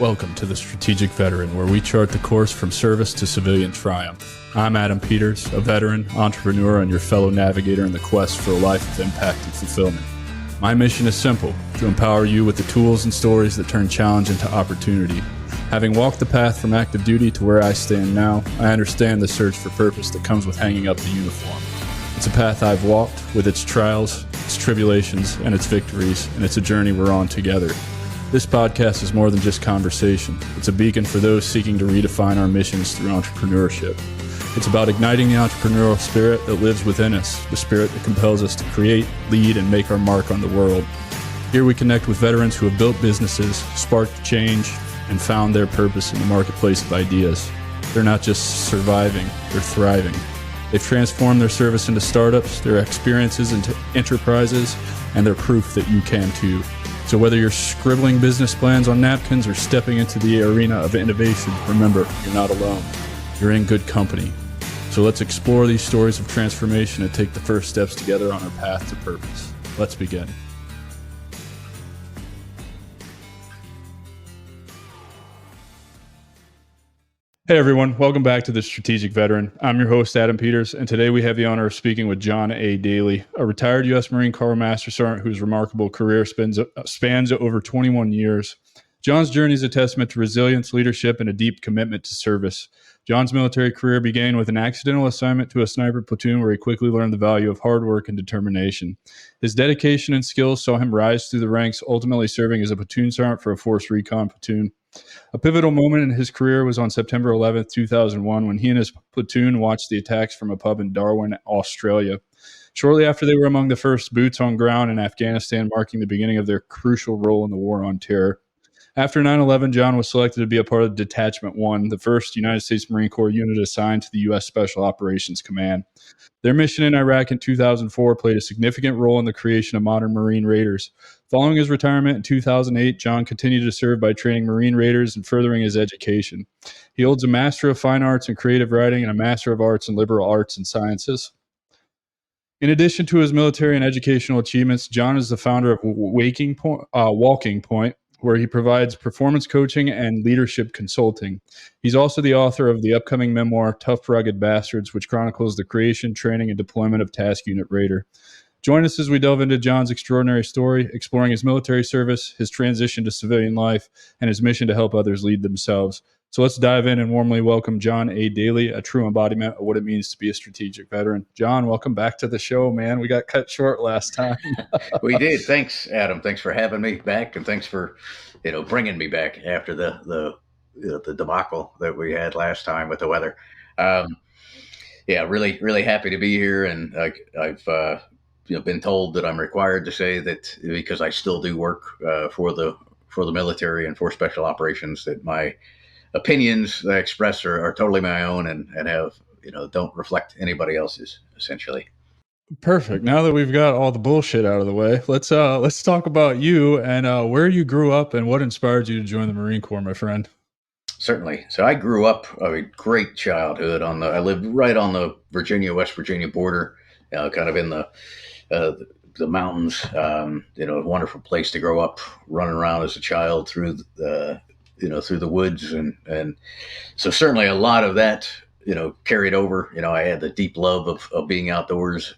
Welcome to the Strategic Veteran, where we chart the course from service to civilian triumph. I'm Adam Peters, a veteran, entrepreneur, and your fellow navigator in the quest for a life of impact and fulfillment. My mission is simple: to empower you with the tools and stories that turn challenge into opportunity. Having walked the path from active duty to where I stand now, I understand the search for purpose that comes with hanging up the uniform. It's a path I've walked, with its trials, its tribulations, and its victories, and it's a journey we're on together. This podcast is more than just conversation. It's a beacon for those seeking to redefine our missions through entrepreneurship. It's about igniting the entrepreneurial spirit that lives within us, the spirit that compels us to create, lead, and make our mark on the world. Here we connect with veterans who have built businesses, sparked change, and found their purpose in the marketplace of ideas. They're not just surviving, they're thriving. They've transformed their service into startups, their experiences into enterprises, and they're proof that you can too. So whether you're scribbling business plans on napkins or stepping into the arena of innovation, remember, you're not alone. You're in good company. So let's explore these stories of transformation and take the first steps together on our path to purpose. Let's begin. Hey everyone, welcome back to the Strategic Veteran. I'm your host, Adam Peters, and today we have the honor of speaking with John A. Daly, a retired U.S. Marine Corps Master Sergeant whose remarkable career spans over 21 years. John's journey is a testament to resilience, leadership, and a deep commitment to service. John's military career began with an accidental assignment to a sniper platoon where he quickly learned the value of hard work and determination. His dedication and skills saw him rise through the ranks, ultimately serving as a platoon sergeant for a Force Recon platoon. A pivotal moment in his career was on September 11, 2001, when he and his platoon watched the attacks from a pub in Darwin, Australia. Shortly after, they were among the first boots on ground in Afghanistan, marking the beginning of their crucial role in the war on terror. After 9/11, John was selected to be a part of Detachment 1, the first United States Marine Corps unit assigned to the U.S. Special Operations Command. Their mission in Iraq in 2004 played a significant role in the creation of modern Marine Raiders. Following his retirement in 2008, John continued to serve by training Marine Raiders and furthering his education. He holds a Master of Fine Arts in Creative Writing and a Master of Arts in Liberal Arts and Sciences. In addition to his military and educational achievements, John is the founder of Walking Point, where he provides performance coaching and leadership consulting. He's also the author of the upcoming memoir, Tough Rugged Bastards, which chronicles the creation, training, and deployment of Task Unit Raider. Join us as we delve into John's extraordinary story, exploring his military service, his transition to civilian life, and his mission to help others lead themselves. So let's dive in and warmly welcome John A. Daly, a true embodiment of what it means to be a strategic veteran. John, welcome back to the show, man. We got cut short last time. We did. Thanks, Adam. Thanks for having me back, and thanks for, bringing me back after the debacle that we had last time with the weather. Really, really happy to be here, and I've been told that I'm required to say that because I still do work for the military and for special operations, that my opinions that I express are totally my own and have, don't reflect anybody else's, essentially. Perfect. Now that we've got all the bullshit out of the way, let's talk about you and where you grew up and what inspired you to join the Marine Corps, my friend. Certainly. So I grew up a great childhood I lived right on the West Virginia border, kind of in the mountains, a wonderful place to grow up, running around as a child through the woods. And so certainly a lot of that, carried over. I had the deep love of being outdoors,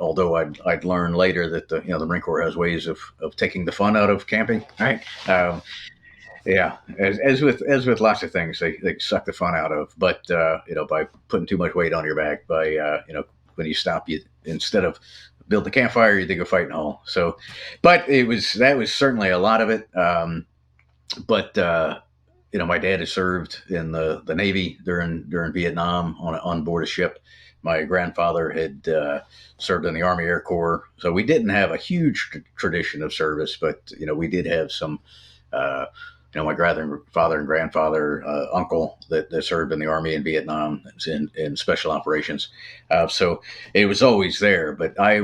although I'd learned later that the Marine Corps has ways of taking the fun out of camping, right? As with lots of things, they suck the fun out of, but by putting too much weight on your back, by when you stop, you instead of build the campfire, you dig a fighting hole. So, but that was certainly a lot of it. My dad had served in the Navy during Vietnam on board a ship. My grandfather had served in the Army Air Corps, so we didn't have a huge tradition of service, but we did have some. My grandfather and grandfather, uncle that served in the Army in Vietnam in special operations. So it was always there. But I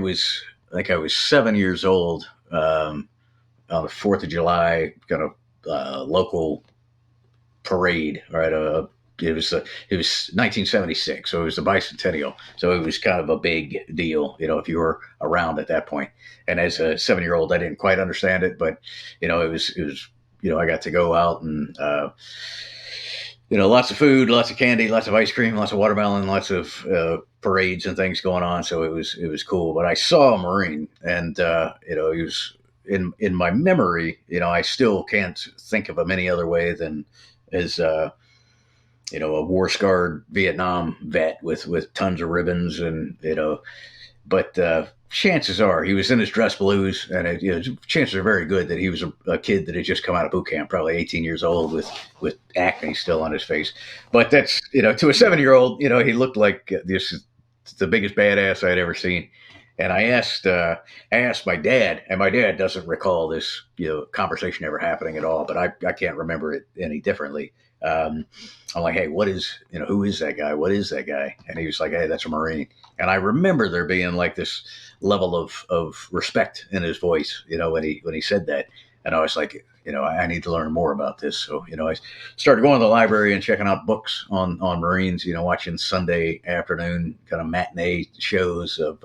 think I was 7 years old on the 4th of July, kind of local parade, right? It was 1976, so it was the bicentennial. So it was kind of a big deal, if you were around at that point. And as a 7-year-old, I didn't quite understand it, but it was I got to go out and, lots of food, lots of candy, lots of ice cream, lots of watermelon, lots of parades and things going on. So it was cool. But I saw a Marine, and he was in my memory. I still can't think of him any other way than as a war scarred Vietnam vet with tons of ribbons, and but chances are he was in his dress blues, and chances are very good that he was a kid that had just come out of boot camp, probably 18 years old, with acne still on his face. But that's to a 7-year-old, he looked like this is the biggest badass I'd ever seen. And I asked my dad, and my dad doesn't recall this conversation ever happening at all, but I can't remember it any differently. I'm like, hey, who is that guy? What is that guy? And he was like, hey, that's a Marine. And I remember there being like this level of respect in his voice, when he said that. And I was like, I need to learn more about this. So, I started going to the library and checking out books on Marines, watching Sunday afternoon kind of matinee shows of,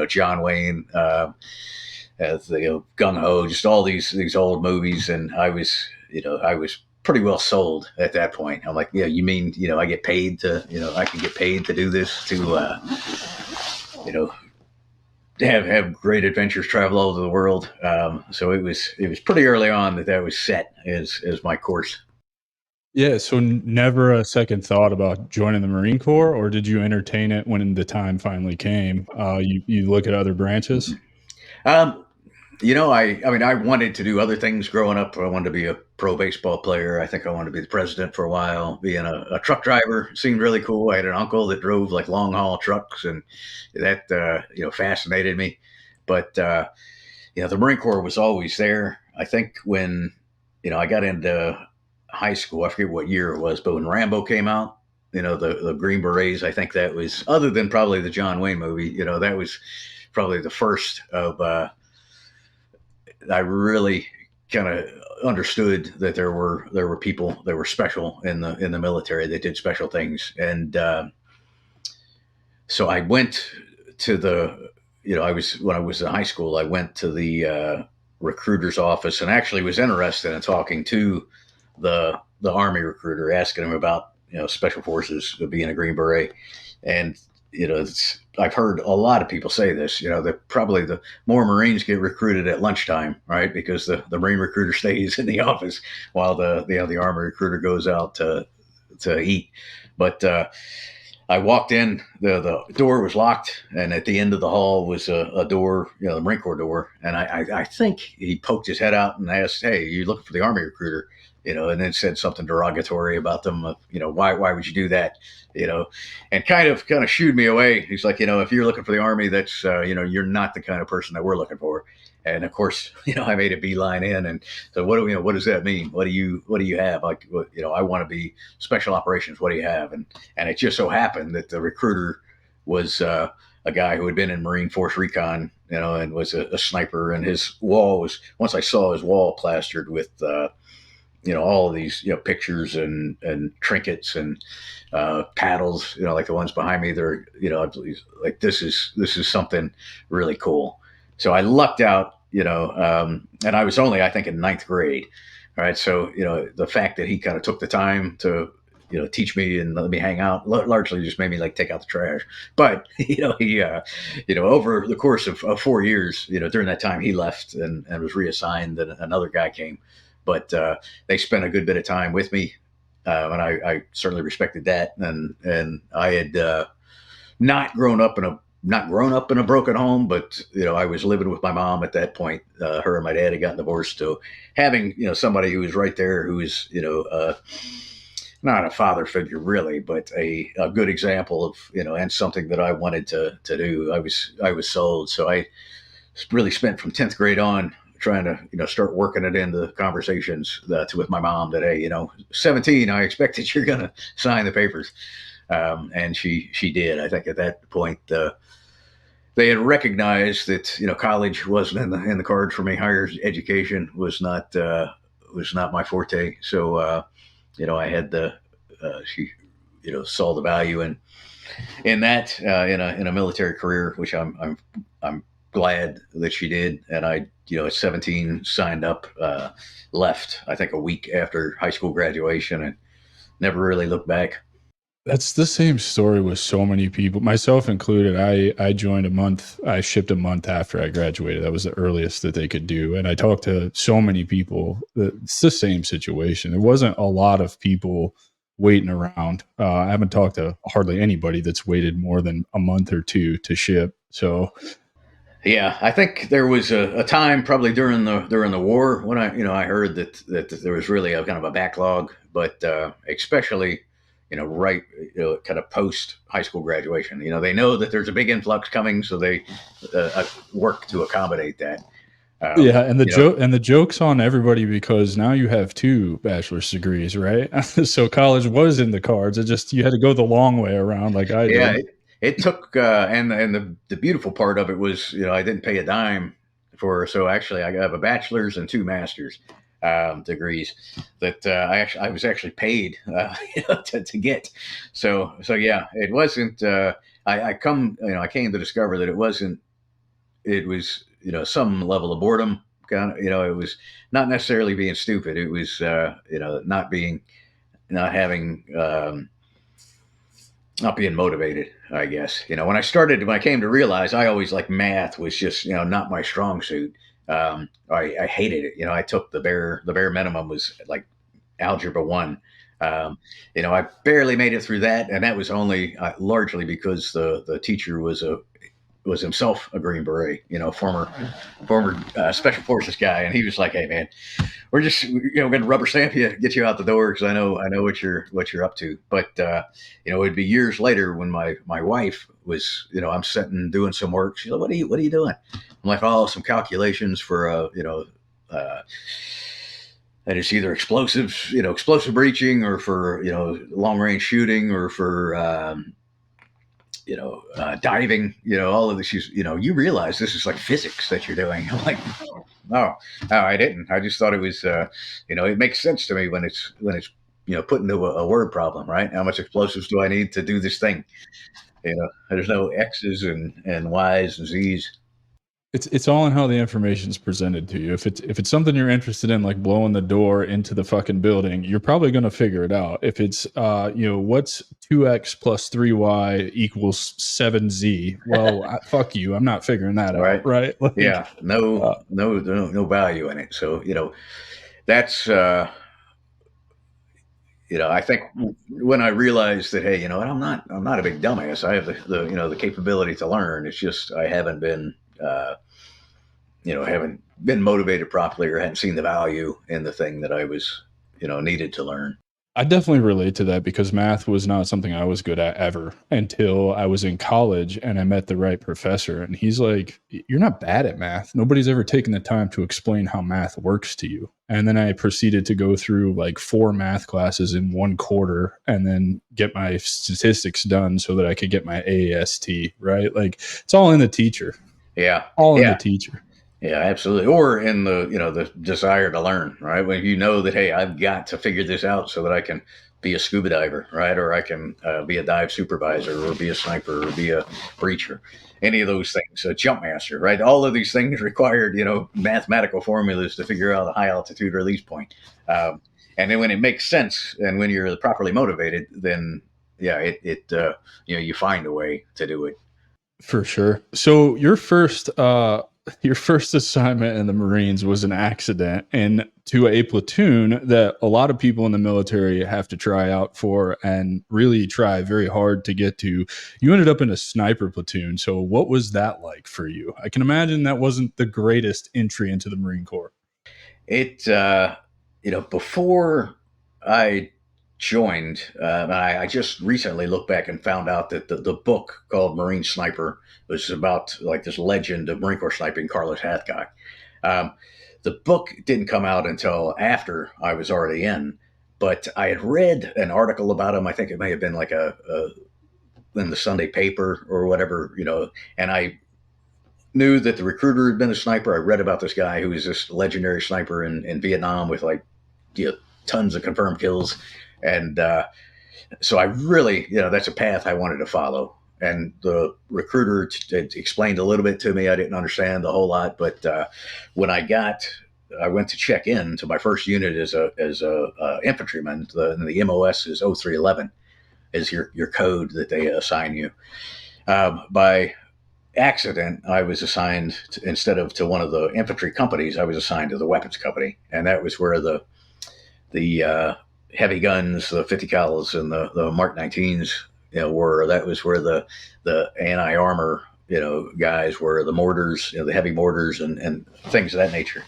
John Wayne, as the Gung Ho, just all these old movies. And I was pretty well sold at that point. I'm like, yeah, you mean, I get paid to, I can get paid to do this, to, have great adventures, travel all over the world. So it was pretty early on that was set as my course. Yeah. So never a second thought about joining the Marine Corps, or did you entertain it when the time finally came? You look at other branches. Um, I wanted to do other things growing up. I wanted to be a pro baseball player. I think I wanted to be the president for a while. Being a truck driver seemed really cool. I had an uncle that drove like long haul trucks, and that fascinated me. But the Marine Corps was always there. I think when I got into high school, I forget what year it was, but when Rambo came out, the Green Berets, I think that was, other than probably the John Wayne movie, that was probably the first of. I really kind of understood that there were people that were special in the military that did special things, and so I went to the I was when I was in high school, I went to the recruiter's office and actually was interested in talking to the Army recruiter, asking him about special forces, being a Green Beret, and I've heard a lot of people say this, that probably the more Marines get recruited at lunchtime, right? Because the Marine recruiter stays in the office while the Army recruiter goes out to eat. But I walked in, the door was locked, and at the end of the hall was a door, the Marine Corps door. And I think he poked his head out and asked, hey, you looking for the Army recruiter? And then said something derogatory about them. Why would you do that? And kind of shooed me away. He's like, if you're looking for the Army, that's, you're not the kind of person that we're looking for. And of course, I made a beeline in, and so what does that mean? What do you have? Like, I want to be special operations. What do you have? And it just so happened that the recruiter was a guy who had been in Marine Force Recon, and was a sniper. And his wall was, once I saw his wall plastered with, all of these, pictures and trinkets and paddles, like the ones behind me. They're, like this is something really cool. So I lucked out, and I was only, I think, in ninth grade. All right. So, the fact that he kind of took the time to, teach me and let me hang out largely just made me like take out the trash. But, he, over the course of 4 years, during that time he left and was reassigned, and another guy came. But they spent a good bit of time with me, and I certainly respected that. And I had not grown up in a broken home, but I was living with my mom at that point. Her and my dad had gotten divorced, so having somebody who was right there, who was not a father figure really, but a good example of and something that I wanted to do. I was sold, so I really spent from 10th grade on trying to start working it into conversations with my mom that, hey, 17, I expect that you're going to sign the papers. And she did. I think at that point, they had recognized that, college wasn't in the cards for me. Higher education was not my forte. So, I had she, saw the value in that, in a military career, which I'm glad that she did. And I, at 17, signed up, left, I think a week after high school graduation, and never really looked back. That's the same story with so many people, myself included. I joined a month, I shipped a month after I graduated. That was the earliest that they could do. And I talked to so many people that it's the same situation. There wasn't a lot of people waiting around. I haven't talked to hardly anybody that's waited more than a month or two to ship. So Yeah, I think there was a time probably during the war when I heard that there was really a kind of a backlog, but especially right kind of post high school graduation, they know that there's a big influx coming, so they work to accommodate that. yeah, and the joke's on everybody because now you have two bachelor's degrees, right? So college was in the cards. It just you had to go the long way around, like I Yeah, did. it took and the beautiful part of it was I didn't pay a dime for, so actually I have a bachelor's and two master's degrees that I was actually paid to get. So yeah, it wasn't. I came to discover that it wasn't. It was some level of boredom. Kind of, it was not necessarily being stupid. It was not having. Not being motivated, I guess. When I came to realize, I always like math was just, not my strong suit. I hated it. I took the bare minimum was like algebra one. I barely made it through that. And that was only largely because the teacher was himself a Green Beret, former special forces guy. And he was like, "Hey man, we're just going to rubber stamp you, get you out the door because I know what you're up to." But it'd be years later when my wife was I'm sitting doing some work. She's like, "What are you doing?" I'm like, "Oh, some calculations for and it's either explosive breaching, or for long range shooting, or for diving, all of this. You realize this is like physics that you're doing." I'm like, no, I didn't. I just thought it was, it makes sense to me when it's put into a word problem, right? How much explosives do I need to do this thing? There's no X's and Y's and Z's. It's all in how the information is presented to you. If it's something you're interested in, like blowing the door into the fucking building, you're probably going to figure it out. If it's what's 2x plus 3y equals 7z, well, fuck you, I'm not figuring that out, Right. right? Like, Yeah. No, uh, no value in it. So, that's, I think when I realized that, hey, I'm not a big dumbass. I have the capability to learn. It's just I haven't been motivated properly, or hadn't seen the value in the thing that I was, needed to learn. I definitely relate to that because math was not something I was good at ever until I was in college and I met the right professor. And he's like, "You're not bad at math. Nobody's ever taken the time to explain how math works to you." And then I proceeded to go through like 4 math classes in 1 quarter and then get my statistics done so that I could get my AAST, right? Like, it's all in the teacher, Yeah. all in the Yeah. teacher. Yeah, absolutely. Or in the desire to learn, right? When that, hey, I've got to figure this out so that I can be a scuba diver, right? Or I can be a dive supervisor, or be a sniper, or be a breacher. Any of those things, a jump master, right? All of these things required, mathematical formulas to figure out a high altitude release point. And then when it makes sense and when you're properly motivated, then yeah, you find a way to do it. For sure. So your first assignment in the Marines was an accident and to a platoon that a lot of people in the military have to try out for and really try very hard to get to. You ended up in a sniper platoon. So what was that like for you? I can imagine that wasn't the greatest entry into the Marine Corps. It, before I joined, I just recently looked back and found out that the book called Marine Sniper was about like this legend of Marine Corps sniping, Carlos Hathcock. Um, the book didn't come out until after I was already in, but I had read an article about him. I think it may have been like in the Sunday paper or whatever, and I knew that the recruiter had been a sniper. I read about this guy who was this legendary sniper in Vietnam with like tons of confirmed kills, and so I really that's a path I wanted to follow. And the recruiter explained a little bit to me. I didn't understand the whole lot, but when I went to check in to my first unit as a infantryman. The MOS is 0311 is your code that they assign you. By accident, I was assigned instead of to one of the infantry companies, I was assigned to the weapons company, and that was where the heavy guns, the 50 cals and the Mark 19s, were. That was where the anti armor, guys were, the mortars, the heavy mortars and things of that nature.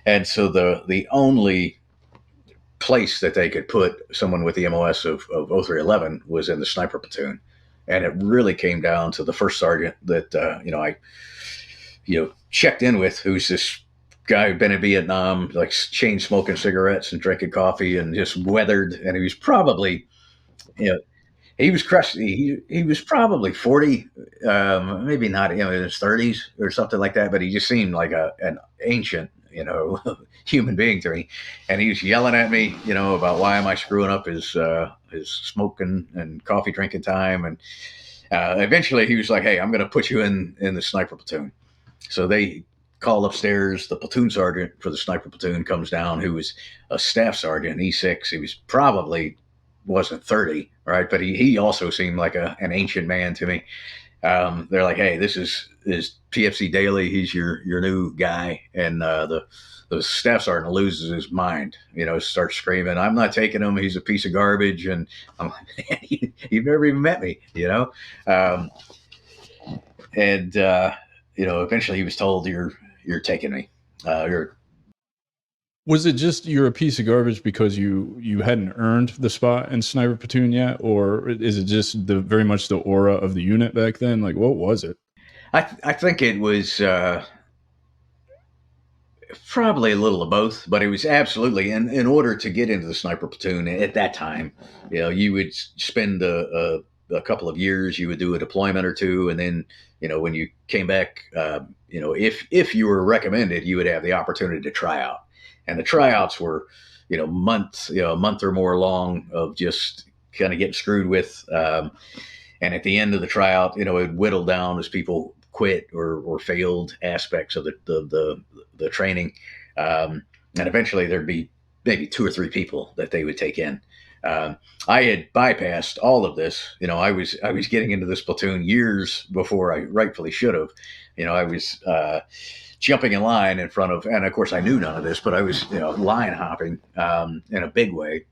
And so the only place that they could put someone with the MOS of 0311 was in the sniper platoon. And it really came down to the first sergeant that, I checked in with, who's this guy who'd been in Vietnam, like chain smoking cigarettes and drinking coffee and just weathered. And he was probably, he was crushed. He was probably 40, maybe not, in his 30s or something like that. But he just seemed like an ancient, human being to me. And he was yelling at me, about why am I screwing up his smoking and coffee drinking time. And eventually he was like, hey, I'm going to put you in the sniper platoon. So they call upstairs. The platoon sergeant for the sniper platoon comes down, who was a staff sergeant, E6. He was probably wasn't 30, right? But he also seemed like an ancient man to me. They're like, hey, this is PFC Daly. He's your new guy. And the staff sergeant loses his mind, starts screaming, I'm not taking him. He's a piece of garbage. And I'm like, you've never even met me, eventually he was told, you're taking me. Was it just you're a piece of garbage because you hadn't earned the spot in sniper platoon yet, or is it just very much the aura of the unit back then? Like, what was it? I think it was probably a little of both, but it was absolutely in order to get into the sniper platoon at that time. You would spend a couple of years, you would do a deployment or two, and then when you came back, if you were recommended, you would have the opportunity to try out. And the tryouts were, a month or more long of just kind of getting screwed with. And at the end of the tryout, it would whittle down as people quit or failed aspects of the training. And eventually there'd be maybe 2 or 3 people that they would take in. I had bypassed all of this. I was getting into this platoon years before I rightfully should have. I was jumping in line in front of, and of course I knew none of this, but I was, line hopping in a big way.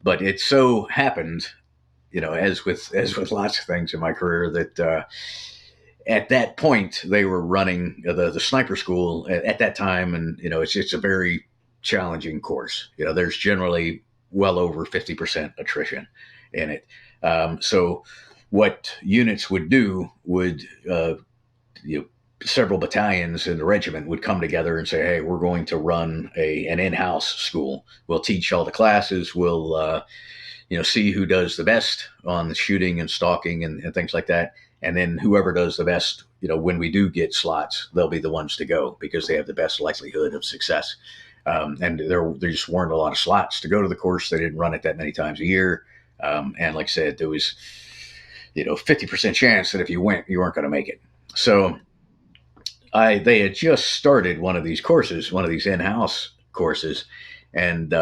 But it so happened, as with lots of things in my career, that at that point they were running the sniper school at that time, and it's a very challenging course. There's generally well over 50% attrition in it. So what units would do would several battalions in the regiment would come together and say, hey, we're going to run an in-house school. We'll teach all the classes. We'll, see who does the best on the shooting and stalking and things like that. And then whoever does the best, when we do get slots, they'll be the ones to go because they have the best likelihood of success. And there just weren't a lot of slots to go to the course. They didn't run it that many times a year. And like I said, there was, 50% chance that if you went, you weren't going to make it. So they had just started one of these courses, one of these in-house courses. And,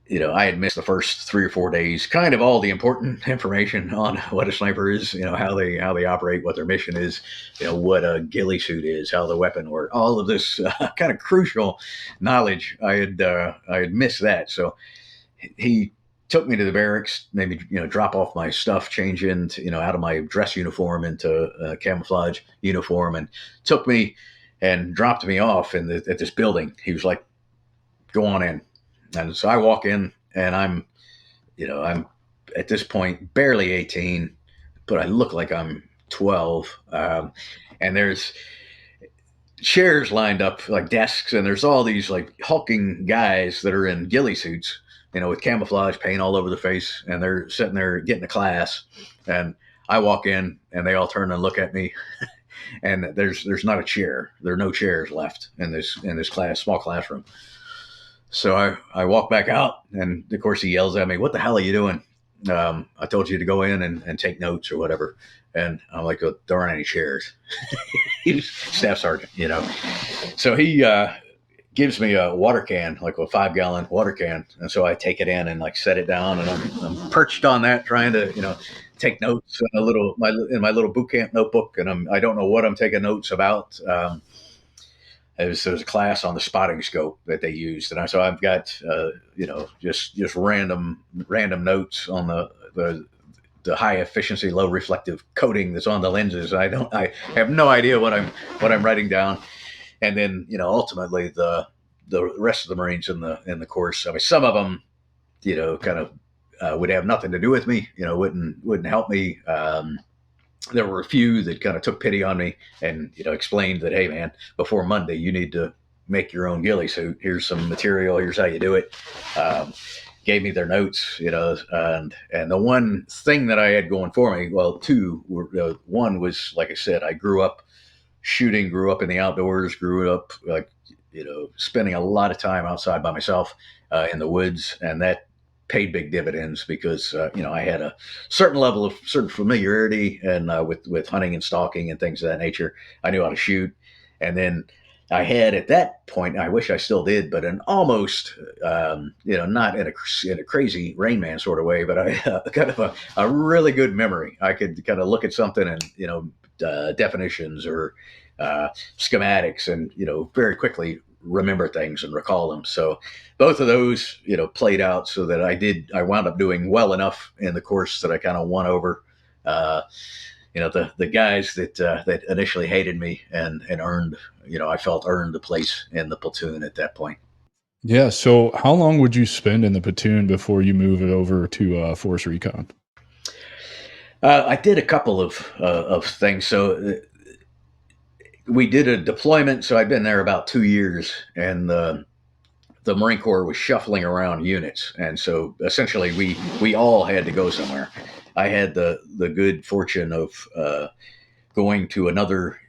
I had missed the first 3 or 4 days, kind of all the important information on what a sniper is, how they operate, what their mission is, what a ghillie suit is, how the weapon works, all of this kind of crucial knowledge. I had missed that. So he took me to the barracks, maybe, drop off my stuff, change into, out of my dress uniform into a camouflage uniform, and took me and dropped me off at this building. He was like, go on in. And so I walk in, and I'm at this point barely 18, but I look like I'm 12. And there's chairs lined up like desks, and there's all these like hulking guys that are in ghillie suits, with camouflage paint all over the face, and they're sitting there getting a class. And I walk in, and they all turn and look at me, and there's not a chair. There are no chairs left in this small classroom. So I walk back out, and of course he yells at me, "What the hell are you doing?" I told you to go in and take notes or whatever. And I'm like, oh, there aren't any chairs. He's staff sergeant, you know. So he gives me a water can, like a 5-gallon water can. And so I take it in and like set it down, and I'm perched on that trying to, take notes in my little boot camp notebook. And I don't know what I'm taking notes about. There's a class on the spotting scope that they used, and so I've got just random notes on the high efficiency, low reflective coating that's on the lenses. I have no idea what I'm writing down, and then ultimately the rest of the Marines in the course. I mean, some of them kind of would have nothing to do with me, wouldn't help me. There were a few that kind of took pity on me and explained that, hey man, before Monday you need to make your own ghillie suit. Here's some material. Here's how you do it. Gave me their notes, and the one thing that I had going for me, well, two were. One was, like I said, I grew up shooting, grew up in the outdoors, grew up spending a lot of time outside by myself in the woods, and that paid big dividends because I had a certain familiarity and with hunting and stalking and things of that nature. I knew how to shoot, and then I had at that point, I wish I still did, but an almost not in a crazy Rain Man sort of way, but I kind of a really good memory. I could kind of look at something and definitions or schematics and very quickly remember things and recall them. So both of those, played out so that I wound up doing well enough in the course that I kind of won over, the guys that initially hated me and earned, I felt earned a place in the platoon at that point. Yeah. So how long would you spend in the platoon before you move it over to Force Recon? I did a couple of things. So we did a deployment. So I've been there about 2 years, and the Marine Corps was shuffling around units, and so essentially we all had to go somewhere. I had the good fortune of going to another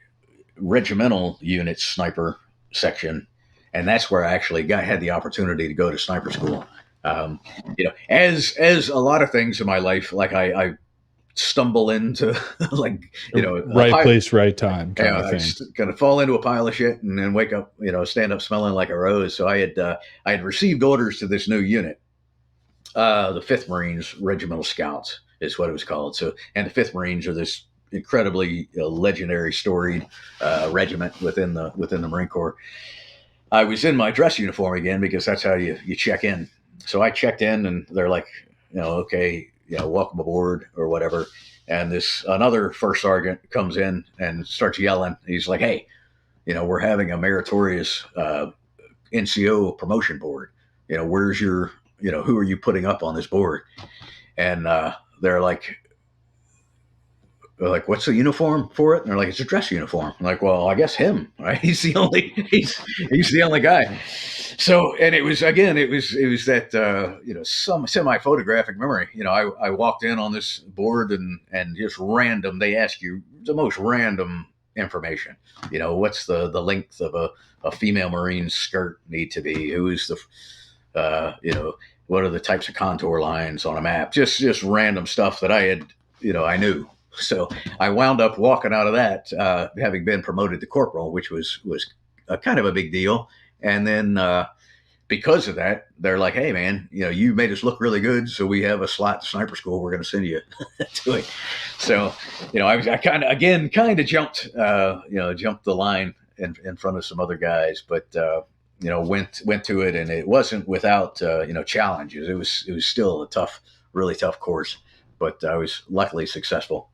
regimental unit sniper section, and that's where I actually had the opportunity to go to sniper school. As a lot of things in my life, like I stumble into like right place, right time kind of thing. Kind of fall into a pile of shit and then wake up, stand up smelling like a rose. So I had received orders to this new unit, the 5th Marines Regimental Scouts is what it was called. So, and the 5th Marines are this incredibly legendary, storied regiment within the Marine Corps. I was in my dress uniform again because that's how you check in. So I checked in, and they're like, okay, welcome aboard or whatever. And another first sergeant comes in and starts yelling. He's like, hey, we're having a meritorious NCO promotion board. Where's your, who are you putting up on this board? And they're like, what's the uniform for it? And they're like, it's a dress uniform. I'm like, well, I guess him, right? He's the only guy. So, and it was that, some semi-photographic memory. I walked in on this board and just random, they ask you the most random information. What's the length of a female Marine's skirt need to be? Who's what are the types of contour lines on a map? Just random stuff that I had, I knew. So I wound up walking out of that, having been promoted to corporal, which was a kind of a big deal. And then because of that, they're like, hey, man, you made us look really good. So we have a slot to sniper school. We're going to send you to it. So, I kind of jumped the line in front of some other guys, but, went to it, and it wasn't without, challenges. It was still a really tough course, but I was luckily successful.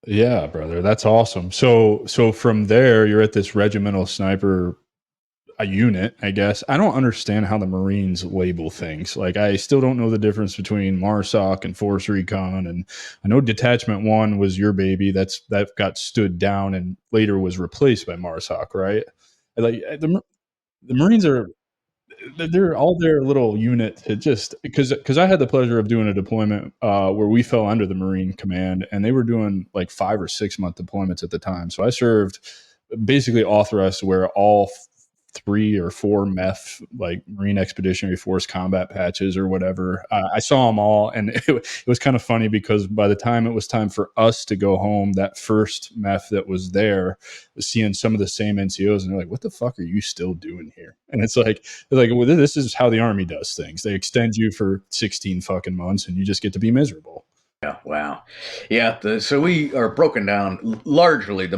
Yeah, brother, that's awesome. So from there, you're at this regimental sniper a unit, I guess. I don't understand how the Marines label things. Like, I still don't know the difference between MARSOC and Force Recon. And I know Detachment 1 was your baby. That got stood down and later was replaced by MARSOC, right? Like the Marines they're all their little unit. It just because I had the pleasure of doing a deployment where we fell under the Marine Command, and they were doing like 5 or 6 month deployments at the time. So I served basically authorized to wear all 3 or 4 meth, like Marine Expeditionary Force combat patches or whatever. I saw them all, and it was kind of funny because by the time it was time for us to go home, that first meth that was there was seeing some of the same NCOs, and they're like, "What the fuck are you still doing here?" And it's like, well, this is how the Army does things. They extend you for 16 fucking months, and you just get to be miserable. Yeah, wow. Yeah, so we are broken down largely the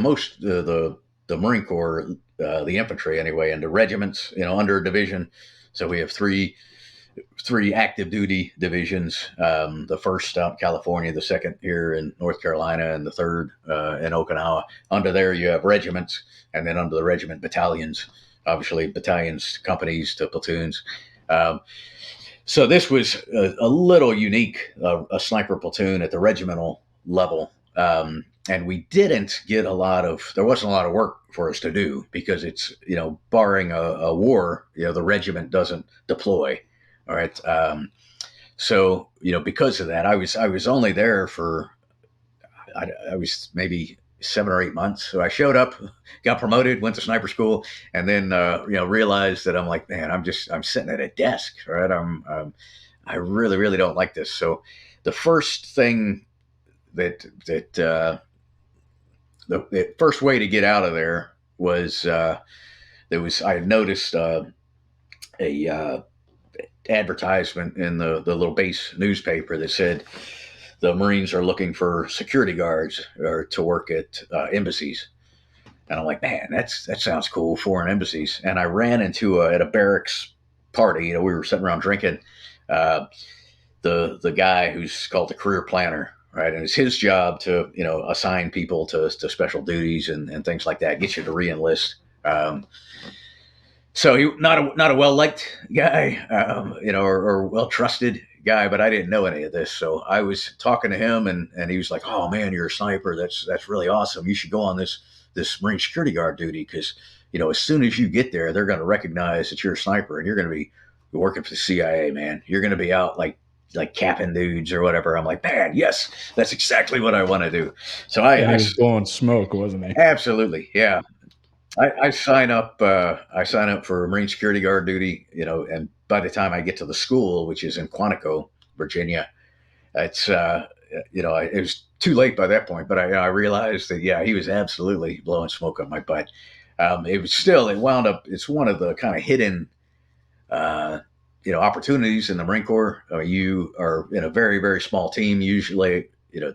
Marine Corps, the infantry anyway, into regiments, under a division. So we have three active duty divisions. The first out in California, the second here in North Carolina, and the third in Okinawa. Under there, you have regiments, and then under the regiment, battalions. Obviously, battalions, companies to platoons. So this was a little unique, a sniper platoon at the regimental level. And we didn't get there wasn't a lot of work for us to do because it's, barring a war, the regiment doesn't deploy. All right. So, because of that, I was only there for, I was maybe 7 or 8 months. So I showed up, got promoted, went to sniper school, and then, realized that I'm like, man, I'm sitting at a desk, right? I really, really don't like this. So the first thing the first way to get out of there was, I had noticed, a advertisement in the little base newspaper that said the Marines are looking for security guards or to work at embassies. And I'm like, man, that sounds cool, foreign embassies. And I ran into at a barracks party. We were sitting around drinking. The guy who's called the career planner, right? And it's his job to assign people to special duties and things like that, get you to re-enlist. So he not a well liked guy, or well trusted guy, but I didn't know any of this. So I was talking to him, and he was like, "Oh man, you're a sniper. That's really awesome. You should go on this Marine security guard duty because as soon as you get there, they're going to recognize that you're a sniper, and you're going to be working for the CIA, man. You're going to be out like capping dudes or whatever." I'm like, man, yes, that's exactly what I want to do. So I was blowing smoke, wasn't he? Absolutely, yeah. I sign up. I sign up for Marine security guard duty, and by the time I get to the school, which is in Quantico, Virginia, it's it was too late by that point. But I realized that he was absolutely blowing smoke on my butt. It wound up. It's one of the kind of hidden, opportunities in the Marine Corps. You are in a very, very small team, usually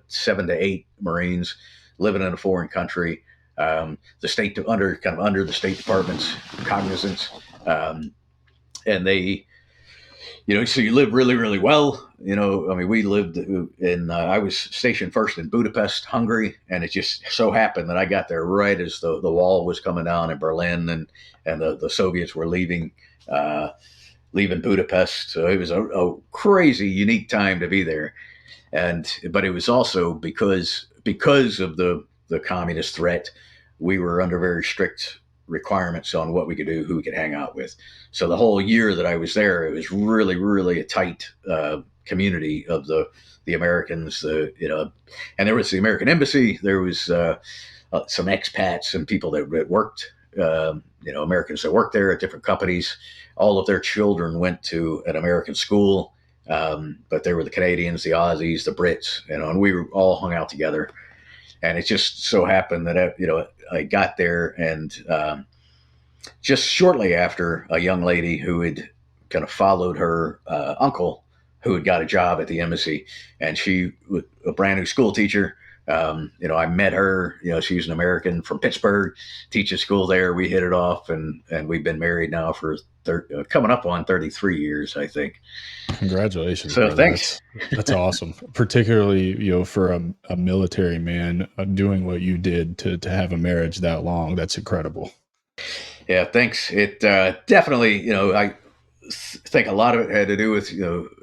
7 to 8 Marines living in a foreign country. The state under the State Department's cognizance, and they, so you live really, really well. We lived in. I was stationed first in Budapest, Hungary, and it just so happened that I got there right as the wall was coming down in Berlin, and the Soviets were leaving Budapest. So it was a crazy, unique time to be there, but it was also because of the communist threat. We were under very strict requirements on what we could do, who we could hang out with. So the whole year that I was there, it was really, really a tight community of the Americans, and there was the American embassy. There was some expats and people that worked, Americans that worked there at different companies. All of their children went to an American school, but there were the Canadians, the Aussies, the Brits, and we were all hung out together. And it just so happened that, I got there, and just shortly after, a young lady who had kind of followed her uncle, who had got a job at the embassy, and she was a brand new school teacher. I met her. She was an American from Pittsburgh, teaches school there. We hit it off, and we've been married now for coming up on 33 years, I think. Congratulations. So thanks. That's awesome. Particularly, for a military man doing what you did to have a marriage that long. That's incredible. Yeah, thanks. It definitely, I think a lot of it had to do with,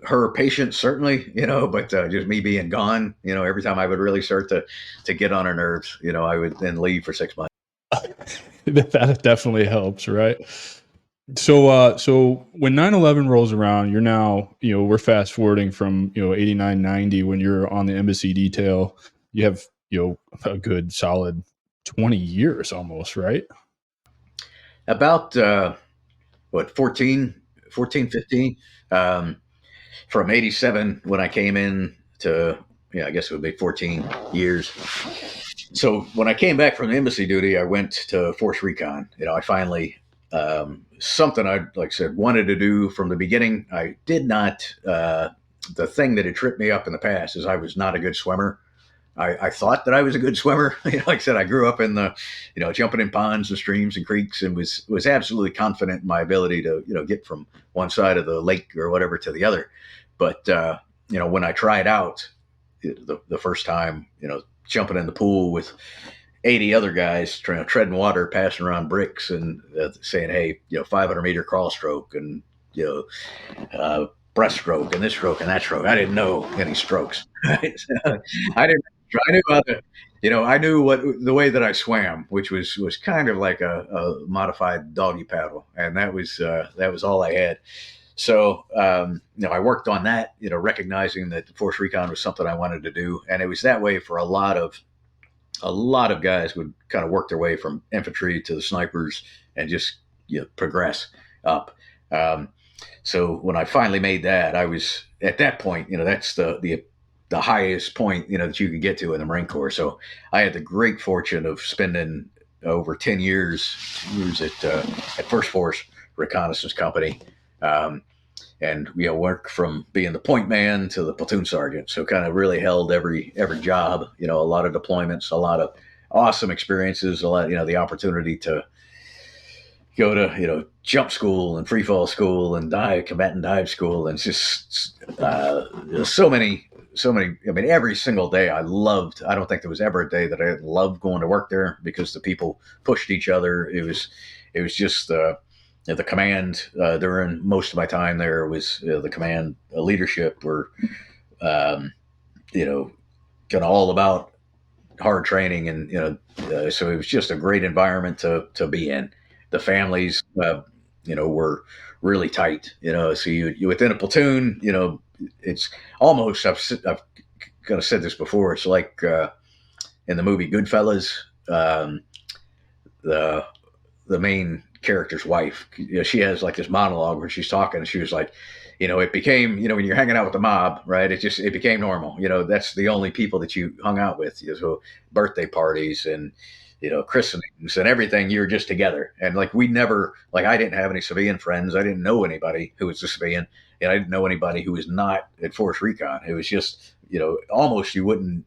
her patience, certainly, but just me being gone, every time I would really start to get on her nerves, I would then leave for 6 months. That definitely helps, right? So when 9/11 rolls around, you're now, we're fast forwarding from, 89, 90, when you're on the embassy detail. You have, a good solid 20 years almost, right? About what, 15, from 87 when I came in to, I guess it would be 14 years. So when I came back from the embassy duty, I went to Force Recon. I finally, something I, like I said, wanted to do from the beginning. I did not, the thing that had tripped me up in the past is I was not a good swimmer. I thought that I was a good swimmer. Like I said, I grew up in the, jumping in ponds and streams and creeks, and was absolutely confident in my ability to, get from one side of the lake or whatever to the other. But, when I tried out the first time, jumping in the pool with 80 other guys trying to treading water, passing around bricks and saying, hey, 500-meter crawl stroke and, breaststroke and this stroke and that stroke. I didn't know any strokes. I didn't. I knew how to, I knew what the way that I swam, which was kind of like a modified doggy paddle, and that was all I had. So I worked on that, recognizing that Force Recon was something I wanted to do, and it was that way for a lot of guys would kind of work their way from infantry to the snipers and just progress up. So when I finally made that, I was at that point, that's the highest point, that you can get to in the Marine Corps. So I had the great fortune of spending over 10 years at First Force Reconnaissance Company. And work from being the point man to the platoon sergeant. So kind of really held every job, a lot of deployments, a lot of awesome experiences, a lot, the opportunity to go to, jump school and free fall school and combatant dive school. And it's just so many, I mean, every single day I don't think there was ever a day that I didn't love going to work there because the people pushed each other. It was just, the command during most of my time there was the command leadership were, kind of all about hard training. And, so it was just a great environment to be in. The families, were really tight, so you within a platoon, it's almost, I've kind of said this before. It's like in the movie Goodfellas, the main character's wife, she has like this monologue where she's talking and she was like, it became, when you're hanging out with the mob, right? It became normal. That's the only people that you hung out with. So birthday parties and, christenings and everything, you were just together. And like, I didn't have any civilian friends. I didn't know anybody who was a civilian, and I didn't know anybody who was not at Force Recon. It was just, almost you wouldn't,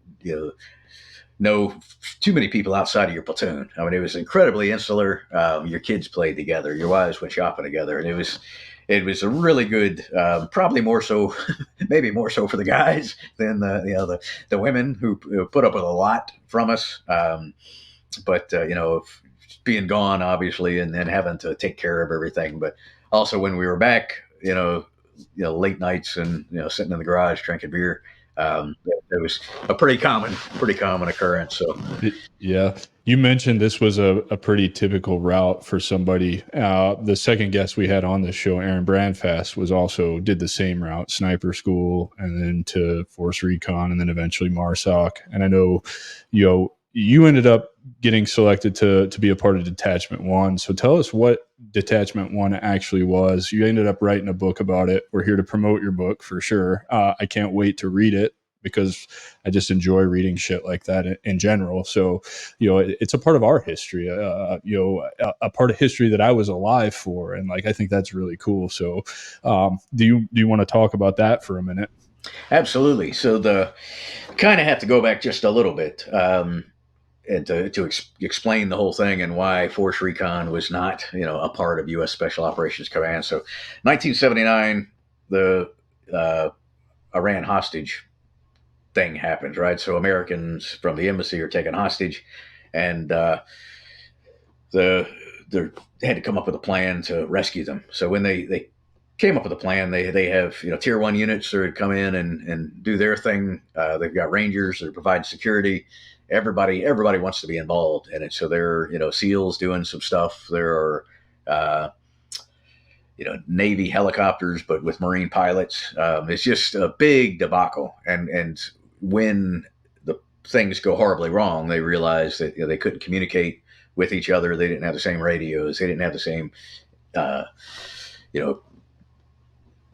know too many people outside of your platoon. I mean, it was incredibly insular. Your kids played together, your wives went shopping together, and it was a really good, probably more so, maybe more so for the guys than the women who put up with a lot from us. But being gone, obviously, and then having to take care of everything. But also when we were back, late nights and, sitting in the garage drinking beer. It was a pretty common occurrence. So, yeah, you mentioned this was a pretty typical route for somebody. The second guest we had on this show, Aaron Brandfast, did the same route, sniper school, and then to Force Recon, and then eventually MARSOC. And I know, you ended up getting selected to be a part of Detachment 1. So tell us what Detachment 1 actually was. You ended up writing a book about it. We're here to promote your book for sure. I can't wait to read it because I just enjoy reading shit like that in general. So, it's a part of our history, a part of history that I was alive for. And like, I think that's really cool. So do you want to talk about that for a minute? Absolutely. So kind of have to go back just a little bit. And to explain the whole thing and why Force Recon was not, a part of U.S. Special Operations Command. So 1979, the Iran hostage thing happens, right? So Americans from the embassy are taken hostage, and they had to come up with a plan to rescue them. So when they came up with a plan, they have, tier 1 units that come in and do their thing. They've got Rangers that are providing security. Everybody wants to be involved in it. So there are, SEALs doing some stuff. There are, Navy helicopters, but with Marine pilots. It's just a big debacle. And when the things go horribly wrong, they realize that they couldn't communicate with each other. They didn't have the same radios. They didn't have the same uh, you know,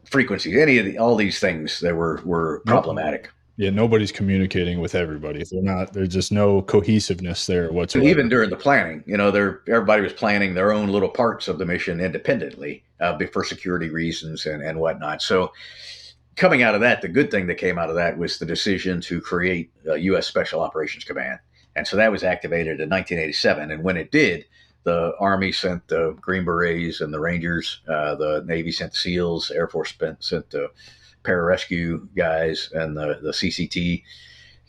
frequencies, any of all these things that were Nope. problematic. Yeah, nobody's communicating with everybody. If they're not, there's just no cohesiveness there whatsoever. Even during the planning, everybody was planning their own little parts of the mission independently for security reasons and whatnot. So coming out of that, the good thing that came out of that was the decision to create a U.S. Special Operations Command. And so that was activated in 1987. And when it did, the Army sent the Green Berets and the Rangers, the Navy sent the SEALs, Air Force sent the pararescue guys, and the CCT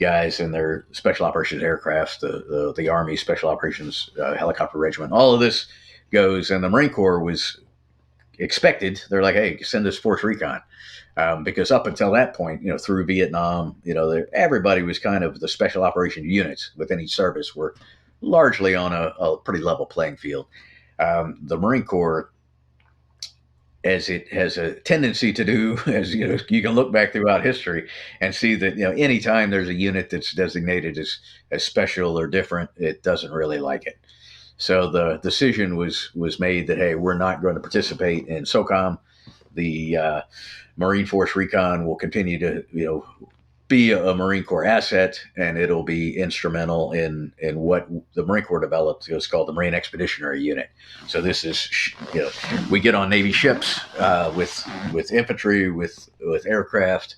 guys and their special operations aircraft, the Army Special Operations Helicopter Regiment. All of this goes, and the Marine Corps was expected. They're like, hey, send us Force Recon. Because up until that point, through Vietnam, everybody was kind of the special operations units within each service were largely on a pretty level playing field. The Marine Corps, as it has a tendency to do, as you can look back throughout history and see that anytime there's a unit that's designated as special or different, it doesn't really like it. So the decision was made that, hey, we're not going to participate in SOCOM. The Marine Force Recon will continue to be a Marine Corps asset, and it'll be instrumental in what the Marine Corps developed. It's called the Marine Expeditionary Unit. So this is, we get on Navy ships with infantry, with aircraft,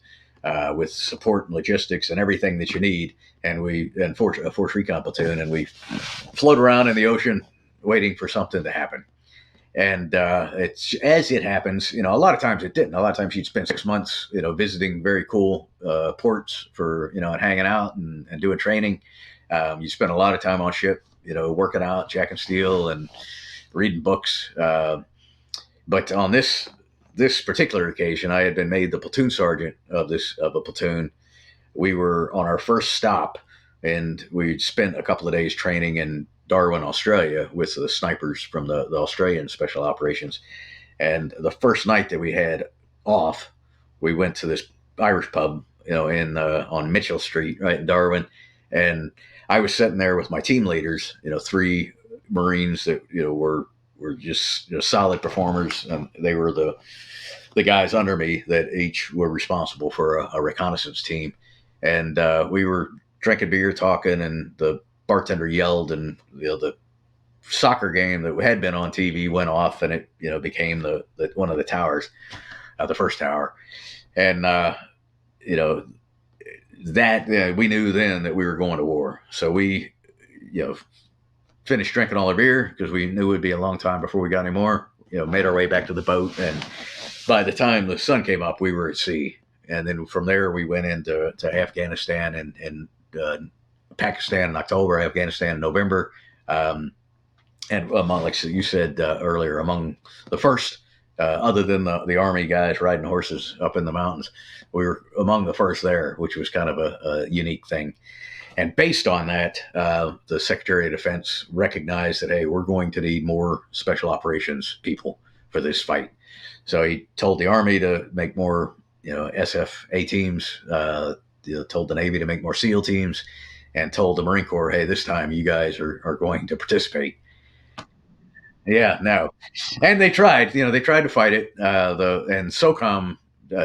with support and logistics and everything that you need, and a Force Recon platoon, and we float around in the ocean waiting for something to happen. And it's as it happens, a lot of times it didn't. A lot of times you'd spend 6 months, visiting very cool ports for, and hanging out and doing training. You spend a lot of time on ship, working out, jack and steel, and reading books. But on this particular occasion, I had been made the platoon sergeant of a platoon. We were on our first stop, and we'd spent a couple of days training in Darwin, Australia, with the snipers from the Australian Special Operations. And the first night that we had off, we went to this Irish pub, on Mitchell Street, right in Darwin. And I was sitting there with my team leaders, 3 Marines that were just solid performers. They were the guys under me that each were responsible for a reconnaissance team. And we were drinking beer, talking, and the bartender yelled, and the soccer game that had been on TV went off, and it became the one of the towers, the first tower, and that we knew then that we were going to war. So we finished drinking all our beer because we knew it would be a long time before we got any more. Made our way back to the boat, and by the time the sun came up, we were at sea. And then from there, we went into Afghanistan and Pakistan in October, Afghanistan in November, and among, like you said earlier, among the first, other than the Army guys riding horses up in the mountains, we were among the first there, which was kind of a unique thing. And based on that, the Secretary of Defense recognized that, hey, we're going to need more special operations people for this fight. So he told the Army to make more, SFA teams, told the Navy to make more SEAL teams, and told the Marine Corps, hey, this time you guys are going to participate. Yeah, no. And they tried, they tried to fight it. And SOCOM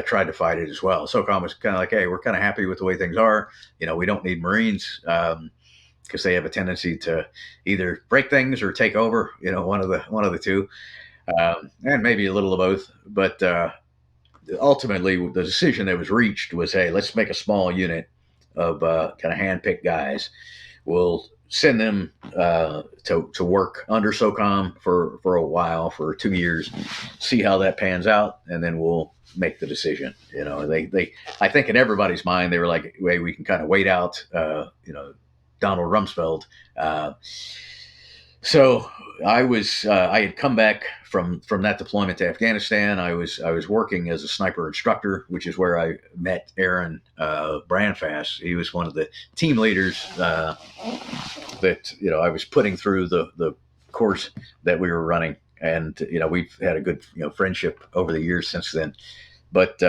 tried to fight it as well. SOCOM was kind of like, hey, we're kind of happy with the way things are. We don't need Marines because they have a tendency to either break things or take over, one of the two, and maybe a little of both. But ultimately, the decision that was reached was, hey, let's make a small unit of kind of hand-picked guys. We'll send them to work under SOCOM for a while, for 2 years, see how that pans out, and then we'll make the decision. They I think in everybody's mind, they were like, hey, we can kind of wait out, Donald Rumsfeld. So I had come back from that deployment to Afghanistan. I was working as a sniper instructor, which is where I met Aaron Brandfast. He was one of the team leaders that I was putting through the course that we were running, and we've had a good friendship over the years since then. But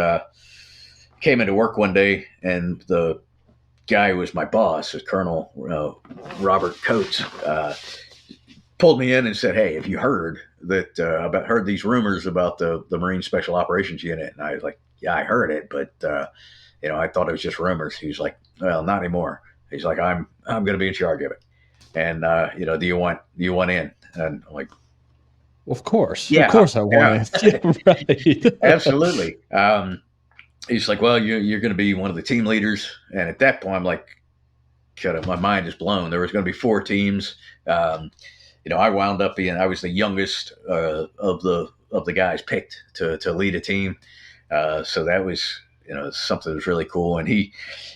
came into work one day, and the guy who was my boss, Colonel Robert Coates, pulled me in and said, "Hey, have you heard that heard these rumors about the Marine Special Operations Unit?" And I was like, "Yeah, I heard it, but I thought it was just rumors." He's like, "Well, not anymore." He's like, I'm going to be in charge of it, and do you want in?" And I'm like, Of "Yeah, course, I want yeah, it. Yeah, right. absolutely." He's like, "Well, you're going to be one of the team leaders," and at that point, I'm like, "Shut up!" My mind is blown. There was going to be 4 teams. Um, I wound up being I was the youngest of the guys picked to lead a team. So that was something that was really cool. And he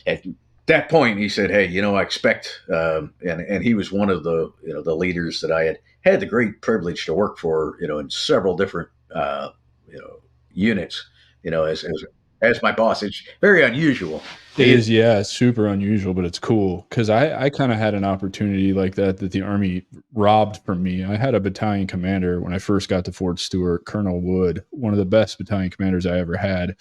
at that point he said, "Hey, I expect," and he was one of the the leaders that I had the great privilege to work for in several different you know units as my boss. It's very unusual. It He is, is, yeah, it's super unusual, but it's cool because I kind of had an opportunity like that the Army robbed from me. I had a battalion commander when I first got to Fort Stewart, Colonel Wood, one of the best battalion commanders I ever had.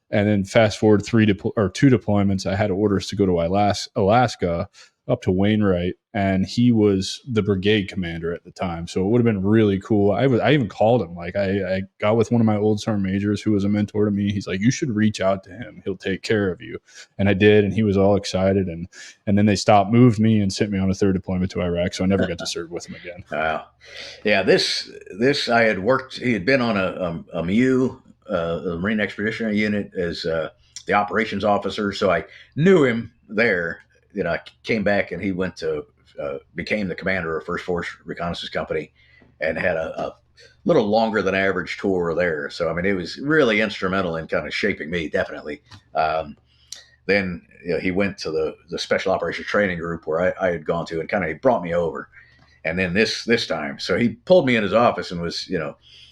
And then fast forward 2 deployments, I had orders to go to Alaska up to Wainwright, and he was the brigade commander at the time. So it would have been really cool. I even called him. Like I got with one of my old sergeant majors who was a mentor to me. He's like, "You should reach out to him. He'll take care of you." And I did, and he was all excited. And then they moved me, and sent me on a 3rd deployment to Iraq. So I never got to serve with him again. yeah, this I had worked. He had been on a MU, a Marine Expeditionary Unit, as the operations officer. So I knew him there. I came back and he went to became the commander of First Force Reconnaissance Company, and had a little longer than average tour there. So I mean, it was really instrumental in kind of shaping me, definitely. Then he went to the Special Operations Training Group where I had gone to, and kind of brought me over. And then this time, so he pulled me in his office and was,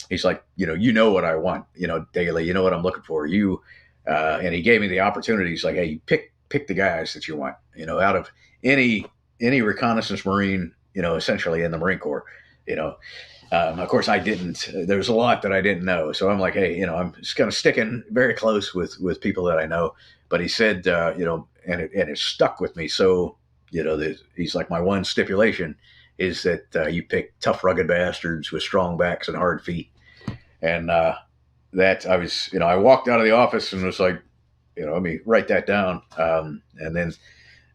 he's like, what I want, Daly, what I'm looking for. And he gave me the opportunity. He's like, "Hey, pick the guys that you want, out of any reconnaissance Marine, essentially in the Marine Corps, you know. Of course, I didn't. There was a lot that I didn't know, so I'm like, "Hey, I'm just kind of sticking very close with people that I know." But he said, and it stuck with me. So, he's like, "My one stipulation is that you pick tough, rugged bastards with strong backs and hard feet." And that I was, I walked out of the office and was like, let me write that down. And then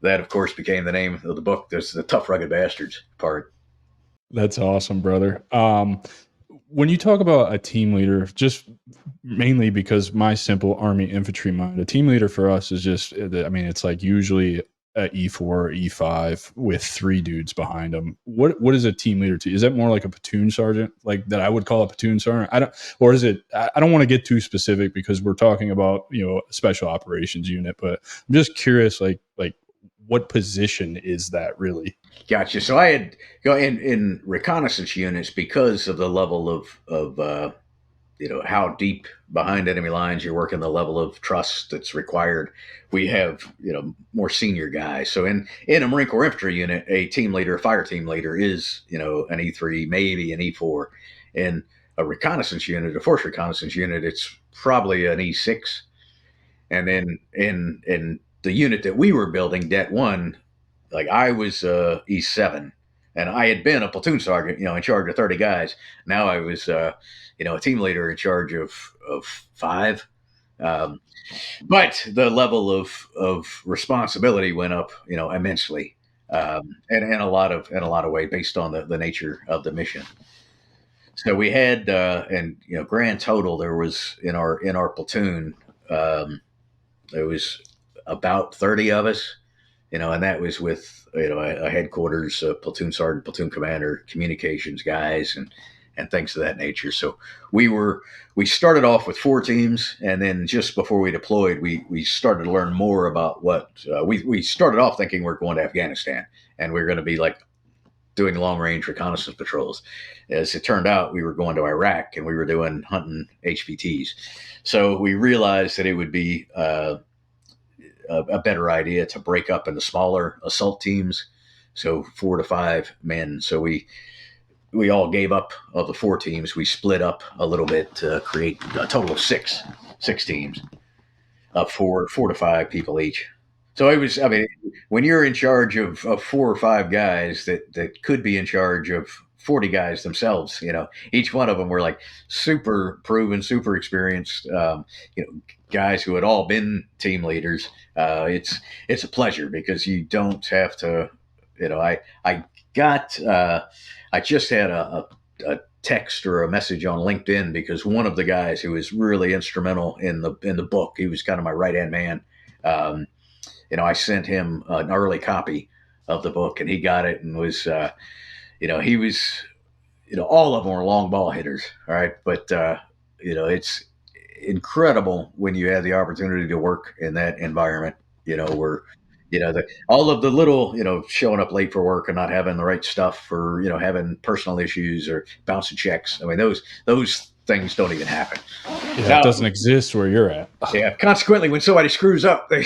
that, of course, became the name of the book. There's the tough, rugged bastards part. That's awesome, brother. When you talk about a team leader, just mainly because my simple Army infantry mind, a team leader for us is just, I mean, it's like usually a E4, E5 with 3 dudes behind them. What is a team leader to you? Is that more like a platoon sergeant, like that I would call a platoon sergeant? Or is it, I don't want to get too specific because we're talking about, a special operations unit, but I'm just curious, like what position is that really? Gotcha. So I had in reconnaissance units, because of the level of how deep behind enemy lines you're working, the level of trust that's required. We have more senior guys. So in a Marine Corps infantry unit, a team leader, a fire team leader, is an E3, maybe an E4. In a reconnaissance unit, a force reconnaissance unit, it's probably an E6. And then in the unit that we were building, Det 1, like I was E7, and I had been a platoon sergeant, in charge of 30 guys. Now I was, a team leader in charge of 5. Um, but the level of responsibility went up, immensely, and in a lot of way based on the nature of the mission. So we had, and grand total, there was in our platoon, there was about 30 of us, and that was with a headquarters, a platoon sergeant, platoon commander, communications guys, and things of that nature. So we started off with 4 teams, and then just before we deployed, we started to learn more about what we started off thinking we're going to Afghanistan, and we're going to be like doing long range reconnaissance patrols. As it turned out, we were going to Iraq, and we were doing hunting HVTs. So we realized that it would be a better idea to break up into smaller assault teams, so 4 to 5 men. So we all gave up of the 4 teams. We split up a little bit to create a total of six teams of 4 to 5 people each. So it was, I mean, when you're in charge of 4 or 5 guys that could be in charge of 40 guys themselves. Each one of them were like super proven, super experienced, guys who had all been team leaders. It's a pleasure because you don't have to, I got, I just had a text or a message on LinkedIn because one of the guys who was really instrumental in the book, he was kind of my right hand man. I sent him an early copy of the book, and he got it and was, he was, all of them were long ball hitters. All right. But, it's incredible when you have the opportunity to work in that environment, where, all of the little, showing up late for work and not having the right stuff, or, having personal issues or bouncing checks. I mean, those things don't even happen. Yeah, Now, it doesn't exist where you're at. yeah. Consequently, when somebody screws up, they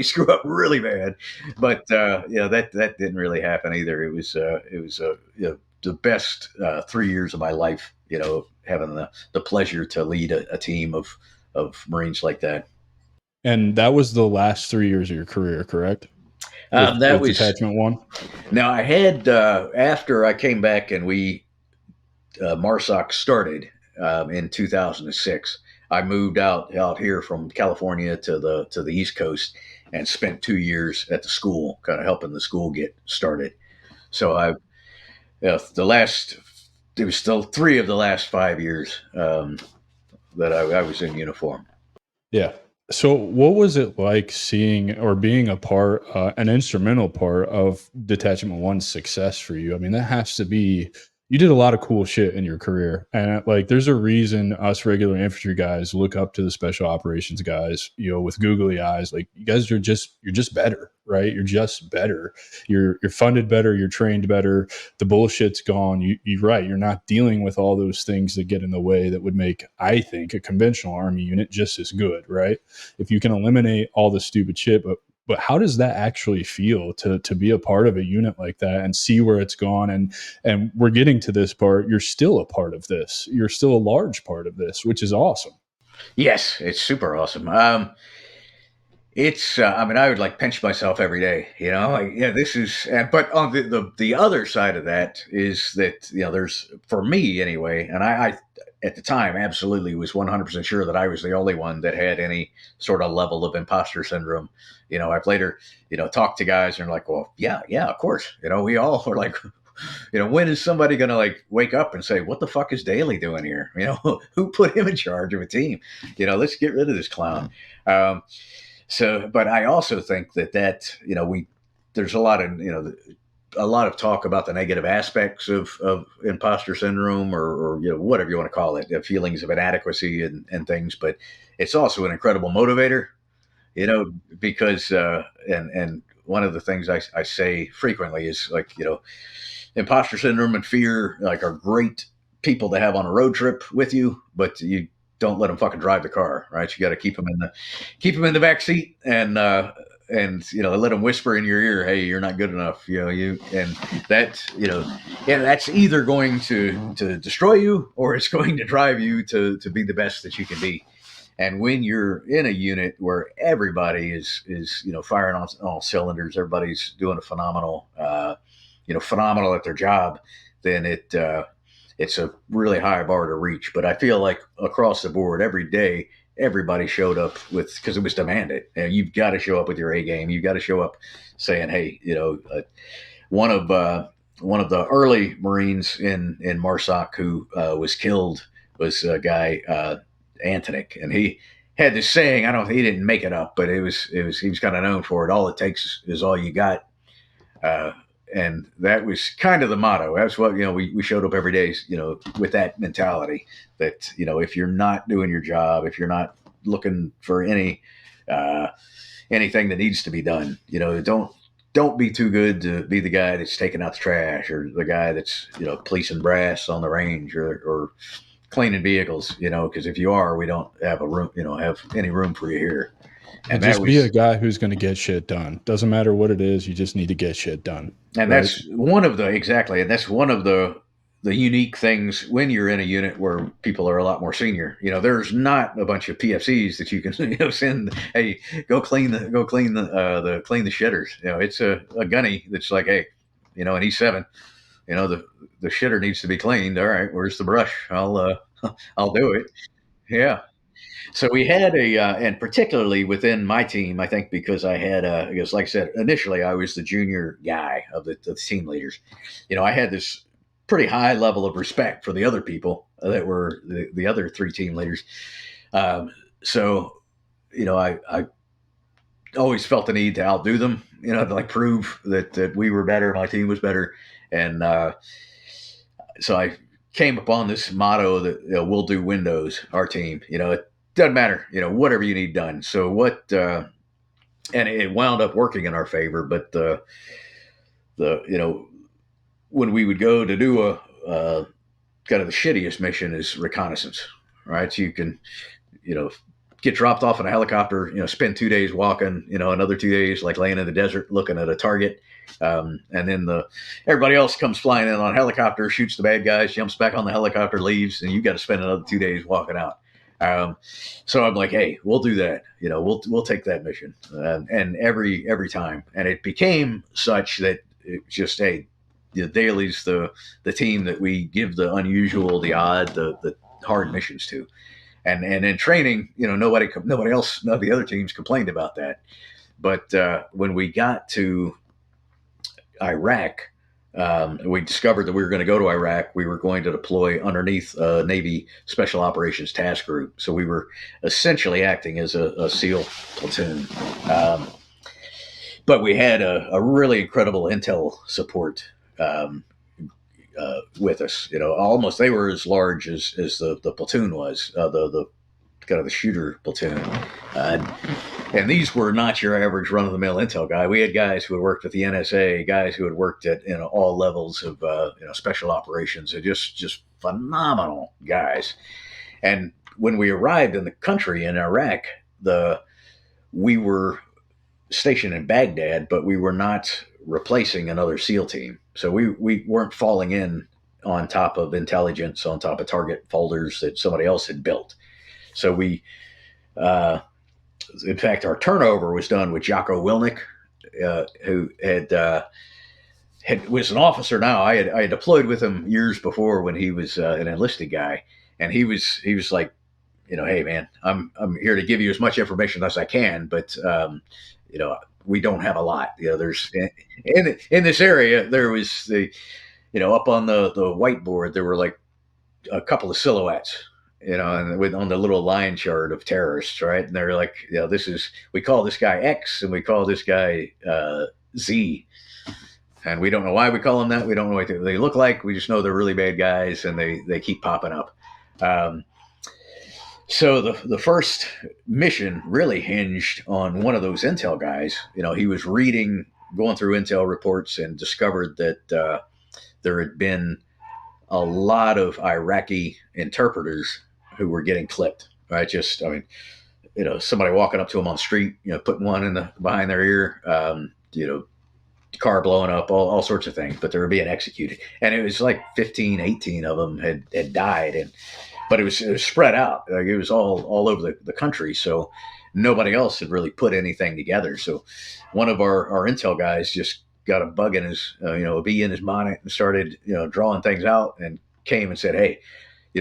screw up really bad. But that didn't really happen either. It was the best 3 years of my life. Having the pleasure to lead a team of Marines like that. And that was the last 3 years of your career, correct? That With was Detachment 1? now I had after I came back and we MARSOC started in 2006. I moved out here from California to the East Coast and spent 2 years at the school, kind of helping the school get started. So it was still 3 of the last 5 years that I was in uniform. Yeah. So what was it like seeing or being a part, an instrumental part of Detachment 1's success for you? I mean, that has to be, you did a lot of cool shit in your career. And like, there's a reason us regular infantry guys look up to the special operations guys, with googly eyes. Like, you guys you're just better, right? You're just better. You're funded better. You're trained better. The bullshit's gone. You're right. You're not dealing with all those things that get in the way that would make, I think, a conventional Army unit just as good, right? If you can eliminate all the stupid shit, but how does that actually feel to be a part of a unit like that and see where it's gone? And we're getting to this part. You're still a part of this. You're still a large part of this, which is awesome. Yes, it's super awesome. It's I mean, I would like pinch myself every day, like, yeah, this is, but on the other side of that is that, there's, for me anyway, and I at the time absolutely was 100% sure that I was the only one that had any sort of level of imposter syndrome. I've later, talked to guys and they're like, well, yeah, of course, we all are like, when is somebody going to like wake up and say, what the fuck is Daly doing here? Who put him in charge of a team? Let's get rid of this clown. So, but I also think that there's a lot of talk about the negative aspects of imposter syndrome or whatever you want to call it, feelings of inadequacy and things. But it's also an incredible motivator, because and one of the things I say frequently is like, imposter syndrome and fear like are great people to have on a road trip with you, but you don't let them fucking drive the car, right? You got to keep them in the back seat and let them whisper in your ear, hey, you're not good enough, and that, and that's either going to destroy you or it's going to drive you to be the best that you can be. And when you're in a unit where everybody is firing on all cylinders, everybody's doing a phenomenal at their job, then it's a really high bar to reach. But I feel like across the board, every day, everybody showed up because it was demanded. And you've got to show up with your A game. You've got to show up saying, hey, one of the early Marines in MARSOC who was killed was a guy, Antonic, and he had this saying. I don't know, he didn't make it up, but he was kind of known for it. All it takes is all you got. And that was kind of the motto. That's what, we showed up every day, with that mentality that, if you're not doing your job, if you're not looking for anything that needs to be done, don't be too good to be the guy that's taking out the trash or the guy that's, policing brass on the range or cleaning vehicles, because if you are, we don't have have any room for you here. And just be a guy who's going to get shit done. Doesn't matter what it is. You just need to get shit done. And right? That's one of the unique things when you're in a unit where people are a lot more senior. There's not a bunch of PFCs that you can send. Hey, go clean the shitters. It's a gunny that's like, hey, and he's 7. the shitter needs to be cleaned. All right, where's the brush? I'll do it. Yeah. So we had and particularly within my team, I think because because like I said, initially I was the junior guy of the team leaders. I had this pretty high level of respect for the other people that were the other three team leaders. So, I always felt the need to outdo them, to like prove that we were better, my team was better. And so I came upon this motto that we'll do windows, our team. It doesn't matter, whatever you need done. So and it wound up working in our favor. But when we would go to do kind of the shittiest mission is reconnaissance, right? So you can, get dropped off in a helicopter, spend 2 days walking, another 2 days like laying in the desert looking at a target. And then everybody else comes flying in on a helicopter, shoots the bad guys, jumps back on the helicopter, leaves, and you got to spend another 2 days walking out. So I'm like, hey, we'll do that. We'll take that mission, and every time, and it became such that it just, hey, Daly's the team that we give the unusual, the odd, the hard missions to. And in training, nobody else, none of the other teams complained about that. But when we got to Iraq, we discovered that we were going to go to Iraq. We were going to deploy underneath a Navy Special Operations Task Group. So we were essentially acting as a SEAL platoon. But we had a really incredible intel support with us. Almost they were as large as the platoon was, the kind of the shooter platoon. And these were not your average run-of-the-mill intel guy. We had guys who had worked with the NSA, guys who had worked at all levels of special operations, and just phenomenal guys. And when we arrived in the country in Iraq, we were stationed in Baghdad, but we were not replacing another SEAL team. So we weren't falling in on top of intelligence, on top of target folders that somebody else had built. So we, in fact, our turnover was done with Jocko Wilnick, who was an officer now. I had deployed with him years before when he was an enlisted guy, and he was like, hey man, I'm here to give you as much information as I can, but we don't have a lot. There's in this area there was up on the whiteboard there were like a couple of silhouettes, and on the little line chart of terrorists, right? And they're like, we call this guy X and we call this guy Z. And we don't know why we call them that. We don't know what they look like. We just know they're really bad guys, and they keep popping up. So the first mission really hinged on one of those intel guys. He was going through intel reports and discovered that there had been a lot of Iraqi interpreters who were getting clipped. Right? Somebody walking up to them on the street, putting one behind their ear, car blowing up, all sorts of things, but they were being executed. And it was like 15, 18 of them had died. But it was spread out. Like it was all over the country. So nobody else had really put anything together. So one of our intel guys just got a bug in his, a bee in his bonnet and started, drawing things out, and came and said, hey,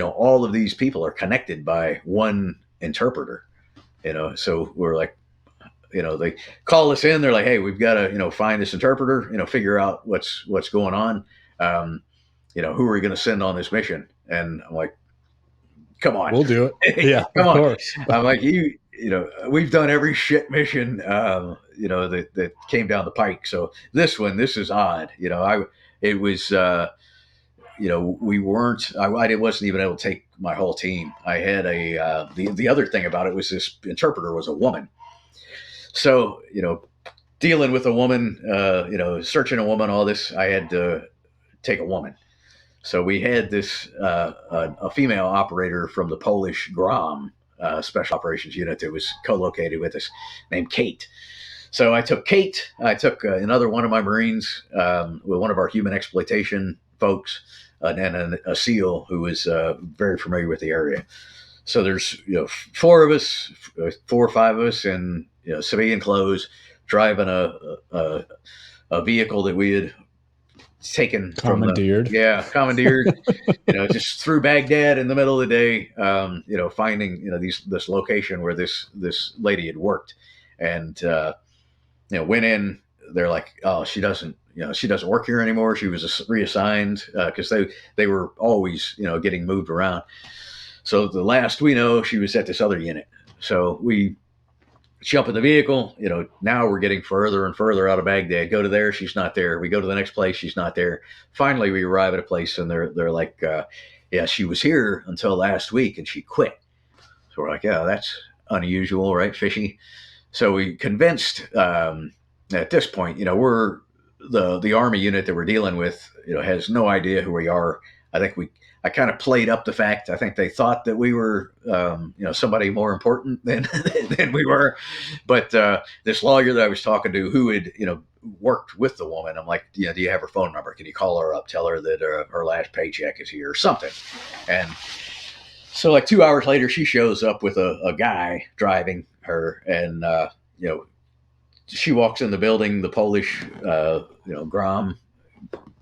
all of these people are connected by one interpreter, so we're like, they call us in, they're like, hey, we've got to, find this interpreter, figure out what's going on. Who are we going to send on this mission? And I'm like, come on, we'll do it. Yeah, come on. Course. I'm like, we've done every shit mission, that came down the pike. So this is odd. It was, we weren't, I wasn't even able to take my whole team. I had the other thing about it was this interpreter was a woman. So, dealing with a woman, searching a woman, all this, I had to take a woman. So we had this a female operator from the Polish GROM Special Operations Unit that was co-located with us, named Kate. So I took Kate. I took another one of my Marines, with one of our human exploitation folks, and a SEAL who was very familiar with the area. So there's 4 or 5 of us in civilian clothes, driving a vehicle that we had taken from Commandeered. commandeered, just through Baghdad in the middle of the day, finding, this location where this lady had worked, and, went in. They're like, oh, she doesn't work here anymore. She was reassigned, because they were always, getting moved around. So the last we know, she was at this other unit. So we jump in the vehicle. Now we're getting further and further out of Baghdad. Go to there, she's not there. We go to the next place, she's not there. Finally, we arrive at a place, and they're like, yeah, she was here until last week, and she quit. So we're like, yeah, that's unusual, right? Fishy. So we convinced, at this point, we're the Army unit that we're dealing with, has no idea who we are. I kind of played up the fact. I think they thought that we were, somebody more important than than we were. But this lawyer that I was talking to, who had, worked with the woman, I'm like, do you have her phone number? Can you call her up, tell her that her last paycheck is here or something? And so, like 2 hours later, she shows up with a guy driving her, and she walks in the building. The Polish, Grom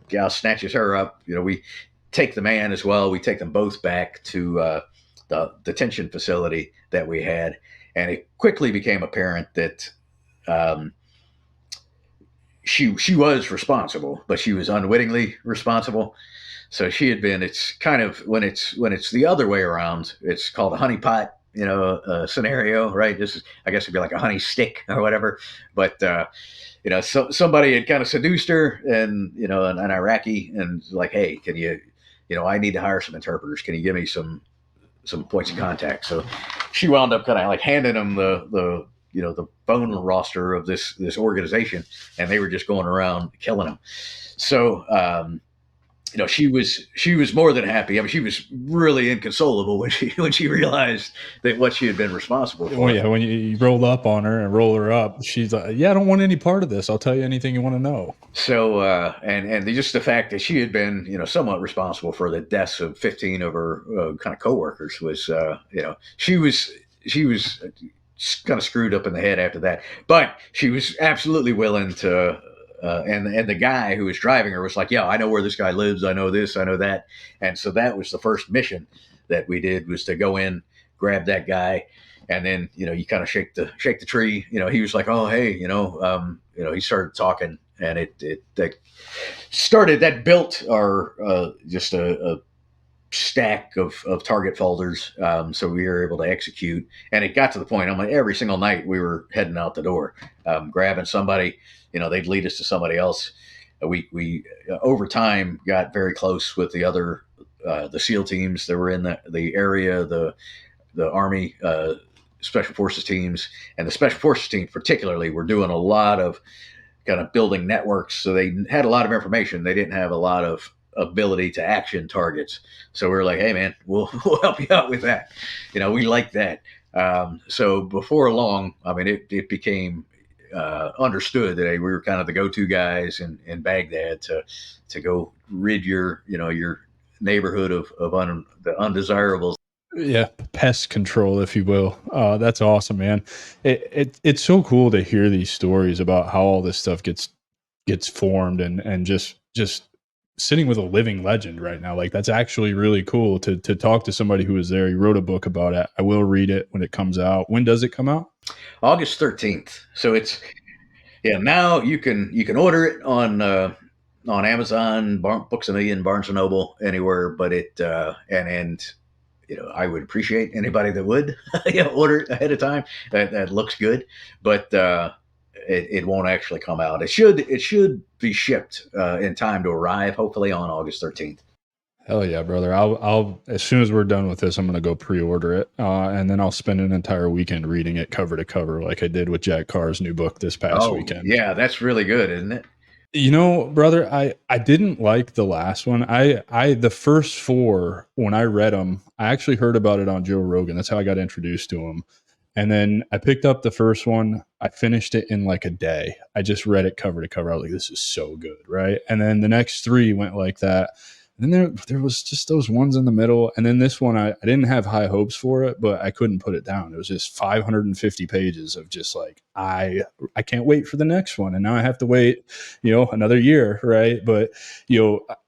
gal snatches her up. We take the man as well. We take them both back to the detention facility that we had, and it quickly became apparent that she was responsible, but she was unwittingly responsible. So she had been. It's kind of when it's the other way around. It's called a honeypot, scenario, right? This is, I guess, it'd be like a honey stick or whatever. But so somebody had kind of seduced her, and an Iraqi, and like, hey, can you, I need to hire some interpreters. Can you give me some points of contact? So she wound up kind of like handing him the phone roster of this organization, and they were just going around killing him. So she was more than happy. I mean, she was really inconsolable when she realized that what she had been responsible for. Well, yeah, when you roll up on her and roll her up, she's like, "Yeah, I don't want any part of this. I'll tell you anything you want to know." So, and just the fact that she had been, somewhat responsible for the deaths of 15 of her kind of coworkers was, she was kind of screwed up in the head after that. But she was absolutely willing to. And the guy who was driving her was like, yeah, I know where this guy lives. I know this, I know that. And so that was the first mission that we did, was to go in, grab that guy. And then, you kind of shake the tree. He was like, oh, hey, he started talking, and that built our, just a stack of target folders. So we were able to execute, and it got to the point, I'm like, every single night we were heading out the door, grabbing somebody. They'd lead us to somebody else. We over time got very close with the other, the SEAL teams that were in the area, the Army Special Forces teams, and the Special Forces teams particularly were doing a lot of kind of building networks. So they had a lot of information. They didn't have a lot of ability to action targets. So we were like, hey man, we'll help you out with that. We like that. So before long, I mean, it became understood that, hey, we were kind of the go-to guys in Baghdad to go rid your neighborhood of the undesirables. Yeah, pest control, if you will. That's awesome, man. It's so cool to hear these stories about how all this stuff gets formed, and just sitting with a living legend right now. Like, that's actually really cool to talk to somebody who was there. He wrote a book about it. I will read it when it comes out. When does it come out? August 13th. So it's, now you can order it on Amazon, Books A Million, Barnes and Noble, anywhere. But it and I would appreciate anybody that would order it ahead of time. That looks good, but it won't actually come out. It should be shipped in time to arrive, hopefully on August 13th. Hell yeah, brother. I'll as soon as we're done with this, I'm going to go pre-order it. And then I'll spend an entire weekend reading it cover to cover, like I did with Jack Carr's new book this past weekend. Yeah, that's really good, isn't it? Brother, I didn't like the last one. The first four, when I read them, I actually heard about it on Joe Rogan. That's how I got introduced to him. And then I picked up the first one. I finished it in like a day. I just read it cover to cover. I was like, this is so good, right? And then the next three went like that. And then there was just those ones in the middle. And then this one, I didn't have high hopes for it, but I couldn't put it down. It was just 550 pages of just like, I can't wait for the next one. And now I have to wait, another year. Right. But,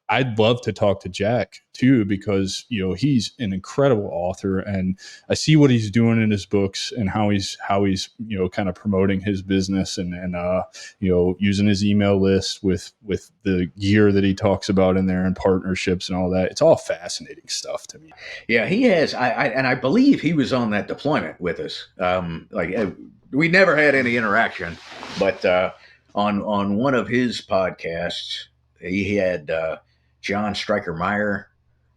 I'd love to talk to Jack too, because, he's an incredible author, and I see what he's doing in his books and how he's, kind of promoting his business and using his email list with the gear that he talks about in there and partnerships and all that. It's all fascinating stuff to me. Yeah, he has. And I believe he was on that deployment with us. We never had any interaction, but on one of his podcasts, he had John Stryker Meyer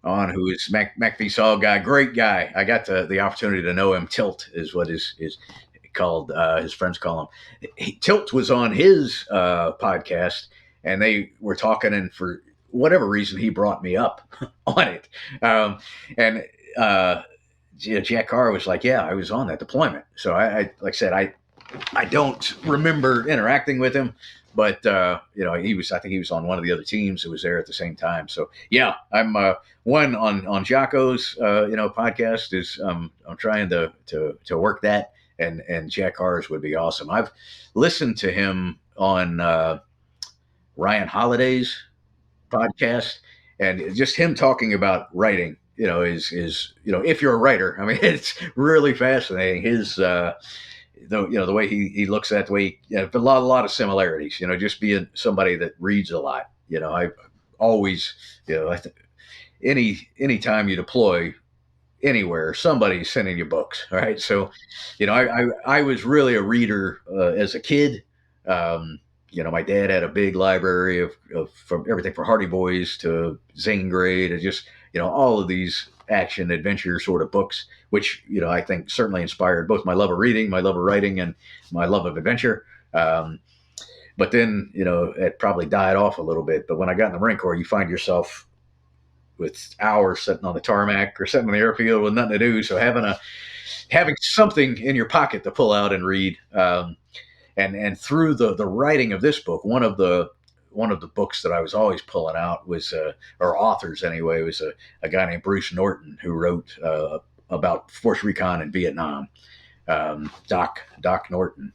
on, who is MacV Saw guy, great guy. I got the opportunity to know him. Tilt is what is called. His friends call him. Tilt was on his podcast, and they were talking, and for whatever reason, he brought me up on it. And Jack Carr was like, "Yeah, I was on that deployment." So I like I said, I don't remember interacting with him, but he was. I think he was on one of the other teams that was there at the same time. So yeah, I'm one on Jocko's podcast is I'm trying to work that, and Jack Carr's would be awesome. I've listened to him on Ryan Holiday's podcast, and just him talking about writing, is if you're a writer, I mean, it's really fascinating. His the way he looks at the way a lot of similarities. Just being somebody that reads a lot. I always any time you deploy anywhere, somebody's sending you books, right? So, I was really a reader as a kid. My dad had a big library of from everything from Hardy Boys to Zane Grey to just all of these action adventure sort of books, which I think certainly inspired both my love of reading, my love of writing, and my love of adventure. But then it probably died off a little bit. But when I got in the Marine Corps, you find yourself with hours sitting on the tarmac or sitting on the airfield with nothing to do. So having something in your pocket to pull out and read. And through the writing of this book, one of the books that I was always pulling out was, or authors anyway, was a guy named Bruce Norton, who wrote about Force Recon in Vietnam, Doc Norton.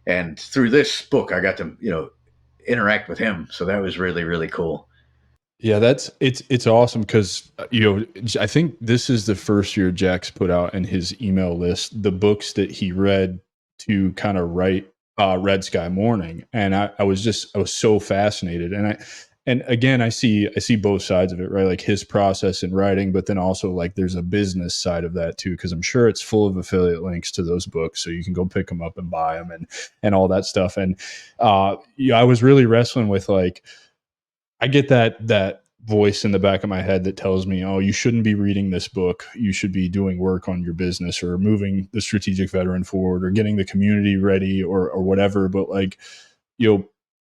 And through this book, I got to interact with him, so that was really, really cool. Yeah, it's awesome because I think this is the first year Jack's put out in his email list the books that he read to kind of write Red Sky Morning, and I was so fascinated, and again I see both sides of it, right? Like his process in writing, but then also like there's a business side of that too, because I'm sure it's full of affiliate links to those books, so you can go pick them up and buy them and all that stuff. And I was really wrestling with like, I get that voice in the back of my head that tells me, oh, you shouldn't be reading this book. You should be doing work on your business or moving the strategic veteran forward or getting the community ready or whatever. But like,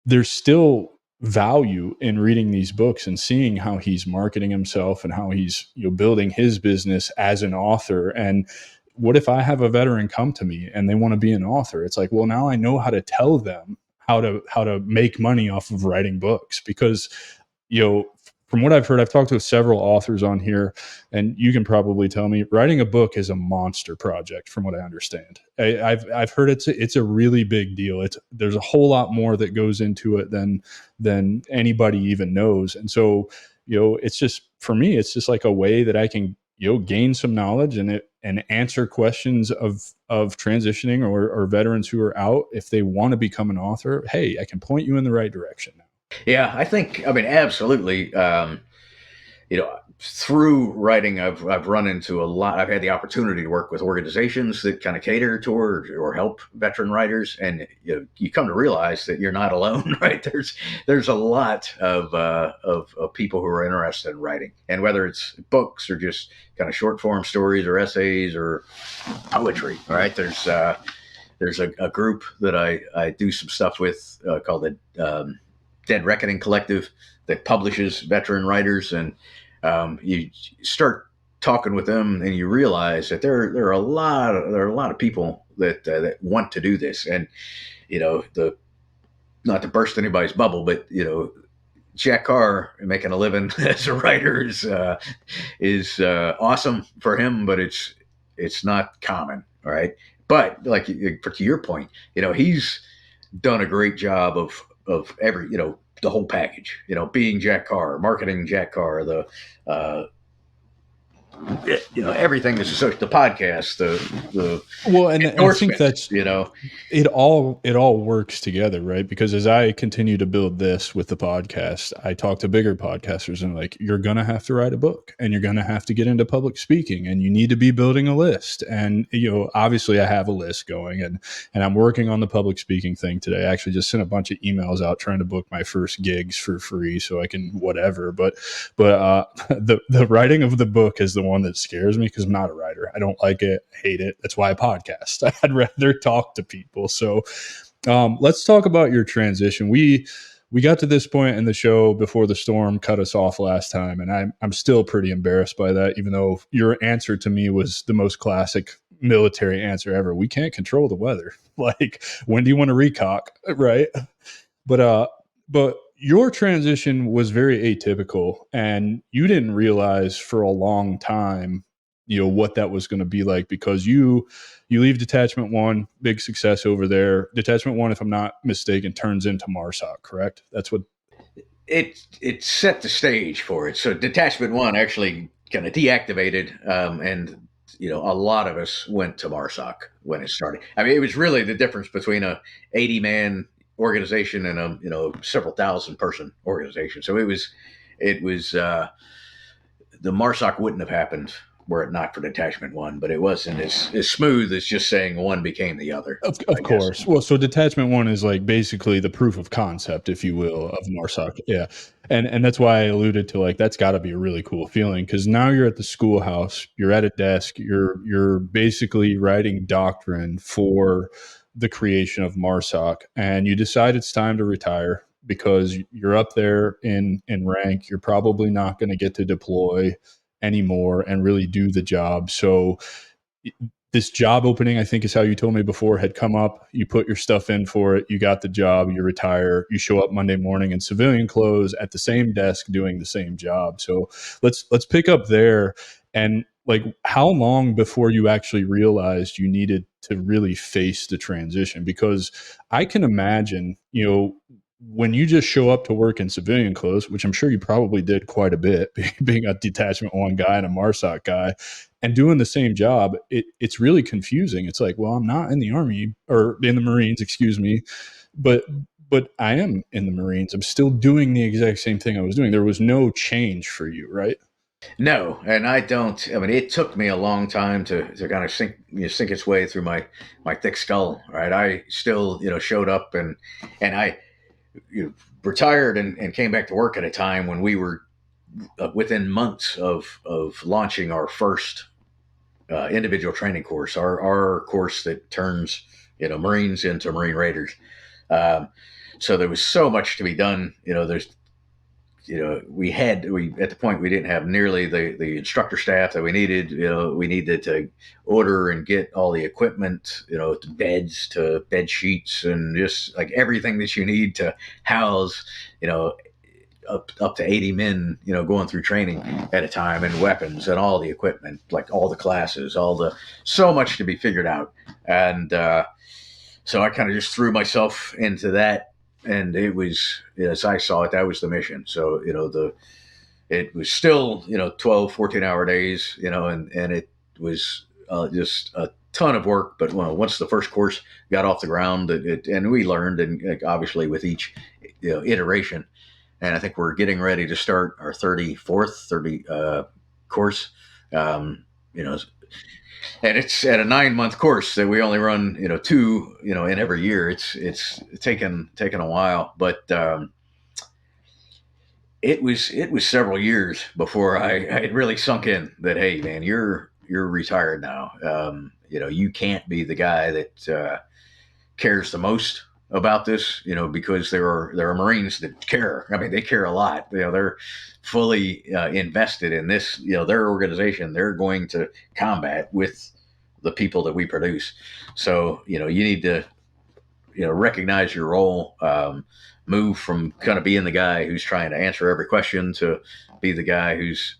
there's still value in reading these books and seeing how he's marketing himself and how he's, building his business as an author. And what if I have a veteran come to me and they want to be an author? It's like, well, now I know how to tell them how to make money off of writing books, because from what I've heard, I've talked to several authors on here, and you can probably tell me writing a book is a monster project. From what I understand, I've heard it's a really big deal. There's a whole lot more that goes into it than anybody even knows. And so it's just, for me, it's just like a way that I can gain some knowledge and answer questions of transitioning or veterans who are out. If they want to become an author, hey, I can point you in the right direction now. Yeah, I mean, absolutely. Through writing, I've run into a lot. I've had the opportunity to work with organizations that kind of cater to or help veteran writers, and you come to realize that you're not alone, right? There's a lot of people who are interested in writing, and whether it's books or just kind of short form stories or essays or poetry, right? There's a group that I do some stuff with called the Dead Reckoning Collective that publishes veteran writers, and you start talking with them and you realize that there are a lot of people that want to do this. And not to burst anybody's bubble, but Jack Carr making a living as a writer is awesome for him, but it's not common, all right? But like to your point, he's done a great job of every the whole package. Being Jack Carr, marketing Jack Carr, the everything that's associated, the podcast, the well, and I think endorsement, that's it all works together, right? Because as I continue to build this with the podcast, I talk to bigger podcasters and like, you're gonna have to write a book and you're gonna have to get into public speaking and you need to be building a list. And obviously I have a list going and I'm working on the public speaking thing today. I actually just sent a bunch of emails out trying to book my first gigs for free so I can whatever. But the writing of the book is the one that scares me because I'm not a writer. I don't like it, hate it. That's why I podcast. I'd rather talk to people. So let's talk about your transition. We got to this point in the show before the storm cut us off last time, and I'm still pretty embarrassed by that, even though your answer to me was the most classic military answer ever. We can't control the weather. Like, when do you want to recock? Right. But your transition was very atypical, and you didn't realize for a long time, what that was going to be like, because you leave Detachment 1, big success over there. Detachment 1, if I'm not mistaken, turns into MARSOC, correct? That's what it set the stage for it. So Detachment 1 actually kind of deactivated, and a lot of us went to MARSOC when it started. I mean, it was really the difference between a 80-man organization and a several thousand person organization. So it was the MARSOC wouldn't have happened were it not for Detachment 1, but it wasn't as smooth as just saying one became the other. Of course. Well, so Detachment 1 is like basically the proof of concept, if you will, of MARSOC. Yeah. And that's why I alluded to, like, that's got to be a really cool feeling, because now you're at the schoolhouse, you're at a desk, you're basically writing doctrine for the creation of MARSOC, and you decide it's time to retire because you're up there in rank. You're probably not going to get to deploy anymore and really do the job. So this job opening, I think is how you told me before, had come up. You put your stuff in for it. You got the job. You retire. You show up Monday morning in civilian clothes at the same desk doing the same job. So let's pick up there. And like, how long before you actually realized you needed to really face the transition? Because I can imagine, when you just show up to work in civilian clothes, which I'm sure you probably did quite a bit, being a Detachment 1 guy and a MARSOC guy, and doing the same job, it's really confusing. It's like, well, I'm not in the Army or in the Marines, excuse me, but I am in the Marines. I'm still doing the exact same thing I was doing. There was no change for you, right? No, and I don't. I mean, it took me a long time to kind of sink its way through my thick skull. Right, I still showed up and I retired and came back to work at a time when we were within months of launching our first individual training course, our course that turns Marines into Marine Raiders. So there was so much to be done. We at the point we didn't have nearly the instructor staff that we needed. We needed to order and get all the equipment, to beds, to bed sheets, and just like everything that you need to house, up to 80 men, going through training at a time, and weapons and all the equipment, like all the classes, so much to be figured out. And so I kind of just threw myself into that. And it was, as I saw it, that was the mission. So, it was still, 12, 14-hour days, and it was just a ton of work. But once the first course got off the ground, and we learned, and obviously with each iteration, and I think we're getting ready to start our 34th course, and it's at a 9-month course that we only run, 2, in every year. It's taken a while, but it was several years before I had really sunk in that, hey man, you're retired now. You can't be the guy that cares the most about this, because there are Marines that care. I mean, they care a lot. They're fully invested in this. Their organization. They're going to combat with the people that we produce. So you need to recognize your role, move from kind of being the guy who's trying to answer every question to be the guy who's,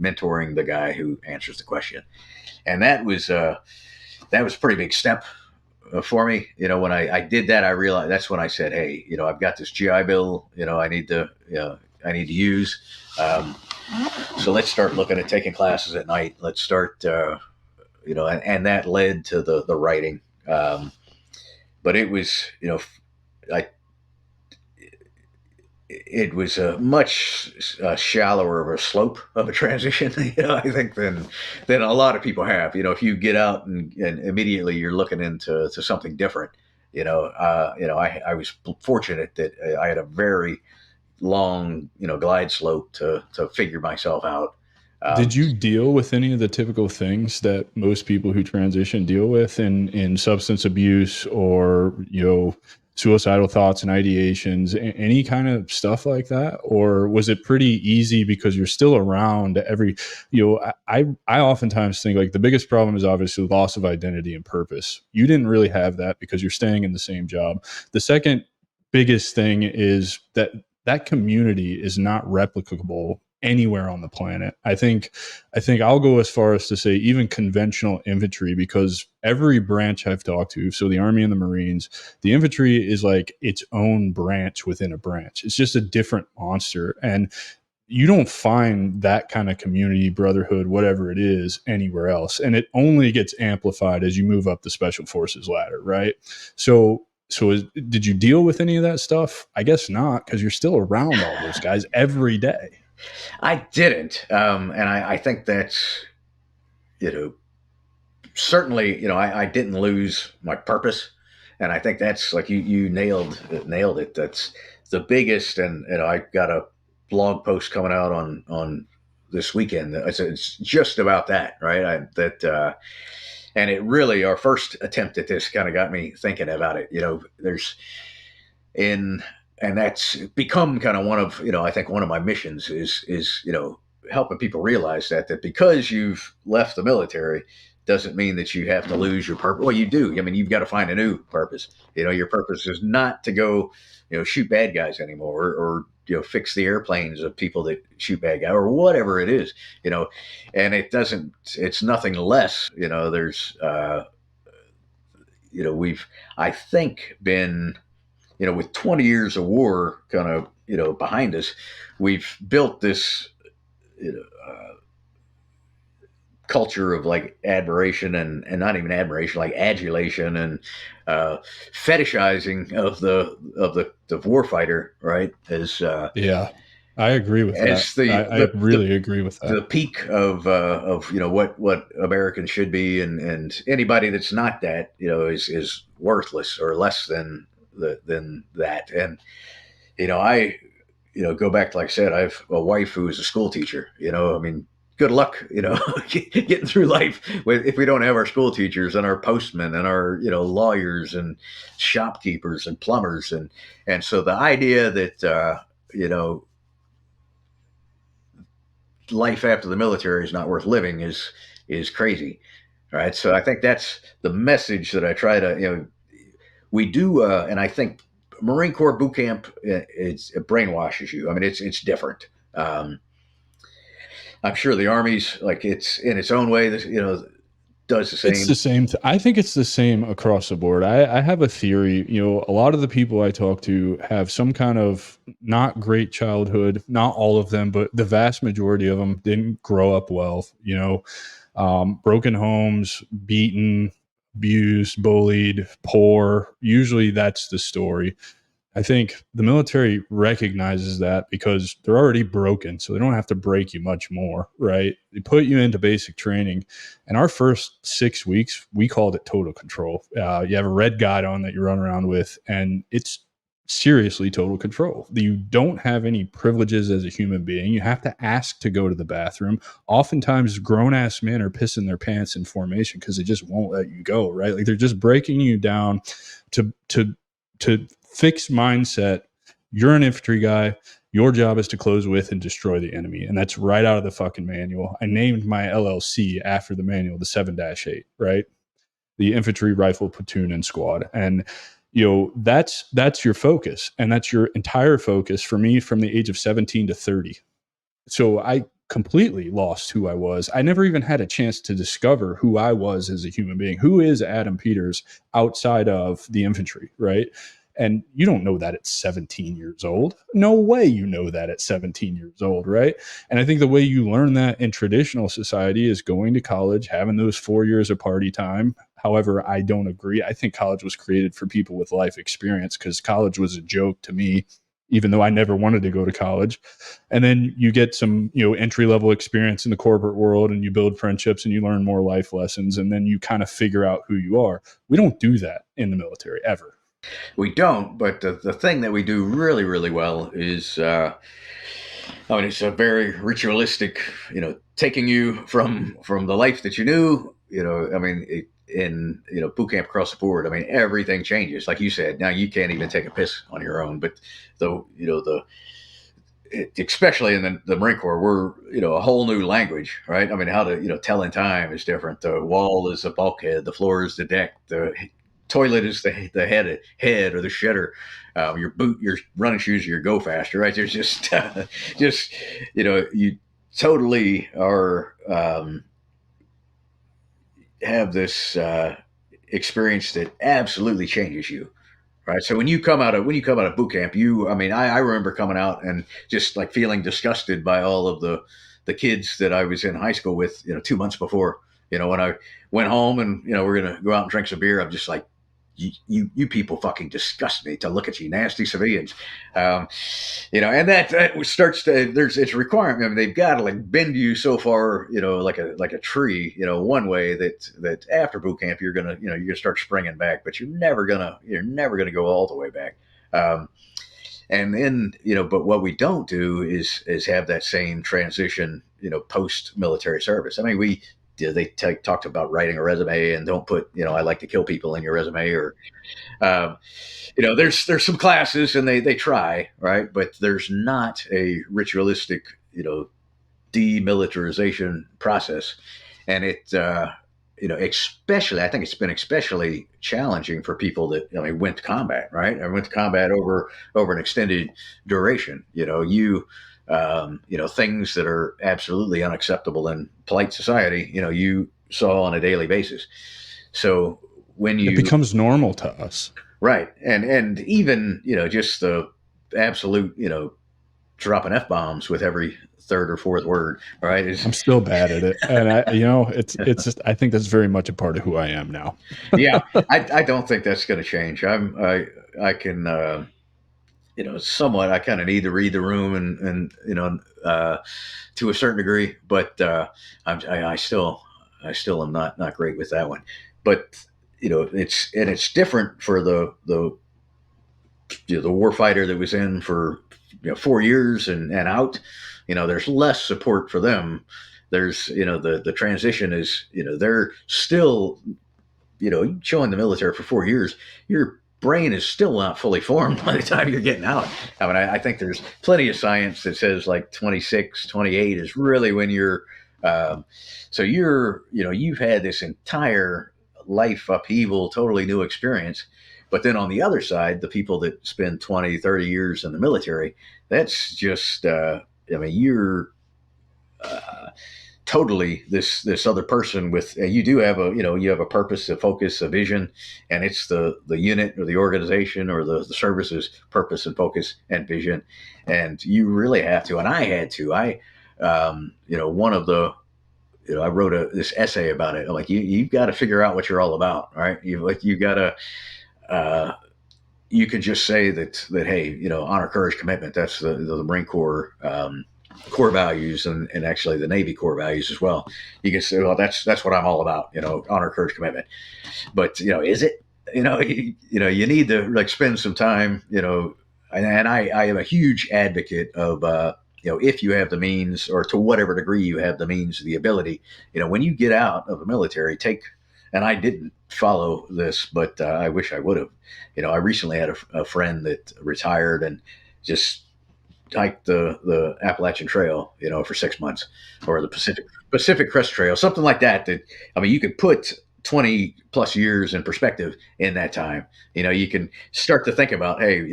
mentoring the guy who answers the question. And that was a pretty big step for me. When I did that, I realized that's when I said, hey, I've got this GI Bill, I need to use. So let's start looking at taking classes at night. Let's start, and that led to the writing. But it was, it was a much shallower of a slope of a transition, I think, than a lot of people have. If you get out and immediately you're looking into something different, I was fortunate that I had a very long, glide slope to figure myself out. Did you deal with any of the typical things that most people who transition deal with in substance abuse or, suicidal thoughts and ideations, any kind of stuff like that? Or was it pretty easy because you're still around every, I oftentimes think like the biggest problem is obviously loss of identity and purpose. You didn't really have that because you're staying in the same job. The second biggest thing is that community is not replicable anywhere on the planet. I think I'll go as far as to say even conventional infantry, because every branch I've talked to, so the Army and the Marines, the infantry is like its own branch within a branch. It's just a different monster. And you don't find that kind of community, brotherhood, whatever it is, anywhere else. And it only gets amplified as you move up the special forces ladder, right? So did you deal with any of that stuff? I guess not, because you're still around all those guys every day. I didn't. And I think that's, certainly, I didn't lose my purpose. And I think that's like you nailed it. That's the biggest. And, I got a blog post coming out on this weekend. It's just about that, right? And it really, our first attempt at this kind of got me thinking about it. And that's become kind of one of, I think one of my missions is helping people realize that because you've left the military doesn't mean that you have to lose your purpose. Well, you do. I mean, you've got to find a new purpose. Your purpose is not to go, shoot bad guys anymore, or fix the airplanes of people that shoot bad guys, or whatever it is, and it's nothing less, there's, we've, I think, been, with 20 years of war kind of, behind us, we've built this, culture of like admiration and not even admiration, like adulation and fetishizing of the warfighter, right? Yeah, I agree with that. I really agree with that. The peak of what Americans should be, and anybody that's not that, is worthless or less than that. And I go back to, like I said, I have a wife who is a school teacher. I mean, good luck, getting through life if we don't have our school teachers and our postmen and our, lawyers and shopkeepers and plumbers. And so the idea that, life after the military is not worth living is crazy. Right. So I think that's the message that I try to, we do. And I think Marine Corps boot camp, it brainwashes you. I mean, it's different. I'm sure the Army's, like, it's in its own way, does the same. It's the same. I think it's the same across the board. I have a theory. A lot of the people I talk to have some kind of not great childhood. Not all of them, but the vast majority of them didn't grow up well. Broken homes, beaten, abused, bullied, poor. Usually that's the story. I think the military recognizes that because they're already broken, so they don't have to break you much more, right? They put you into basic training, and our first 6 weeks, we called it total control. You have a red guide on that you run around with, and it's seriously total control. You don't have any privileges as a human being. You have to ask to go to the bathroom. Oftentimes, grown-ass men are pissing their pants in formation because they just won't let you go, right? Like they're just breaking you down to fixed mindset. You're an infantry guy. Your job is to close with and destroy the enemy. And that's right out of the fucking manual. I named my LLC after the manual, the 7-8, right? The infantry, rifle, platoon, and squad. And that's your focus, and that's your entire focus for me from the age of 17 to 30. So I completely lost who I was. I never even had a chance to discover who I was as a human being. Who is Adam Peters outside of the infantry, right? And you don't know that at 17 years old. No way you know that at 17 years old, right? And I think the way you learn that in traditional society is going to college, having those 4 years of party time. However, I don't agree. I think college was created for people with life experience, because college was a joke to me, even though I never wanted to go to college. And then you get some, entry level experience in the corporate world, and you build friendships and you learn more life lessons, and then you kind of figure out who you are. We don't do that in the military ever. We don't, but the thing that we do really, really well is, it's a very ritualistic, taking you from the life that you knew, in boot camp across the board. I mean, everything changes. Like you said, now you can't even take a piss on your own. But especially in the Marine Corps, we're a whole new language, right? I mean, how to tell in time is different. The wall is the bulkhead, the floor is the deck, the toilet is the head or the shedder. Your running shoes, your go faster, right? There's just you totally are have this experience that absolutely changes you. Right. So when you come out of boot camp, I remember coming out and just like feeling disgusted by all of the kids that I was in high school with, 2 months before. When I went home and we're gonna go out and drink some beer, I'm just like, you people fucking disgust me to look at, you nasty civilians. And that starts to, it's a requirement. I mean, they've got to like bend you so far, like a tree, one way that after boot camp you're gonna start springing back, but you're never gonna go all the way back. And then but what we don't do is have that same transition, post military service. I mean, they talked about writing a resume and don't put I like to kill people in your resume, or there's some classes and they try, right, but there's not a ritualistic demilitarization process. And it especially, I think it's been especially challenging for people that went to combat, right? I went to combat over an extended duration. Things that are absolutely unacceptable in polite society, you saw on a daily basis. So when It becomes normal to us. right. And even, just the absolute, dropping F-bombs with every third or fourth word, right? I'm still bad at it. And it's just, I think that's very much a part of who I am now. Yeah. I don't think that's going to change. I can, somewhat, I kind of need to read the room and to a certain degree, but I still am not great with that one. But it's different for the warfighter that was in for 4 years and out. There's less support for them. There's the transition is they're still showing the military for 4 years. Your brain is still not fully formed by the time you're getting out. I mean, I think there's plenty of science that says like 26, 28 is really when you're, so you've had this entire life upheaval, totally new experience. But then on the other side, the people that spend 20, 30 years in the military, that's just, you're totally this other person with, you do have you have a purpose, a focus, a vision, and it's the unit or the organization or the service's purpose and focus and vision. And you really have to, and I had to, one of the, I wrote this essay about it. I'm like, you've got to figure out what you're all about, right? You got to, you could just say that, hey, honor, courage, commitment. That's the Marine Corps core values, and actually the Navy core values as well. You can say, well, that's what I'm all about. Honor, courage, commitment. But is it? You need to like spend some time. And I am a huge advocate of if you have the means, or to whatever degree you have the means, the ability. When you get out of the military, and I didn't follow this, but I wish I would have. I recently had a friend that retired and just hiked the Appalachian Trail, for 6 months, or the Pacific Crest Trail, something like that. That, you could put 20 plus years in perspective in that time. You can start to think about, hey,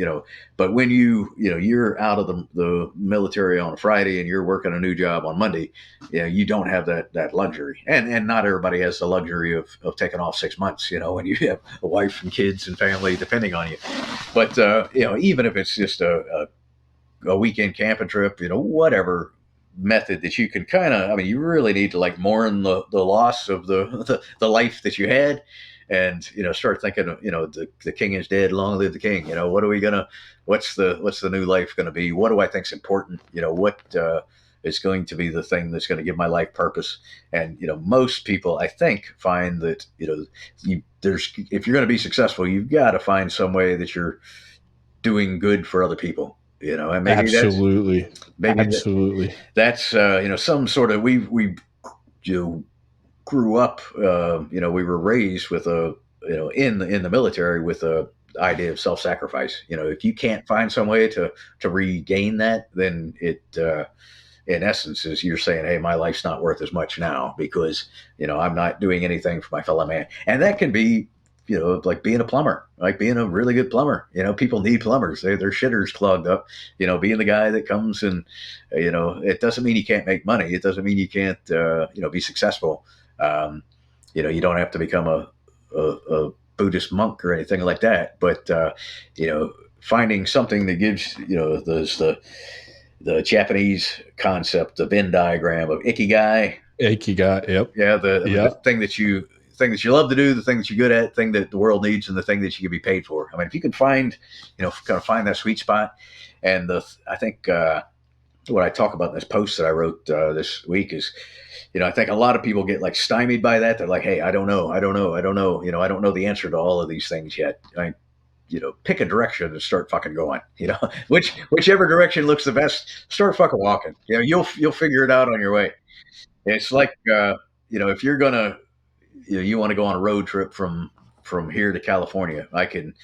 but when you're out of the military on a Friday and you're working a new job on Monday, you don't have that luxury. And not everybody has the luxury of taking off 6 months, when you have a wife and kids and family depending on you. But, even if it's just a weekend camping trip, whatever method that you can you really need to like mourn the loss of the life that you had, and start thinking, the king is dead, long live the king. What's the new life going to be? What do I think's important? What is going to be the thing that's going to give my life purpose? And most people, I think, find that if you're going to be successful, you've got to find some way that you're doing good for other people. And maybe absolutely, that's some sort of we grew up. We were raised with in the military with a idea of self-sacrifice. If you can't find some way to regain that, then it in essence is you're saying, hey, my life's not worth as much now because I'm not doing anything for my fellow man. And that can be like being a plumber, like being a really good plumber. People need plumbers. Their shitter's clogged up. Being the guy that comes and, it doesn't mean you can't make money. It doesn't mean you can't, be successful. You don't have to become a Buddhist monk or anything like that. But, finding something that gives, there's the Japanese concept, the Venn diagram of Ikigai. Yep. Yeah. The thing that you love to do, the thing that you're good at, the thing that the world needs, and the thing that you can be paid for. I mean, if you can find, find that sweet spot. And I think what I talk about in this post that I wrote this week is, I think a lot of people get like stymied by that. They're like, hey, I don't know. I don't know the answer to all of these things yet. Pick a direction and start fucking going. Whichever direction looks the best, start fucking walking. You'll figure it out on your way. It's like, if you're gonna, you want to go on a road trip from here to California, I can,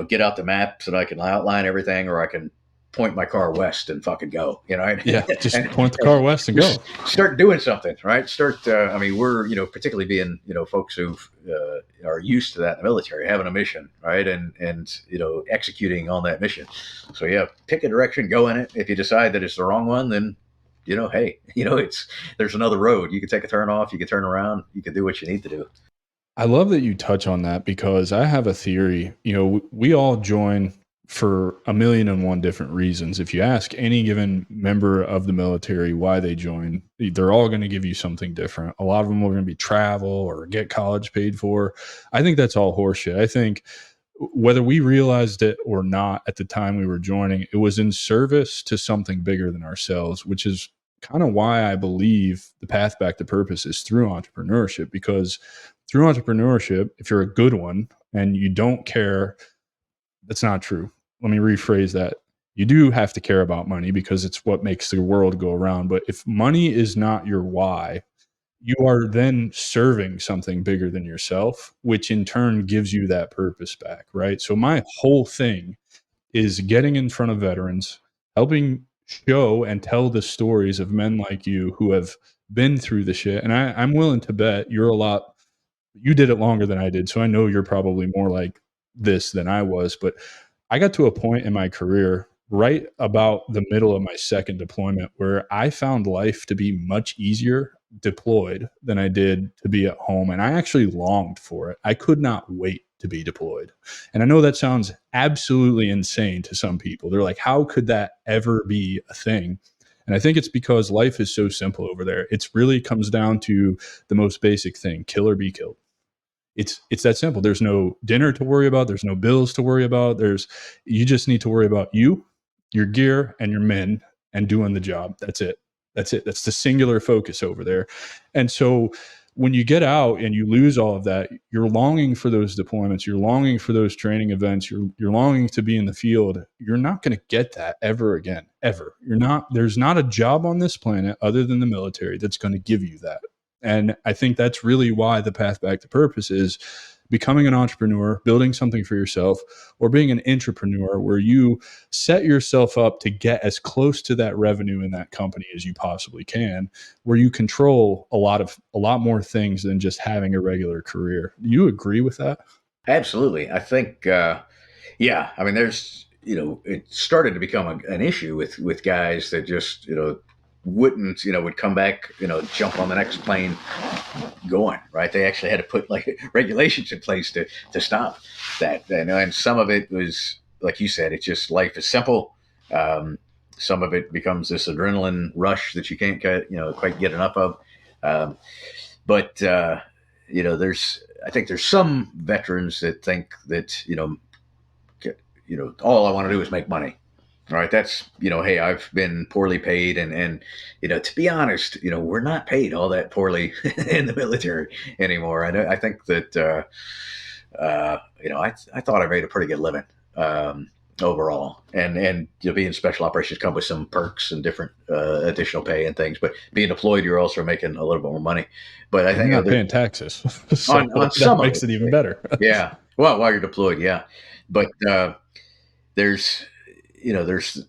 get out the maps and I can outline everything, or I can point my car west and fucking go, Yeah, just point the car west and go. Start doing something, right? We're, particularly being, folks who are used to that in the military, having a mission, right? And executing on that mission. So yeah, pick a direction, go in it. If you decide that it's the wrong one, then hey, there's another road. You can take a turn off, you can turn around, you can do what you need to do. I love that you touch on that because I have a theory. We all join for 1,000,001 different reasons. If you ask any given member of the military why they join, they're all going to give you something different. A lot of them are going to be travel or get college paid for. I think that's all horseshit. I think whether we realized it or not at the time we were joining, it was in service to something bigger than ourselves, which is kind of why I believe the path back to purpose is through entrepreneurship. Because through entrepreneurship, if you're a good one and you don't care, that's not true. Let me rephrase that. You do have to care about money because it's what makes the world go around. But if money is not your why, you are then serving something bigger than yourself, which in turn gives you that purpose back, right? So my whole thing is getting in front of veterans, helping show and tell the stories of men like you who have been through the shit. And I'm willing to bet you did it longer than I did. So I know you're probably more like this than I was, but I got to a point in my career right about the middle of my second deployment where I found life to be much easier deployed than I did to be at home. And I actually longed for it. I could not wait to be deployed. And I know that sounds absolutely insane to some people. They're like, how could that ever be a thing? And I think it's because life is so simple over there. It really comes down to the most basic thing: kill or be killed. It's that simple. There's no dinner to worry about. There's no bills to worry about. You just need to worry about you, your gear, and your men, and doing the job. That's it. That's the singular focus over there. And so when you get out and you lose all of that, you're longing for those deployments. You're longing for those training events. You're longing to be in the field. You're not going to get that ever again, ever. There's not a job on this planet other than the military that's going to give you that. And I think that's really why the path back to purpose is becoming an entrepreneur, building something for yourself, or being an entrepreneur where you set yourself up to get as close to that revenue in that company as you possibly can, where you control a lot more things than just having a regular career. Do you agree with that? Absolutely. I think, yeah, I mean, it started to become an issue with guys that just, wouldn't, would come back, jump on the next plane going, right? They actually had to put like regulations in place to stop that. And some of it was, like you said, it's just life is simple. Some of it becomes this adrenaline rush that you can't quite get enough of. But I think there's some veterans that think that, all I want to do is make money. All right. That's, hey, I've been poorly paid. And, to be honest, we're not paid all that poorly in the military anymore. I think that, I thought I made a pretty good living, overall. And being special operations come with some perks and different additional pay and things. But being deployed, you're also making a little bit more money. But I think you're not paying taxes, so on some that makes it even better. Yeah. Well, while you're deployed, yeah. But there's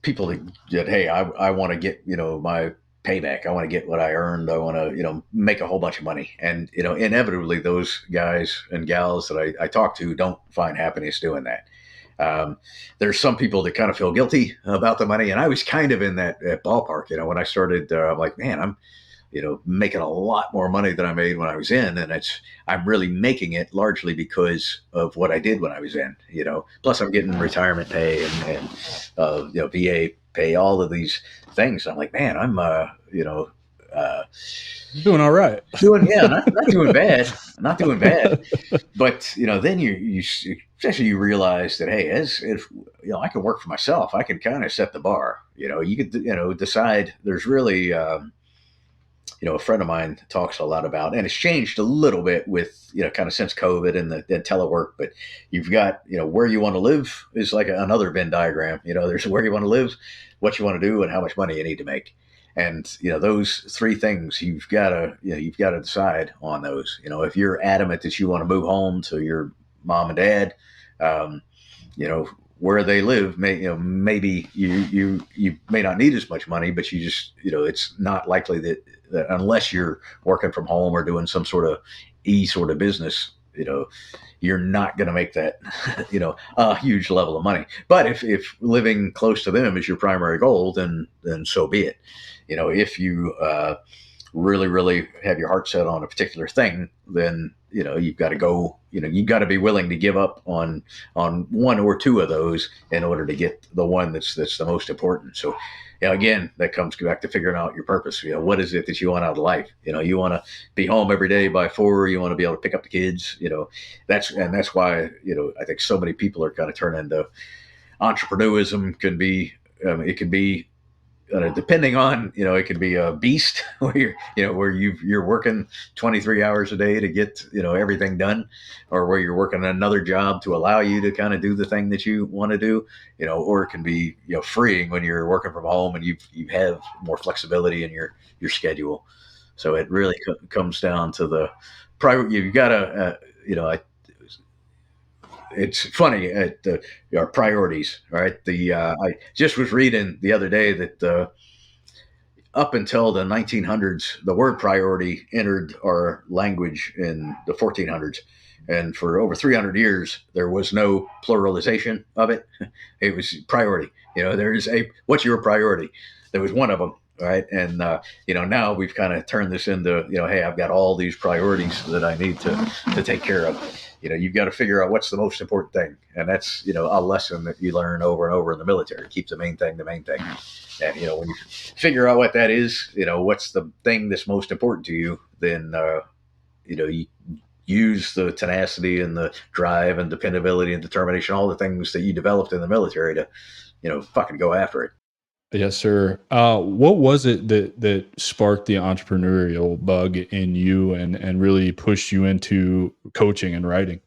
people that hey, I want to get my payback. I want to get what I earned. I want to make a whole bunch of money. And inevitably those guys and gals that I talk to don't find happiness doing that. There's some people that kind of feel guilty about the money, and I was kind of in that ballpark. When I started, I'm like, man, I'm making a lot more money than I made when I was in, and I'm really making it largely because of what I did when I was in. Plus I'm getting retirement pay and VA pay, all of these things. I'm like, man, I'm doing all right. Not doing bad, not doing bad. But then you especially you realize that hey, if I can work for myself, I can kind of set the bar. You could decide. There's really a friend of mine talks a lot about, and it's changed a little bit with, kind of since COVID and the telework, but you've got, where you want to live is like another Venn diagram. There's where you want to live, what you want to do, and how much money you need to make. And, those three things you've got to decide on those. If you're adamant that you want to move home to your mom and dad, where they live maybe you may not need as much money, but you just, it's not likely that unless you're working from home or doing some sort of sort of business, you're not going to make that, a huge level of money. But if living close to them is your primary goal, then so be it. If you really, really have your heart set on a particular thing, then, you've got to go, you've got to be willing to give up on one or two of those in order to get the one that's the most important. So, again, that comes back to figuring out your purpose. What is it that you want out of life? You want to be home every day by 4. You want to be able to pick up the kids. That's why I think so many people are kind of turning to entrepreneurism. Can be it can be depending on it could be a beast where you're working 23 hours a day to get everything done, or where you're working another job to allow you to kind of do the thing that you want to do, or it can be freeing when you're working from home and you have more flexibility in your schedule. So it really comes down to the private. You've got to it's funny at our priorities, right? I just was reading the other day that up until the 1900s, the word priority entered our language in the 1400s, and for over 300 years there was no pluralization of it. It was priority. There's what's your priority? There was one of them, right? And now we've kind of turned this into hey, I've got all these priorities that I need to take care of. You've got to figure out what's the most important thing. And that's, a lesson that you learn over and over in the military. Keep the main thing the main thing. And, when you figure out what that is, what's the thing that's most important to you, then, you use the tenacity and the drive and dependability and determination, all the things that you developed in the military to, fucking go after it. Yes, sir. What was it that sparked the entrepreneurial bug in you and really pushed you into coaching and writing?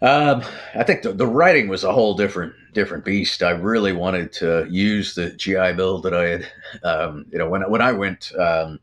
I think the writing was a whole different beast. I really wanted to use the GI Bill that I had. When I went, I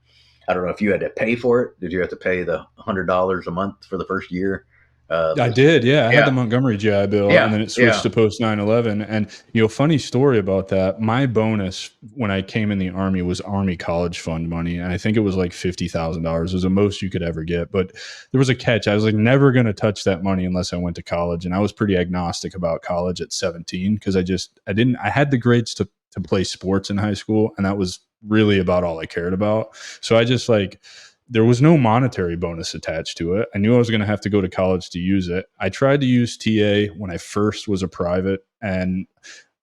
don't know if you had to pay for it. Did you have to pay the $100 a month for the first year? I did, yeah. I had Yeah, the Montgomery GI Bill, yeah, and then it switched yeah. to post 9/11. And funny story about that. My bonus when I came in the Army was Army College Fund money, and I think it was like $50,000. It was the most you could ever get. But there was a catch. I was like never going to touch that money unless I went to college, and I was pretty agnostic about college at 17 because I didn't I had the grades to play sports in high school, and that was really about all I cared about. So I just like there was no monetary bonus attached to it. I knew I was going to have to go to college to use it. I tried to use TA when I first was a private, and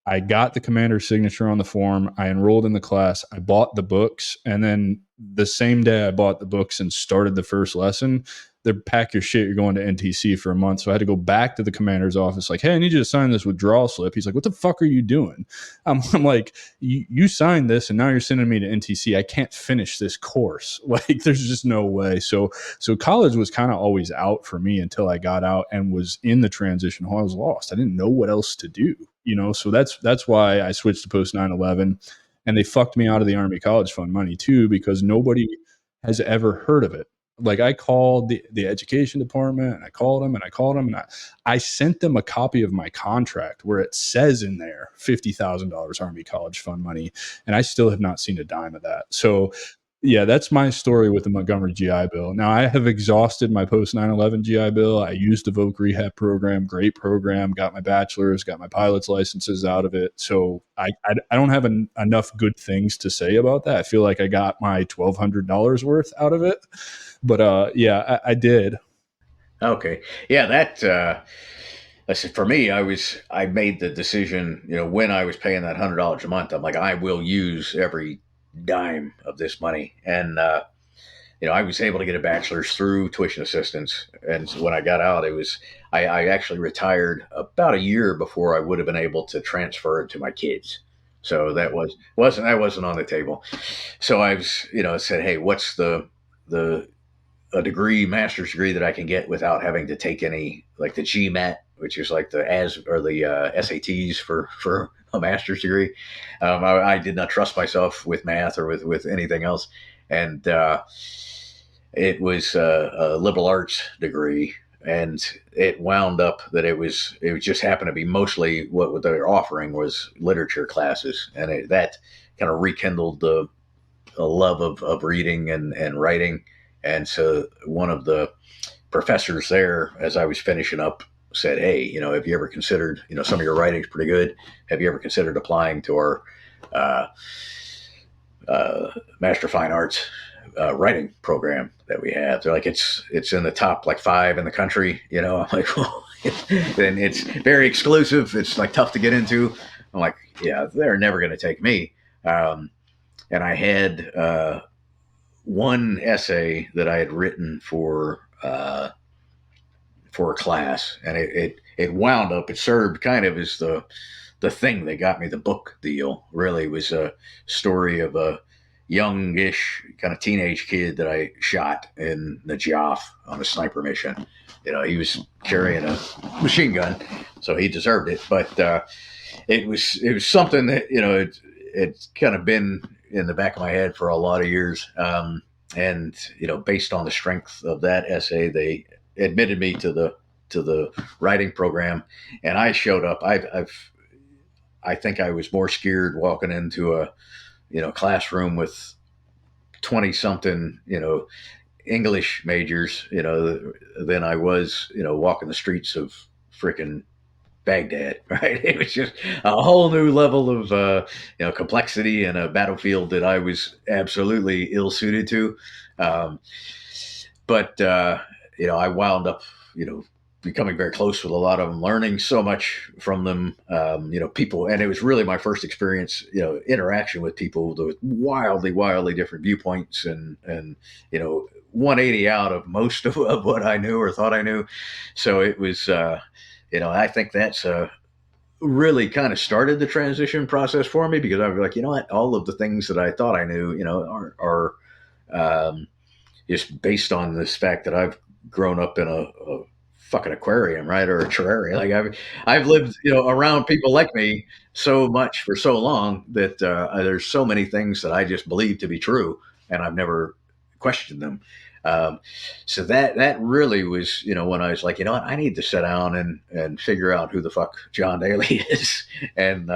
I got the commander's signature on the form. I enrolled in the class. I bought the books. And then the same day I bought the books and started the first lesson, they pack your shit. You're going to NTC for a month. So I had to go back to the commander's office, like, hey, I need you to sign this withdrawal slip. He's like, what the fuck are you doing? I'm like, you signed this and now you're sending me to NTC. I can't finish this course. Like, there's just no way. So college was kind of always out for me until I got out and was in the transition hall. I was lost. I didn't know what else to do, so that's why I switched to post 9/11, and they fucked me out of the Army College Fund money too, because nobody has ever heard of it. Like, I called the education department, and I called them and I called them, and I sent them a copy of my contract where it says in there $50,000 Army College Fund money, and I still have not seen a dime of that. So yeah, that's my story with the Montgomery GI Bill. Now, I have exhausted my post 9/11 GI Bill. I used the VOC rehab program, great program, got my bachelor's, got my pilot's licenses out of it. So I don't have enough good things to say about that. I feel like I got my $1,200 worth out of it. But yeah, I did. Okay. Yeah, that I said for me, I made the decision, when I was paying that $100 a month, I'm like, I will use every dime of this money. And I was able to get a bachelor's through tuition assistance. And so when I got out, I actually retired about a year before I would have been able to transfer it to my kids. So that wasn't on the table. So I was, said, hey, what's the a degree, master's degree that I can get without having to take any, like the GMAT, which is like the SATs for a master's degree. I did not trust myself with math or with anything else, and it was a liberal arts degree, and it wound up that it just happened to be mostly what they were offering was literature classes, and that kind of rekindled a love of reading and writing. And so one of the professors there, as I was finishing up, said, hey, have you ever considered, some of your writing's pretty good. Have you ever considered applying to our Master of Fine Arts writing program that we have? They're like, it's in the top like 5 in the country. I'm like, well, then it's very exclusive. It's like tough to get into. I'm like, yeah, they're never going to take me. And I had one essay that I had written for a class, and it wound up. It served kind of as the thing that got me the book deal. Really, was a story of a youngish kind of teenage kid that I shot in Najaf on a sniper mission. He was carrying a machine gun, so he deserved it. But it was something that it's kind of been in the back of my head for a lot of years. And based on the strength of that essay, they admitted me to the writing program, and I showed up. I think I was more scared walking into a classroom with 20 something English majors than I was walking the streets of freaking Baghdad, right? It was just a whole new level of complexity and a battlefield that I was absolutely ill suited to. Um, but I wound up becoming very close with a lot of them, learning so much from them. People, and it was really my first experience, interaction with people with wildly different viewpoints and 180 out of most of what I knew or thought I knew. So it was. I think that's really kind of started the transition process for me, because I was like, what, all of the things that I thought I knew, are just based on this fact that I've grown up in a fucking aquarium, right, or a terrarium. Like I've lived, around people like me so much for so long that there's so many things that I just believe to be true, and I've never questioned them. Um, so that really was, when I was like, what, I need to sit down and figure out who the fuck John Daly is. And,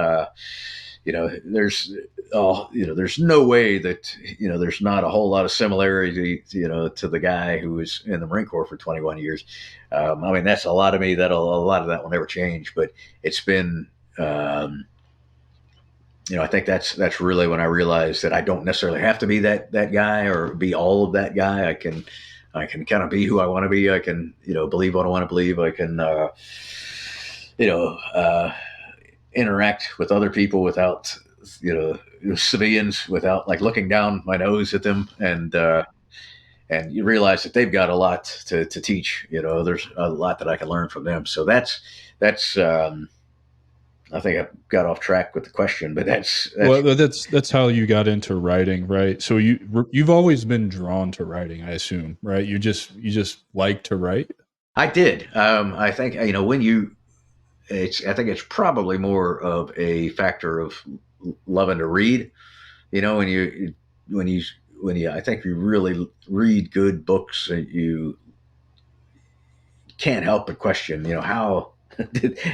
there's, there's no way that, there's not a whole lot of similarity, to the guy who was in the Marine Corps for 21 years. I mean, that's a lot of me, a lot of that will never change, but it's been, I think that's really when I realized that I don't necessarily have to be that guy or be all of that guy. I can kind of be who I want to be. I can, believe what I want to believe. I can, you know, uh, interact with other people without, civilians, without like looking down my nose at them. And you realize that they've got a lot to teach. There's a lot that I can learn from them. So that's I think I got off track with the question, but Well, that's how you got into writing, right? So you've always been drawn to writing, I assume, right? You just like to write. I did. I think, I think it's probably more of a factor of loving to read. When when you I think you really read good books, you can't help but question, how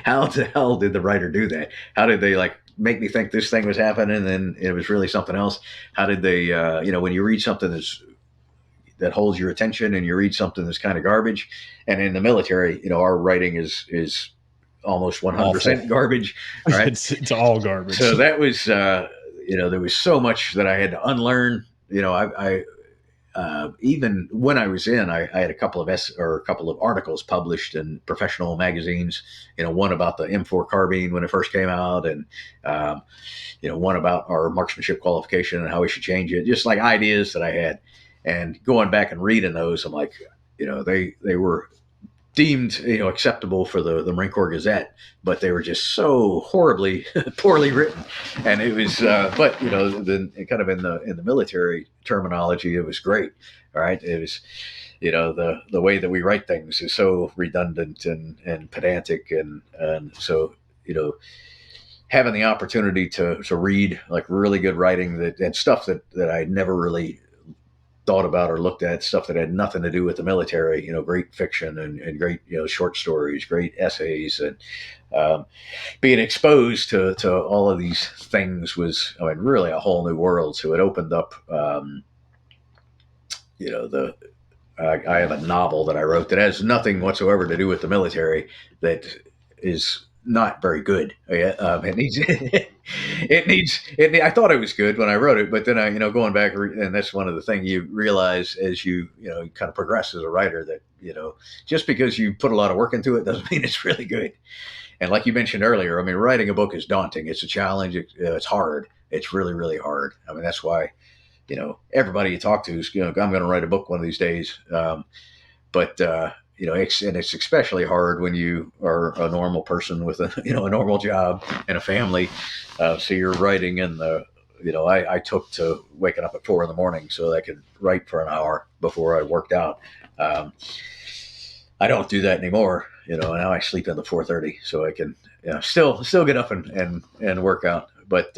how the hell did the writer do that? How did they like make me think this thing was happening and then it was really something else? How did they, when you read something that holds your attention and you read something that's kind of garbage, and in the military, our writing is almost 100% garbage, right? It's all garbage. So that was, there was so much that I had to unlearn. I even when I was in, I had a couple of articles published in professional magazines. One about the M4 carbine when it first came out, and one about our marksmanship qualification and how we should change it. Just like ideas that I had, and going back and reading those, I'm like, they were deemed acceptable for the Marine Corps Gazette, but they were just so horribly poorly written. And it was but then kind of in the military terminology, it was great. All right, it was the way that we write things is so redundant and pedantic, and so having the opportunity to read like really good writing and stuff that I never really thought about or looked at, stuff that had nothing to do with the military, great fiction and great, short stories, great essays, and being exposed to all of these things was, really a whole new world. So it opened up, I have a novel that I wrote that has nothing whatsoever to do with the military that is not very good. It needs, I thought it was good when I wrote it, but then going back, and that's one of the things you realize as you kind of progress as a writer, that, just because you put a lot of work into it doesn't mean it's really good. And like you mentioned earlier, writing a book is daunting. It's a challenge. It's hard. It's really, really hard. That's why, everybody you talk to is, I'm going to write a book one of these days. But it's especially hard when you are a normal person with a normal job and a family. So you're writing in the, I took to waking up at 4 a.m. so that I could write for an hour before I worked out. I don't do that anymore. Now I sleep until 4:30 so I can still get up and work out. But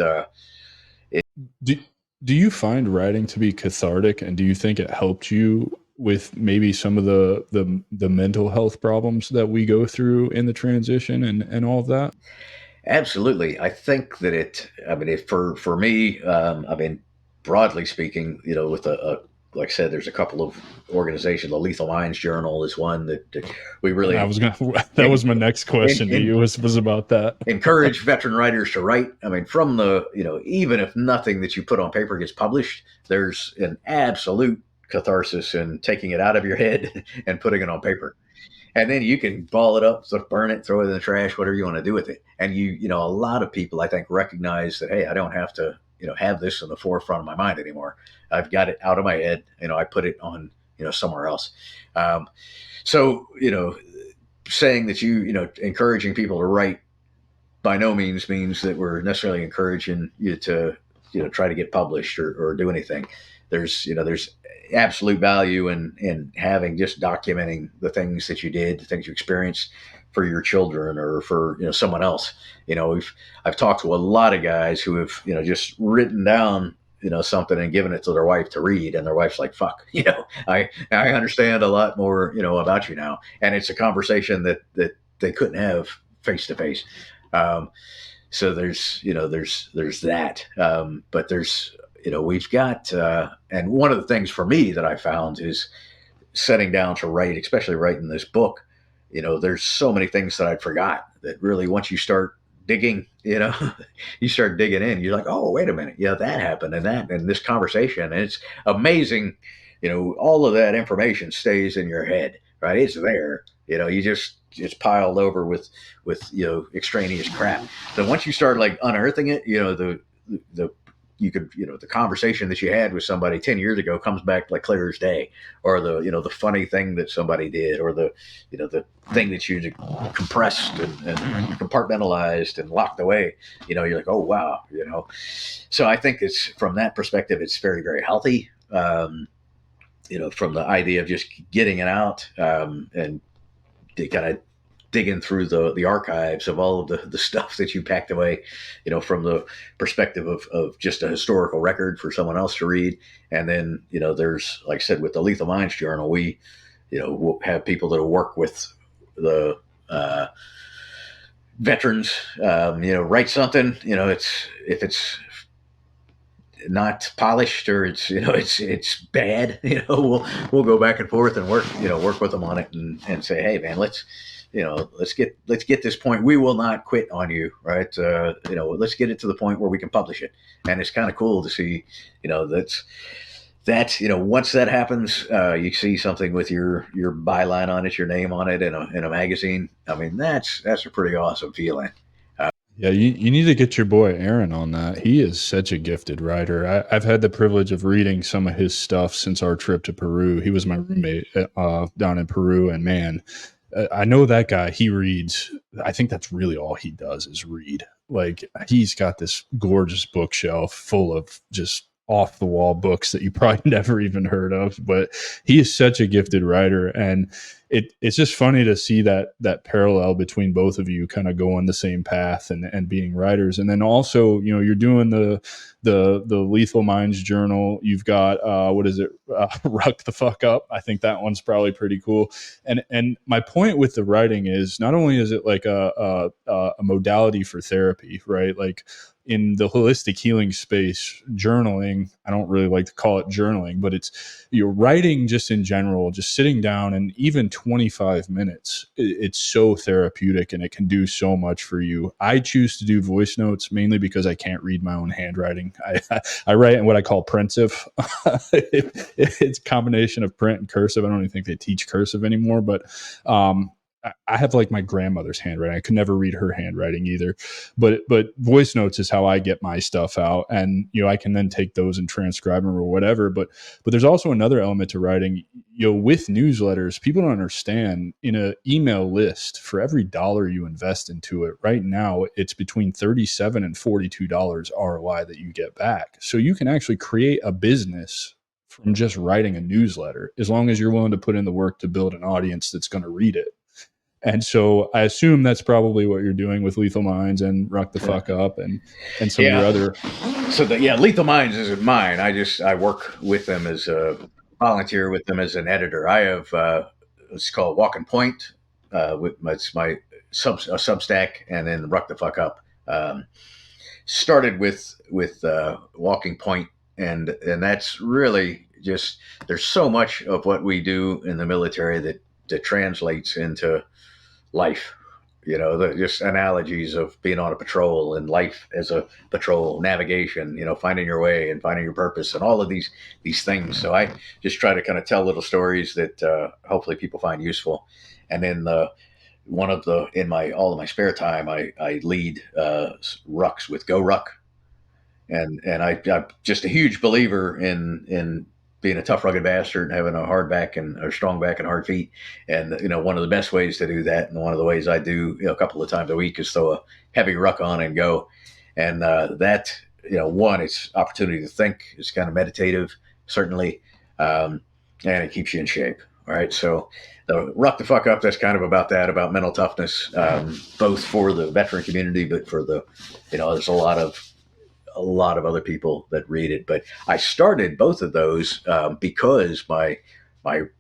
do you find writing to be cathartic, and do you think it helped you with maybe some of the mental health problems that we go through in the transition and all of that? Absolutely. I think that for me, broadly speaking, with like I said, there's a couple of organizations. The Lethal Minds Journal is one that we really. That was my next question to you was about that. Encourage veteran writers to write. From the even if nothing that you put on paper gets published, there's an absolute catharsis in taking it out of your head and putting it on paper. And then you can ball it up, sort of burn it, throw it in the trash, whatever you want to do with it. And a lot of people, I think, recognize that, hey, I don't have to, have this in the forefront of my mind anymore. I've got it out of my head. I put it on, somewhere else. So, saying that encouraging people to write by no means means that we're necessarily encouraging you to, try to get published or do anything. There's absolute value in having just documenting the things that you did, the things you experienced for your children or for someone else. I've talked to a lot of guys who have just written down something and giving it to their wife to read, and their wife's like, fuck, I understand a lot more, about you now. And it's a conversation that they couldn't have face to face. So there's that. But there's, we've got, and one of the things for me that I found is setting down to write, especially writing this book. There's so many things that I'd forgot that really, once you start digging, you start digging in, you're like, oh, wait a minute. Yeah, that happened and this conversation. And it's amazing. All of that information stays in your head, right? It's there. It's piled over with extraneous crap. So once you start like unearthing it, the conversation that you had with somebody 10 years ago comes back like clear as day, or the funny thing that somebody did, or the thing that you compressed and compartmentalized and locked away. You're like, oh, wow. So I think it's, from that perspective, it's very, very healthy. From the idea of just getting it out, and kind of digging through the archives of all of the stuff that you packed away, from the perspective of just a historical record for someone else to read. And then, there's, like I said, with the Lethal Minds Journal, we, we'll have people that will work with the veterans, write something, if it's not polished, or it's bad, we'll go back and forth and work with them on it, and say, hey man, let's get this point. We will not quit on you, right? Let's get it to the point where we can publish it. And it's kind of cool to see, once that happens, you see something with your byline on it, your name on it in a magazine. I mean, that's a pretty awesome feeling. Yeah, you need to get your boy Aaron on that. He is such a gifted writer. I've had the privilege of reading some of his stuff since our trip to Peru. He was my roommate down in Peru, and man, I know that guy. He reads. I think that's really all he does is read. Like, he's got this gorgeous bookshelf full of just off the wall books that you probably never even heard of, but he is such a gifted writer. And it's just funny to see that parallel between both of you kind of going the same path and being writers. And then also, you're doing the Lethal Minds Journal. You've got, what is it? Ruck the Fuck Up. I think that one's probably pretty cool. And my point with the writing is, not only is it like a modality for therapy, right? Like, in the holistic healing space, journaling, I don't really like to call it journaling, but you're writing just in general, just sitting down, and even 25 minutes, it's so therapeutic and it can do so much for you. I choose to do voice notes mainly because I can't read my own handwriting. I write in what I call prinsive. It's a combination of print and cursive. I don't even think they teach cursive anymore, but I have like my grandmother's handwriting. I could never read her handwriting either, but voice notes is how I get my stuff out, and I can then take those and transcribe them or whatever. But there's also another element to writing. With newsletters, people don't understand, in an email list, for every dollar you invest into it, right now it's between $37 and $42 ROI that you get back. So you can actually create a business from just writing a newsletter, as long as you're willing to put in the work to build an audience that's going to read it. And so I assume that's probably what you're doing with Lethal Minds and Ruck the Fuck Up and some of your other. So Lethal Minds isn't mine. I work with them as a volunteer with them as an editor. I have it's called Walking Point. It's my Substack, and then Ruck the Fuck Up. Started with Walking Point, and that's really just, there's so much of what we do in the military that translates into life, just analogies of being on a patrol and life as a patrol, navigation, finding your way and finding your purpose and all of these things. So I just try to kind of tell little stories that hopefully people find useful. And then in all of my spare time, I lead rucks with Go Ruck. And I'm just a huge believer in being a tough, rugged bastard and having a strong back and hard feet. And, one of the best ways to do that, and one of the ways I do, a couple of times a week, is throw a heavy ruck on and go. And that, it's opportunity to think. It's kind of meditative, certainly. And it keeps you in shape. All right. So the Ruck the Fuck Up, that's kind of about that, about mental toughness, both for the veteran community, but for there's a lot of a lot of other people that read it. But I started both of those because my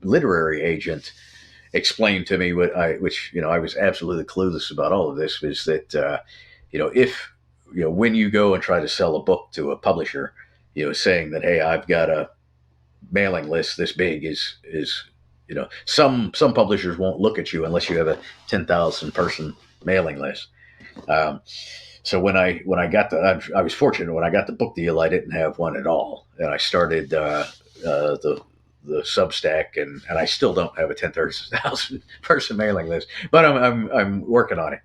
literary agent explained to me which I was absolutely clueless about all of this, was that if when you go and try to sell a book to a publisher, saying that, hey, I've got a mailing list this big, is some publishers won't look at you unless you have a 10,000 person mailing list. Um, so when I got I was fortunate when I got the book deal. I didn't have one at all, and I started the Substack, and I still don't have a 10,000 person mailing list, but I'm working on it.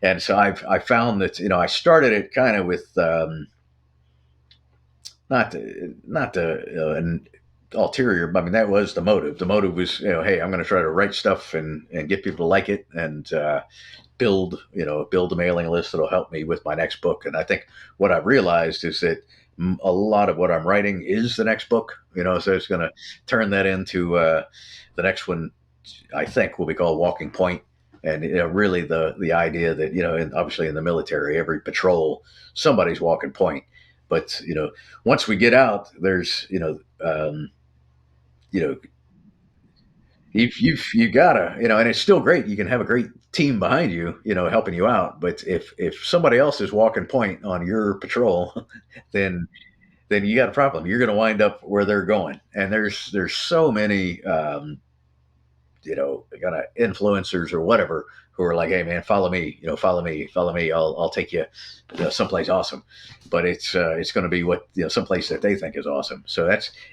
And so I found that I started it kind of with not the an ulterior. I mean, that was the motive. The motive was, hey, I'm going to try to write stuff and get people to like it, and build a mailing list that'll help me with my next book. And I think what I've realized is that a lot of what I'm writing is the next book. So it's going to turn that into the next one. I think will be called Walking Point. And really the idea that obviously in the military, every patrol somebody's walking point. But once we get out, there's you gotta and it's still great. You can have a great team behind you, helping you out. But if somebody else is walking point on your patrol, then you got a problem. You're going to wind up where they're going. And there's so many kind of influencers or whatever who are like, hey man, follow me, follow me. I'll take you someplace awesome. But it's going to be what, someplace that they think is awesome. So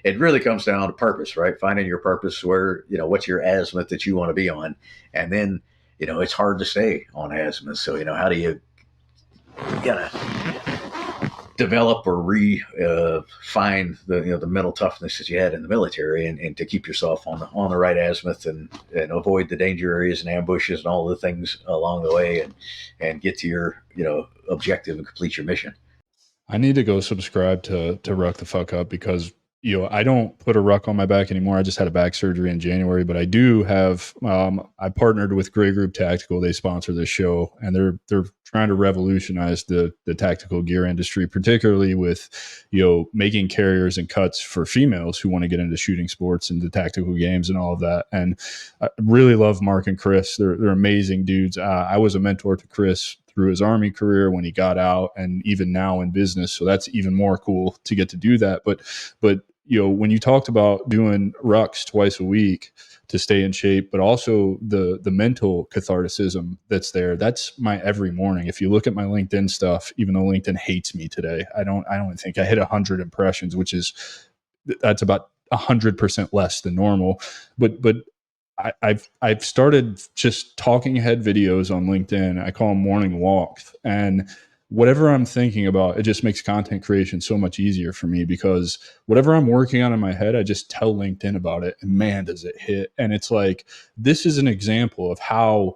it really comes down to purpose, right? Finding your purpose, where, what's your azimuth that you want to be on. And then, it's hard to stay on azimuth. So, how do you gotta develop or find the mental toughness that you had in the military, and to keep yourself on the right azimuth, and avoid the danger areas and ambushes and all the things along the way, and get to your objective and complete your mission. I need to go subscribe to Ruck the Fuck Up, because I don't put a ruck on my back anymore. I just had a back surgery in January, but I do have. I partnered with Gray Group Tactical. They sponsor this show, and they're trying to revolutionize the tactical gear industry, particularly with making carriers and cuts for females who want to get into shooting sports and the tactical games and all of that. And I really love Mark and Chris. They're amazing dudes. I was a mentor to Chris through his Army career when he got out, and even now in business. So that's even more cool to get to do that. But when you talked about doing rucks twice a week to stay in shape, but also the mental catharticism that's there, that's my every morning. If you look at my LinkedIn stuff, even though LinkedIn hates me today, I don't think I hit 100 impressions, that's about 100% less than normal. But I've started just talking head videos on LinkedIn. I call them morning walks, and whatever I'm thinking about, it just makes content creation so much easier for me, because whatever I'm working on in my head, I just tell LinkedIn about it, and man, does it hit. And it's like, this is an example of how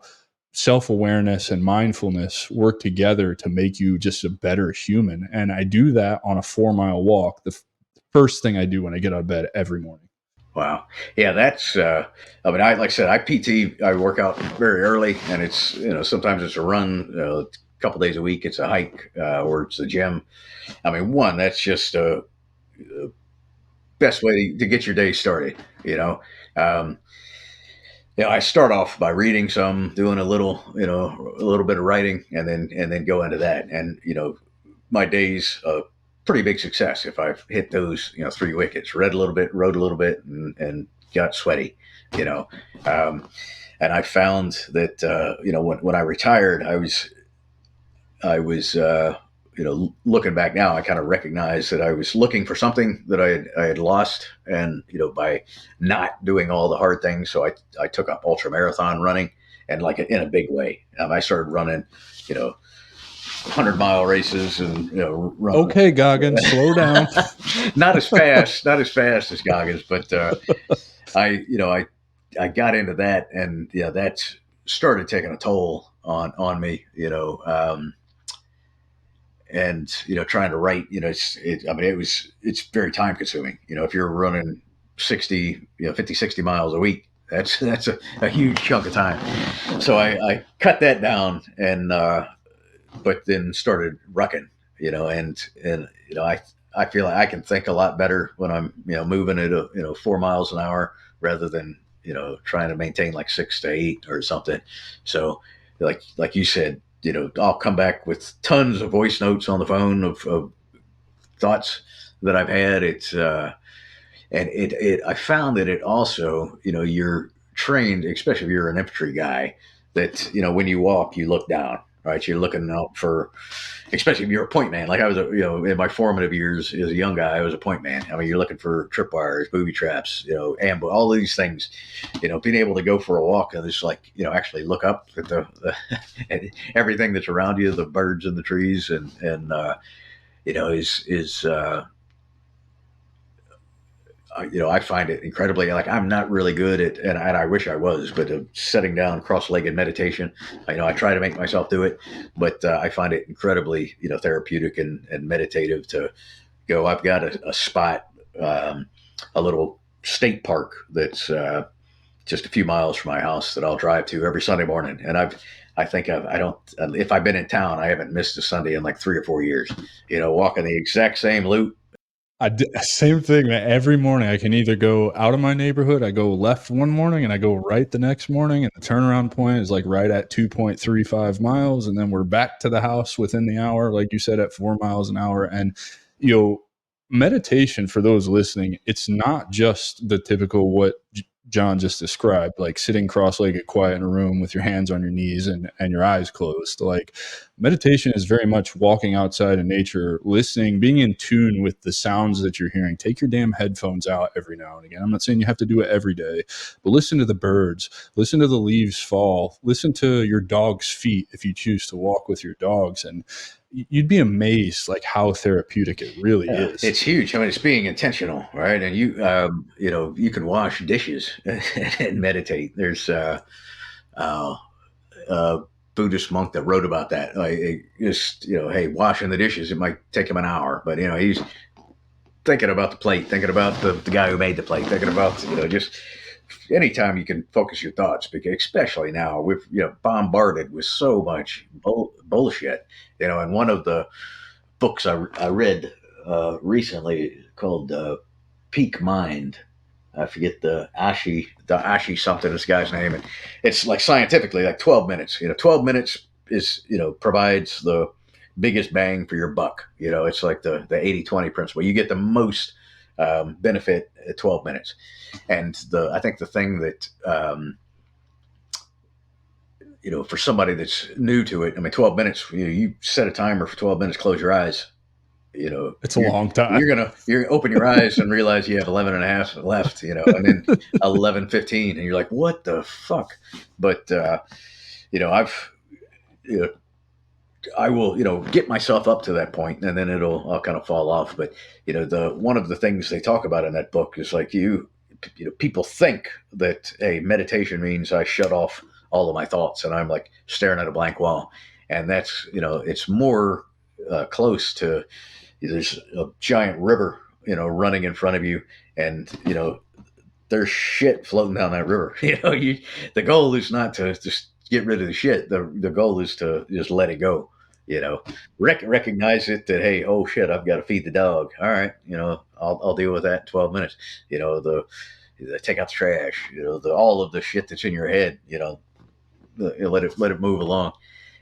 self-awareness and mindfulness work together to make you just a better human. And I do that on a 4-mile walk. The first thing I do when I get out of bed every morning. Wow. Yeah, that's, like I said, I work out very early, and it's, sometimes it's a run, a couple days a week, it's a hike, or it's the gym. I mean, that's just a best way to get your day started. I start off by reading some, doing a little bit of writing, and then go into that. And, my day's pretty big success if I've hit those 3 wickets, read a little bit, wrote a little bit, and got sweaty. And I found that when I retired, I was looking back now, I kind of recognized that I was looking for something that I had lost, and by not doing all the hard things. So I took up ultra marathon running, and like in a big way. I started running 100-mile races, and run. Okay, Goggins, slow down. not as fast as Goggins, but I got into that, and that started taking a toll on me, and trying to write, it's very time consuming. If you're running 50, 60 miles a week, that's a huge chunk of time. So I cut that down, and but then started rucking, and I feel like I can think a lot better when I'm moving at 4 miles an hour rather than trying to maintain like 6 to 8 or something. So like you said, I'll come back with tons of voice notes on the phone of thoughts that I've had. And I found that it also, you're trained, especially if you're an infantry guy, that, when you walk, you look down, right? You're looking out for, especially if you're a point man. Like I was, in my formative years as a young guy, I was a point man. I mean, you're looking for tripwires, booby traps, ambush, all these things, being able to go for a walk and just like, actually look up at at everything that's around you, the birds and the trees and is I find it incredibly, like, I'm not really good at, and I wish I was, but sitting down cross-legged meditation. I try to make myself do it, but I find it incredibly, therapeutic and meditative to go. I've got a spot, a little state park that's just a few miles from my house that I'll drive to every Sunday morning. And if I've been in town, I haven't missed a Sunday in like 3 or 4 years, walking the exact same loop. Same thing, man. Every morning I can either go out of my neighborhood, I go left one morning and I go right the next morning, and the turnaround point is like right at 2.35 miles, and then we're back to the house within the hour, like you said, at 4 miles an hour. And meditation, for those listening, it's not just the typical what John just described, like sitting cross-legged quiet in a room with your hands on your knees and your eyes closed. Like, meditation is very much walking outside in nature, listening, being in tune with the sounds that you're hearing. Take your damn headphones out every now and again. I'm not saying you have to do it every day, but listen to the birds, listen to the leaves fall, listen to your dog's feet if you choose to walk with your dogs. And you'd be amazed like how therapeutic it really is. It's huge. I mean, it's being intentional, right? And you can wash dishes and meditate. There's a Buddhist monk that wrote about that. Like, just, hey, washing the dishes, it might take him an hour, but he's thinking about the plate, thinking about the guy who made the plate, thinking about, just anytime you can focus your thoughts, because especially now we're bombarded with so much bullshit. And one of the books I read recently called Peak Mind. I forget the Ashi something, this guy's name. And it's like scientifically like 12 minutes. 12 minutes is, provides the biggest bang for your buck. It's like the 80-20 principle. You get the most benefit at 12 minutes. And I think the thing that, for somebody that's new to it, I mean, 12 minutes, you set a timer for 12 minutes, close your eyes. It's a long time. You're gonna open your eyes and realize you have 11 and a half left, and then 11:15, and you're like, what the fuck? But I will get myself up to that point, and then I'll kind of fall off. But one of the things they talk about in that book is like people think that meditation means I shut off all of my thoughts and I'm like staring at a blank wall, and that's it's more close to. There's a giant river, running in front of you, and there's shit floating down that river. The goal is not to just get rid of the shit. The goal is to just let it go. Recognize it that, hey, oh shit, I've got to feed the dog. All right, I'll deal with that in 12 minutes. The take out the trash. All of the shit that's in your head. Let it move along,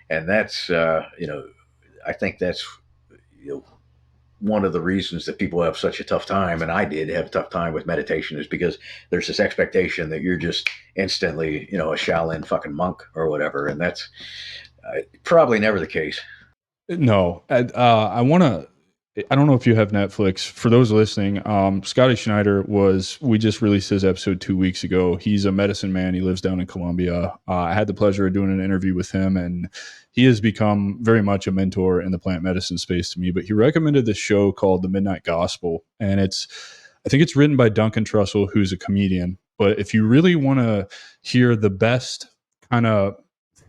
and that's I think that's one of the reasons that people have such a tough time, and I did have a tough time with meditation, is because there's this expectation that you're just instantly, a Shaolin fucking monk or whatever. And that's probably never the case. No, I don't know if you have Netflix. For those listening, Scotty Schneider we just released his episode 2 weeks ago. He's a medicine man. He lives down in Colombia. I had the pleasure of doing an interview with him, and he has become very much a mentor in the plant medicine space to me. But he recommended this show called The Midnight Gospel, and I think it's written by Duncan Trussell, who's a comedian. But if you really want to hear the best kind of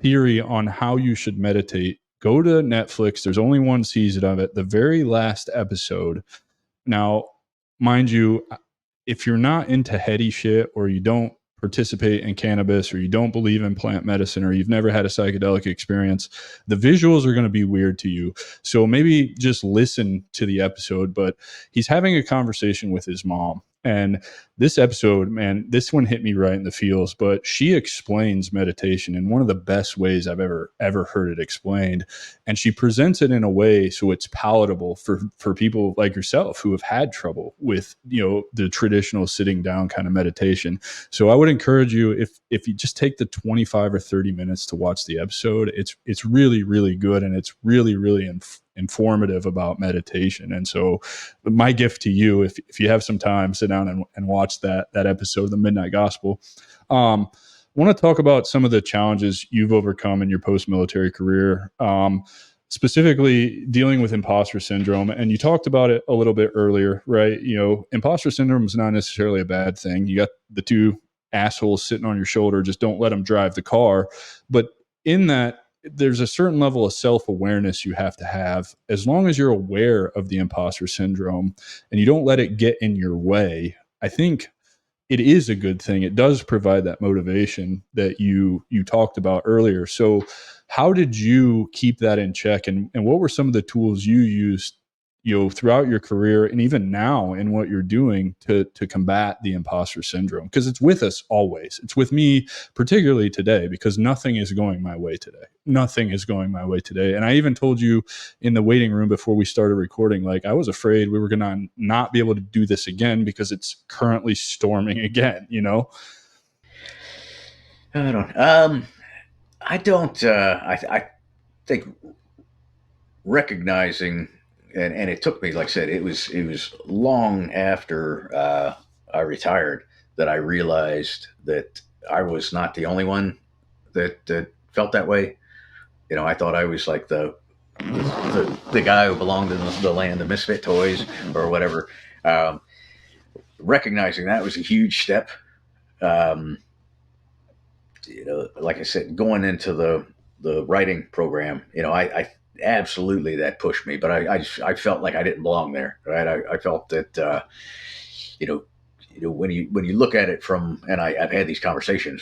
theory on how you should meditate, go to Netflix. There's only one season of it. The very last episode. Now, mind you, if you're not into heady shit or you don't participate in cannabis, or you don't believe in plant medicine, or you've never had a psychedelic experience, the visuals are going to be weird to you. So maybe just listen to the episode. But he's having a conversation with his mom. And this episode, man, this one hit me right in the feels, but she explains meditation in one of the best ways I've ever heard it explained. And she presents it in a way so it's palatable for people like yourself who have had trouble with, the traditional sitting down kind of meditation. So I would encourage you, if you just take the 25 or 30 minutes to watch the episode, it's really, really good. And it's really, really informative about meditation. And so my gift to you, if you have some time, sit down and watch that episode of the Midnight Gospel. I want to talk about some of the challenges you've overcome in your post-military career, specifically dealing with imposter syndrome. And you talked about it a little bit earlier, right? Imposter syndrome is not necessarily a bad thing. You got the two assholes sitting on your shoulder, just don't let them drive the car. But in that, there's a certain level of self-awareness you have to have. As long as you're aware of the imposter syndrome and you don't let it get in your way, I think it is a good thing. It does provide that motivation that you talked about earlier. So how did you keep that in check, and what were some of the tools you used throughout your career and even now in what you're doing to combat the imposter syndrome? Because it's with us always. It's with me particularly today, because nothing is going my way today. Nothing is going my way today. And I even told you in the waiting room before we started recording, like, I was afraid we were going to not be able to do this again because it's currently storming again, I think recognizing, and it took me, like I said, it was long after I retired that I realized that I was not the only one that felt that way. I thought I was like the guy who belonged in the land of misfit toys or whatever. Recognizing that was a huge step. Like I said, going into the writing program, I absolutely, that pushed me, but I felt like I didn't belong there. Right. I felt that, when you look at it from, and I've had these conversations,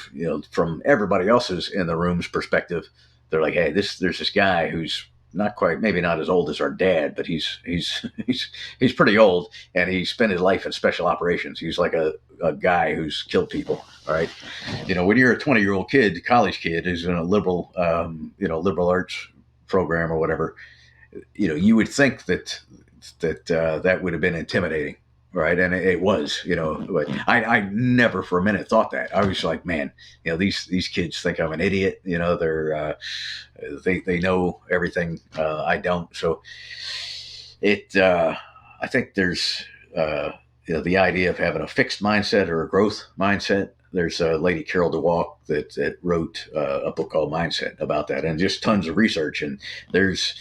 from everybody else's in the room's perspective, they're like, hey, there's this guy who's not quite, maybe not as old as our dad, but he's pretty old, and he spent his life in special operations. He's like a guy who's killed people. All right. When you're a 20-year-old kid, college kid who's in a liberal arts program or whatever, you would think that would have been intimidating. Right. And it was, but I never for a minute thought that. I was like, man, these kids think I'm an idiot. They're, they know everything. I don't. So I think there's, the idea of having a fixed mindset or a growth mindset. There's a lady, Carol DeWalk, that wrote a book called Mindset about that, and just tons of research. And there's,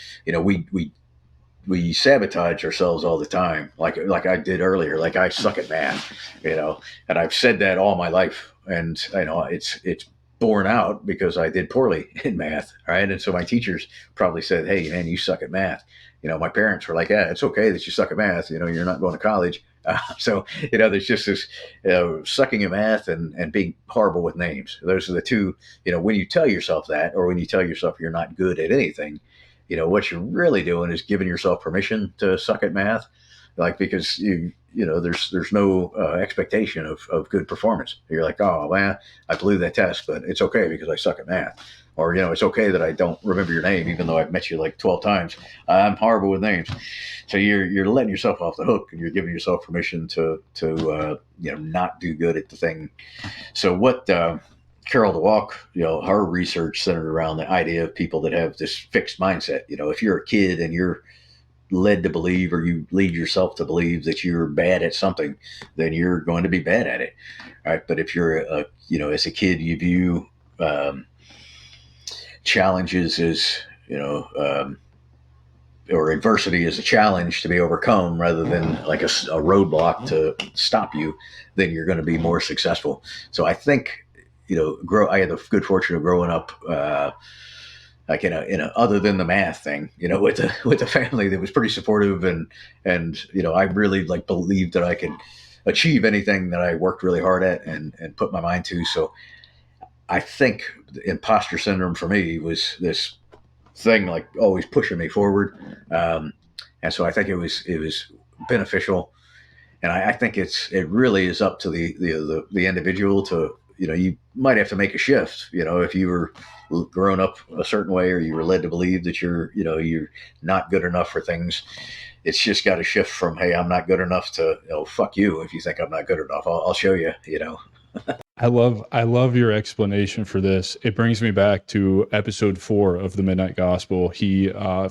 we sabotage ourselves all the time. Like I did earlier, like I suck at math, and I've said that all my life. And it's borne out because I did poorly in math. Right. And so my teachers probably said, hey, man, you suck at math. My parents were like, yeah, it's okay that you suck at math. You're not going to college. So there's just this sucking at math and being horrible with names. Those are the two, when you tell yourself that, or when you tell yourself you're not good at anything, what you're really doing is giving yourself permission to suck at math, because there's no expectation of good performance. You're like, oh man, I blew that test, but it's okay because I suck at math. Or, it's okay that I don't remember your name, even though I've met you like 12 times. I'm horrible with names. So you're letting yourself off the hook, and you're giving yourself permission to not do good at the thing. So what Carol DeWalk, her research centered around the idea of people that have this fixed mindset. If you're a kid and you're led to believe, or you lead yourself to believe that you're bad at something, then you're going to be bad at it. All right. But if you're as a kid, you view challenges as, or adversity as a challenge to be overcome rather than like a roadblock to stop you, then you're going to be more successful. So I think, I had the good fortune of growing up, like in a other than the math thing, with a family that was pretty supportive, and I really believed that I could achieve anything that I worked really hard at and put my mind to. So I think imposter syndrome for me was this thing like always pushing me forward. And so I think it was beneficial. And I think it really is up to the individual to, you might have to make a shift, if you were grown up a certain way, or you were led to believe that you're not good enough for things. It's just got to shift from, hey, I'm not good enough, to, fuck you. If you think I'm not good enough, I'll show you, I love your explanation for this. It brings me back to episode 4 of the Midnight Gospel. I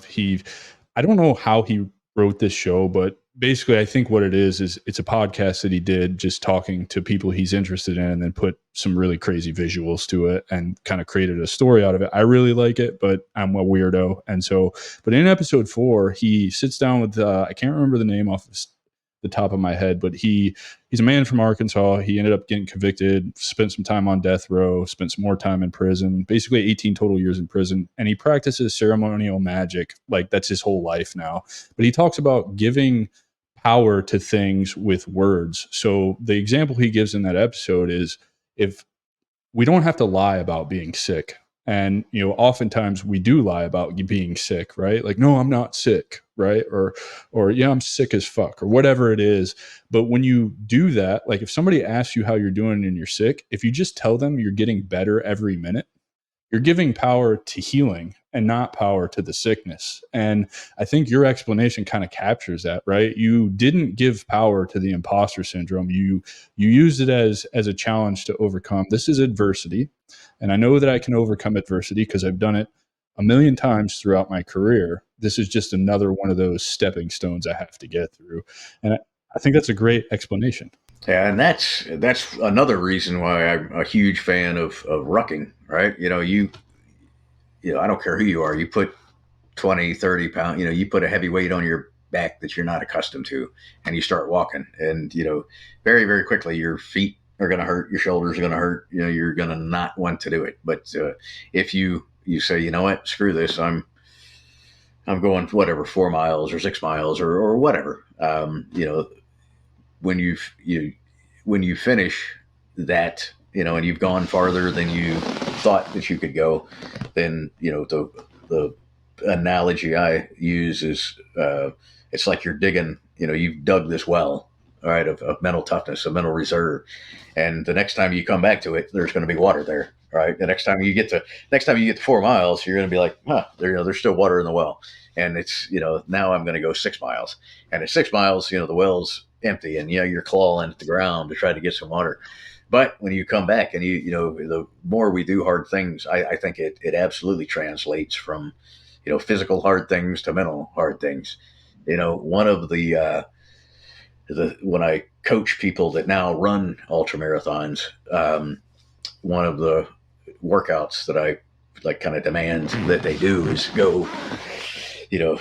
don't know how he wrote this show, but basically I think what it is it's a podcast that he did just talking to people he's interested in, and then put some really crazy visuals to it and kind of created a story out of it. I really like it, but I'm a weirdo. And so, but in episode 4, he sits down with, I can't remember the name off the top of my head, but he's a man from Arkansas. He ended up getting convicted, spent some time on death row, spent some more time in prison, basically 18 total years in prison. And he practices ceremonial magic. Like, that's his whole life now. But he talks about giving power to things with words. So the example he gives in that episode is, if we don't have to lie about being sick. And, oftentimes we do lie about being sick, right? Like, no, I'm not sick, right? Or yeah, I'm sick as fuck, or whatever it is. But when you do that, like, if somebody asks you how you're doing and you're sick, if you just tell them you're getting better every minute, you're giving power to healing and not power to the sickness. And I think your explanation kind of captures that, right? You didn't give power to the imposter syndrome. You used it as a challenge to overcome. This is adversity. And I know that I can overcome adversity because I've done it a million times throughout my career. This is just another one of those stepping stones I have to get through. And I think that's a great explanation. Yeah, and that's another reason why I'm a huge fan of rucking, right? I don't care who you are, you put 20, 30 pounds, you put a heavy weight on your back that you're not accustomed to, and you start walking, and, very, very quickly, your feet are going to hurt, your shoulders are going to hurt, you're going to not want to do it. But if you say, you know what, screw this, I'm going whatever, 4 miles or 6 miles or whatever, when you finish that, and you've gone farther than you thought that you could go, then, the analogy I use is, it's like you're digging, you've dug this well, all right, of mental toughness, of mental reserve. And the next time you come back to it, there's going to be water there. Right. The next time you get to 4 miles, you're going to be like, there's still water in the well. And it's, now I'm going to go 6 miles. And at 6 miles, the well's empty, and, you're clawing at the ground to try to get some water. But when you come back and the more we do hard things, I think it absolutely translates from, physical hard things to mental hard things. One of the when I coach people that now run ultra marathons, one of the workouts that I like kind of demand that they do is go,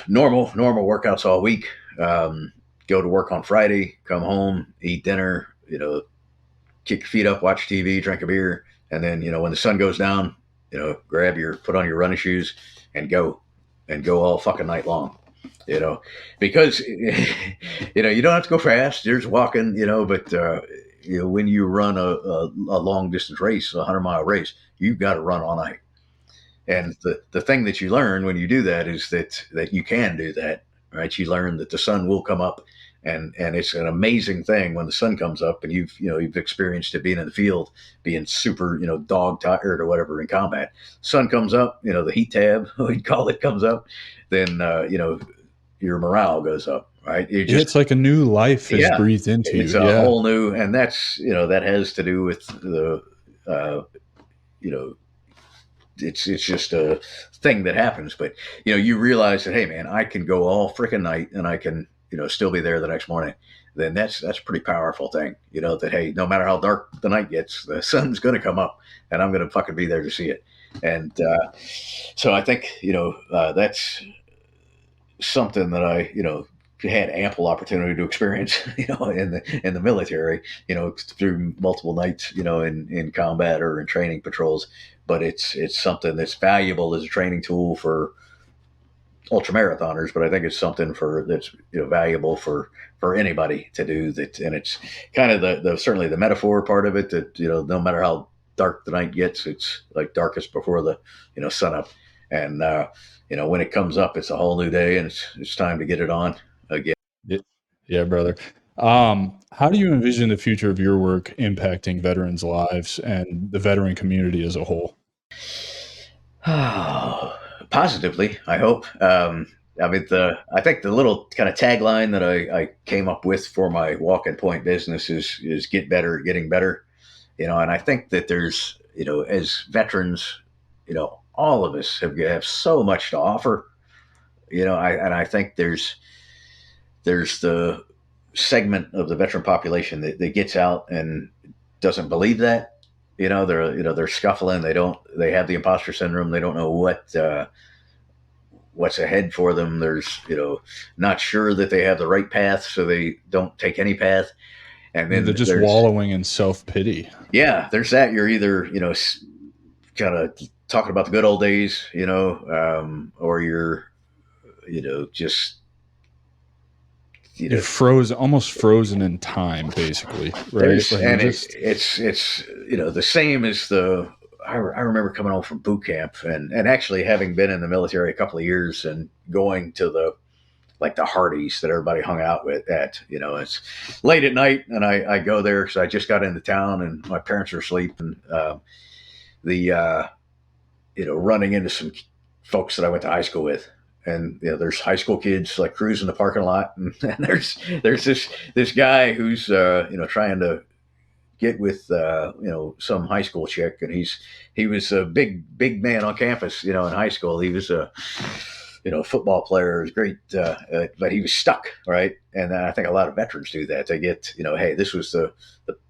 normal workouts all week. Go to work on Friday, come home, eat dinner, kick your feet up, watch TV, drink a beer. And then, when the sun goes down, put on your running shoes and go all fucking night long, because, you don't have to go fast. There's walking, but, when you run a long distance race, a 100-mile race, you've got to run all night. And the thing that you learn when you do that is that you can do that, right? You learn that the sun will come up, and it's an amazing thing when the sun comes up, and you've experienced it being in the field, being super, dog tired or whatever in combat. Sun comes up, the heat tab, we'd call it, comes up, then, your morale goes up, right? It's like a new life is breathed into you. It's a whole new, and that's, that has to do with the, it's just a thing that happens. But, you realize that, hey man, I can go all freaking night and I can, still be there the next morning. Then that's a pretty powerful thing, that, hey, no matter how dark the night gets, the sun's going to come up and I'm going to fucking be there to see it. And so I think, that's something that I, had ample opportunity to experience, in the military, through multiple nights, in combat or in training patrols. But it's something that's valuable as a training tool for, ultra marathoners, but I think it's something that's valuable for anybody to do that. And it's kind of the certainly the metaphor part of it that no matter how dark the night gets, it's like darkest before the sun up. And when it comes up, it's a whole new day, and it's time to get it on again. Yeah, brother. How do you envision the future of your work impacting veterans' lives and the veteran community as a whole? Positively, I hope. I think the little kind of tagline that I came up with for my walk and point business is get better at getting better. And I think that there's, as veterans, all of us have so much to offer. I think there's the segment of the veteran population that gets out and doesn't believe that. They're scuffling. They have the imposter syndrome. They don't know what's ahead for them. There's, not sure that they have the right path, so they don't take any path. And then They're just wallowing in self-pity. Yeah, there's that. You're either, kind of talking about the good old days, or you're, just, You're almost frozen in time, basically, right? And it's the same as I remember coming home from boot camp and actually having been in the military a couple of years and going to the Hardee's that everybody hung out at. It's late at night and I go there because I just got into town and my parents are asleep, and running into some folks that I went to high school with. And there's high school kids like cruising the parking lot, and there's this guy who's trying to get with some high school chick, and he was a big man on campus. In high school he was a football player. It was great, but he was stuck, right? And I think a lot of veterans do that. They get hey, this was the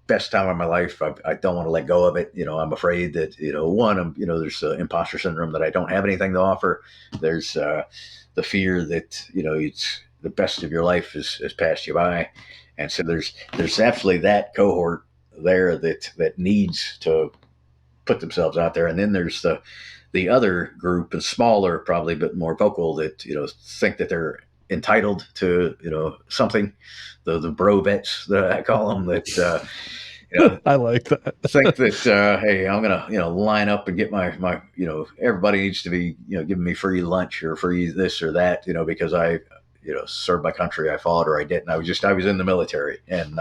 best time of my life. I don't want to let go of it. I'm afraid that there's imposter syndrome that I don't have anything to offer. There's the fear that it's the best of your life has passed you by, and so there's absolutely that cohort there that needs to put themselves out there, and then there's the other group, is smaller probably, but more vocal, that think that they're entitled to something. The bro vets that I call them, that I like that. think that hey, I'm gonna line up and get my everybody needs to be giving me free lunch or free this or that because I served my country, I fought, or I didn't. I was in the military, and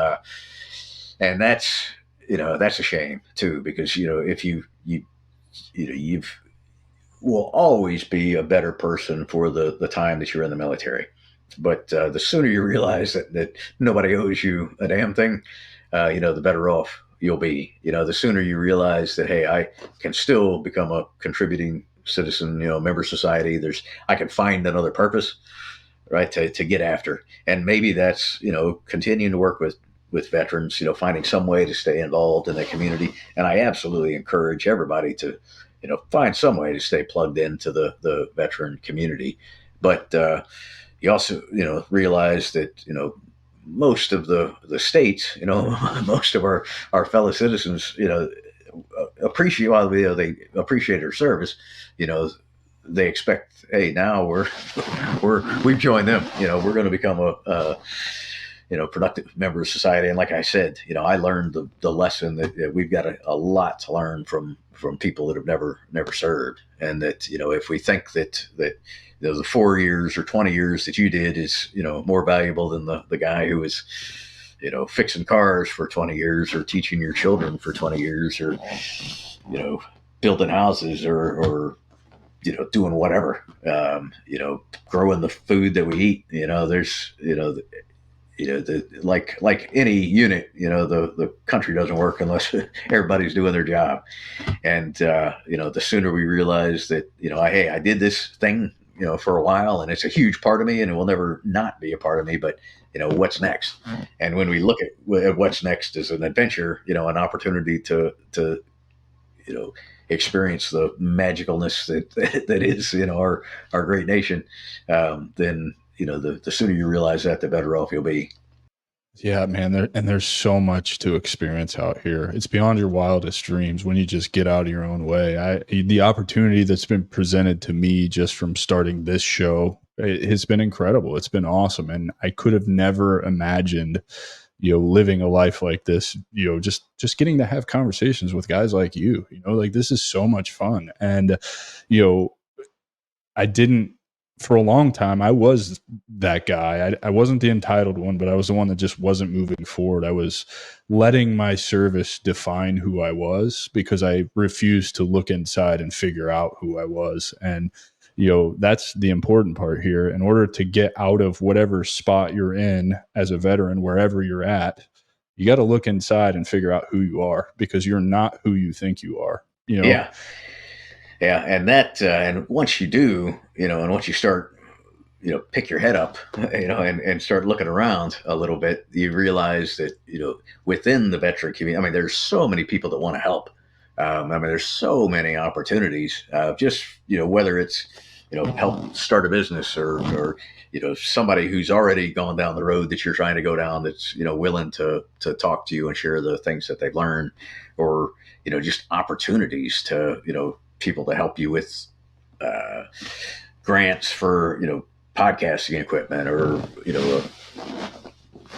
that's that's a shame too, because if you will always be a better person for the time that you're in the military. But the sooner you realize that nobody owes you a damn thing, the better off you'll be. The sooner you realize that, hey, I can still become a contributing citizen, member of society. I can find another purpose, right, to get after. And maybe that's, continuing to work with veterans, finding some way to stay involved in the community. And I absolutely encourage everybody to, find some way to stay plugged into the veteran community. But you also, realize that, most of the states, most of our fellow citizens, appreciate, while they appreciate our service, they expect, hey, now we've joined them, we're going to become a productive member of society. And like I said, I learned the lesson that we've got a lot to learn from people that have never served. And that, if we think that the 4 years or 20 years that you did is, more valuable than the guy who was, fixing cars for 20 years or teaching your children for 20 years or, building houses or doing whatever, growing the food that we eat, there's, like any unit, the country doesn't work unless everybody's doing their job. And, the sooner we realize that, hey, I did this thing, for a while, and it's a huge part of me, and it will never not be a part of me. But what's next? And when we look at what's next as an adventure, an opportunity to experience the magicalness that is our great nation, then the sooner you realize that, the better off you'll be. Yeah, man. There's so much to experience out here. It's beyond your wildest dreams when you just get out of your own way. The opportunity that's been presented to me just from starting this show It's been incredible. It's been awesome. And I could have never imagined, living a life like this, just getting to have conversations with guys like you, like this is so much fun. And, you know, I didn't, for a long time, I was that guy. I wasn't the entitled one, but I was the one that just wasn't moving forward. I was letting my service define who I was because I refused to look inside and figure out who I was. And, that's the important part here. In order to get out of whatever spot you're in as a veteran, wherever you're at, you got to look inside and figure out who you are because you're not who you think you are. Yeah. Yeah. And that, and once you do, and once you start, pick your head up, and start looking around a little bit, you realize that, within the veteran community, I mean, there's so many people that want to help. I mean, there's so many opportunities, just, whether it's, help start a business or somebody who's already gone down the road that you're trying to go down that's, willing to talk to you and share the things that they've learned, or, just opportunities to, people to help you with grants for, podcasting equipment or,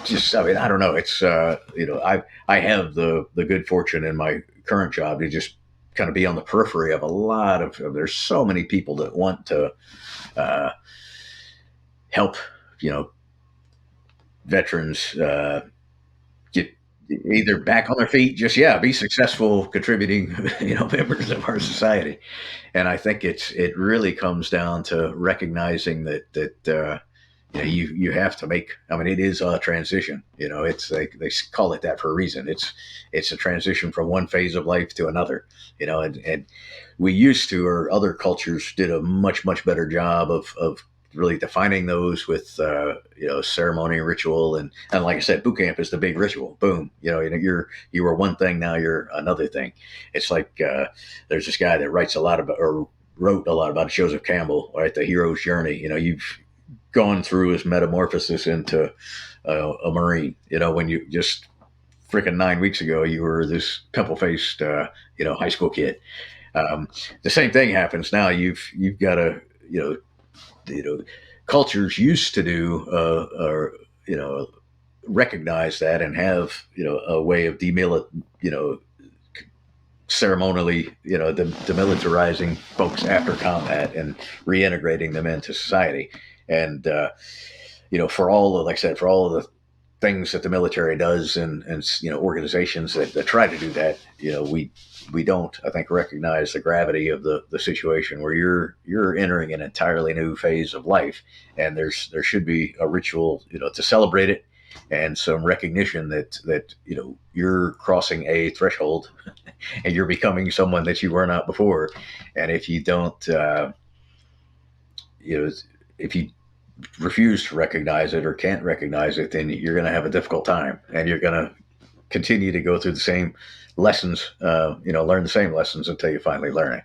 just, I mean, I don't know. It's, I have the good fortune in my current job to just kind of be on the periphery of a lot of, there's so many people that want to help, veterans get either back on their feet, just, be successful contributing, members of our society. And I think it really comes down to recognizing that you have to make, I mean, it is a transition, it's like, they call it that for a reason. It's a transition from one phase of life to another, and we used to, or other cultures did a much, much better job of really defining those with, ceremony and ritual. And like I said, boot camp is the big ritual. Boom. You were one thing. Now you're another thing. It's like, there's this guy that wrote a lot about Joseph Campbell, right? The hero's journey. You've gone through his metamorphosis into a Marine, when you just freaking 9 weeks ago, you were this pimple-faced, high school kid. The same thing happens now. You've got to, cultures used to do, or, recognize that and have, a way of ceremonially, demilitarizing folks after combat and reintegrating them into society. And, for all of, like I said, for all of the things that the military does and organizations that try to do that, we don't, I think, recognize the gravity of the situation where you're entering an entirely new phase of life. And there should be a ritual, to celebrate it, and some recognition that you're crossing a threshold and you're becoming someone that you were not before. And if you don't, if you refuse to recognize it or can't recognize it, then you're going to have a difficult time, and you're going to continue to go through the same lessons, learn the same lessons until you finally learn it.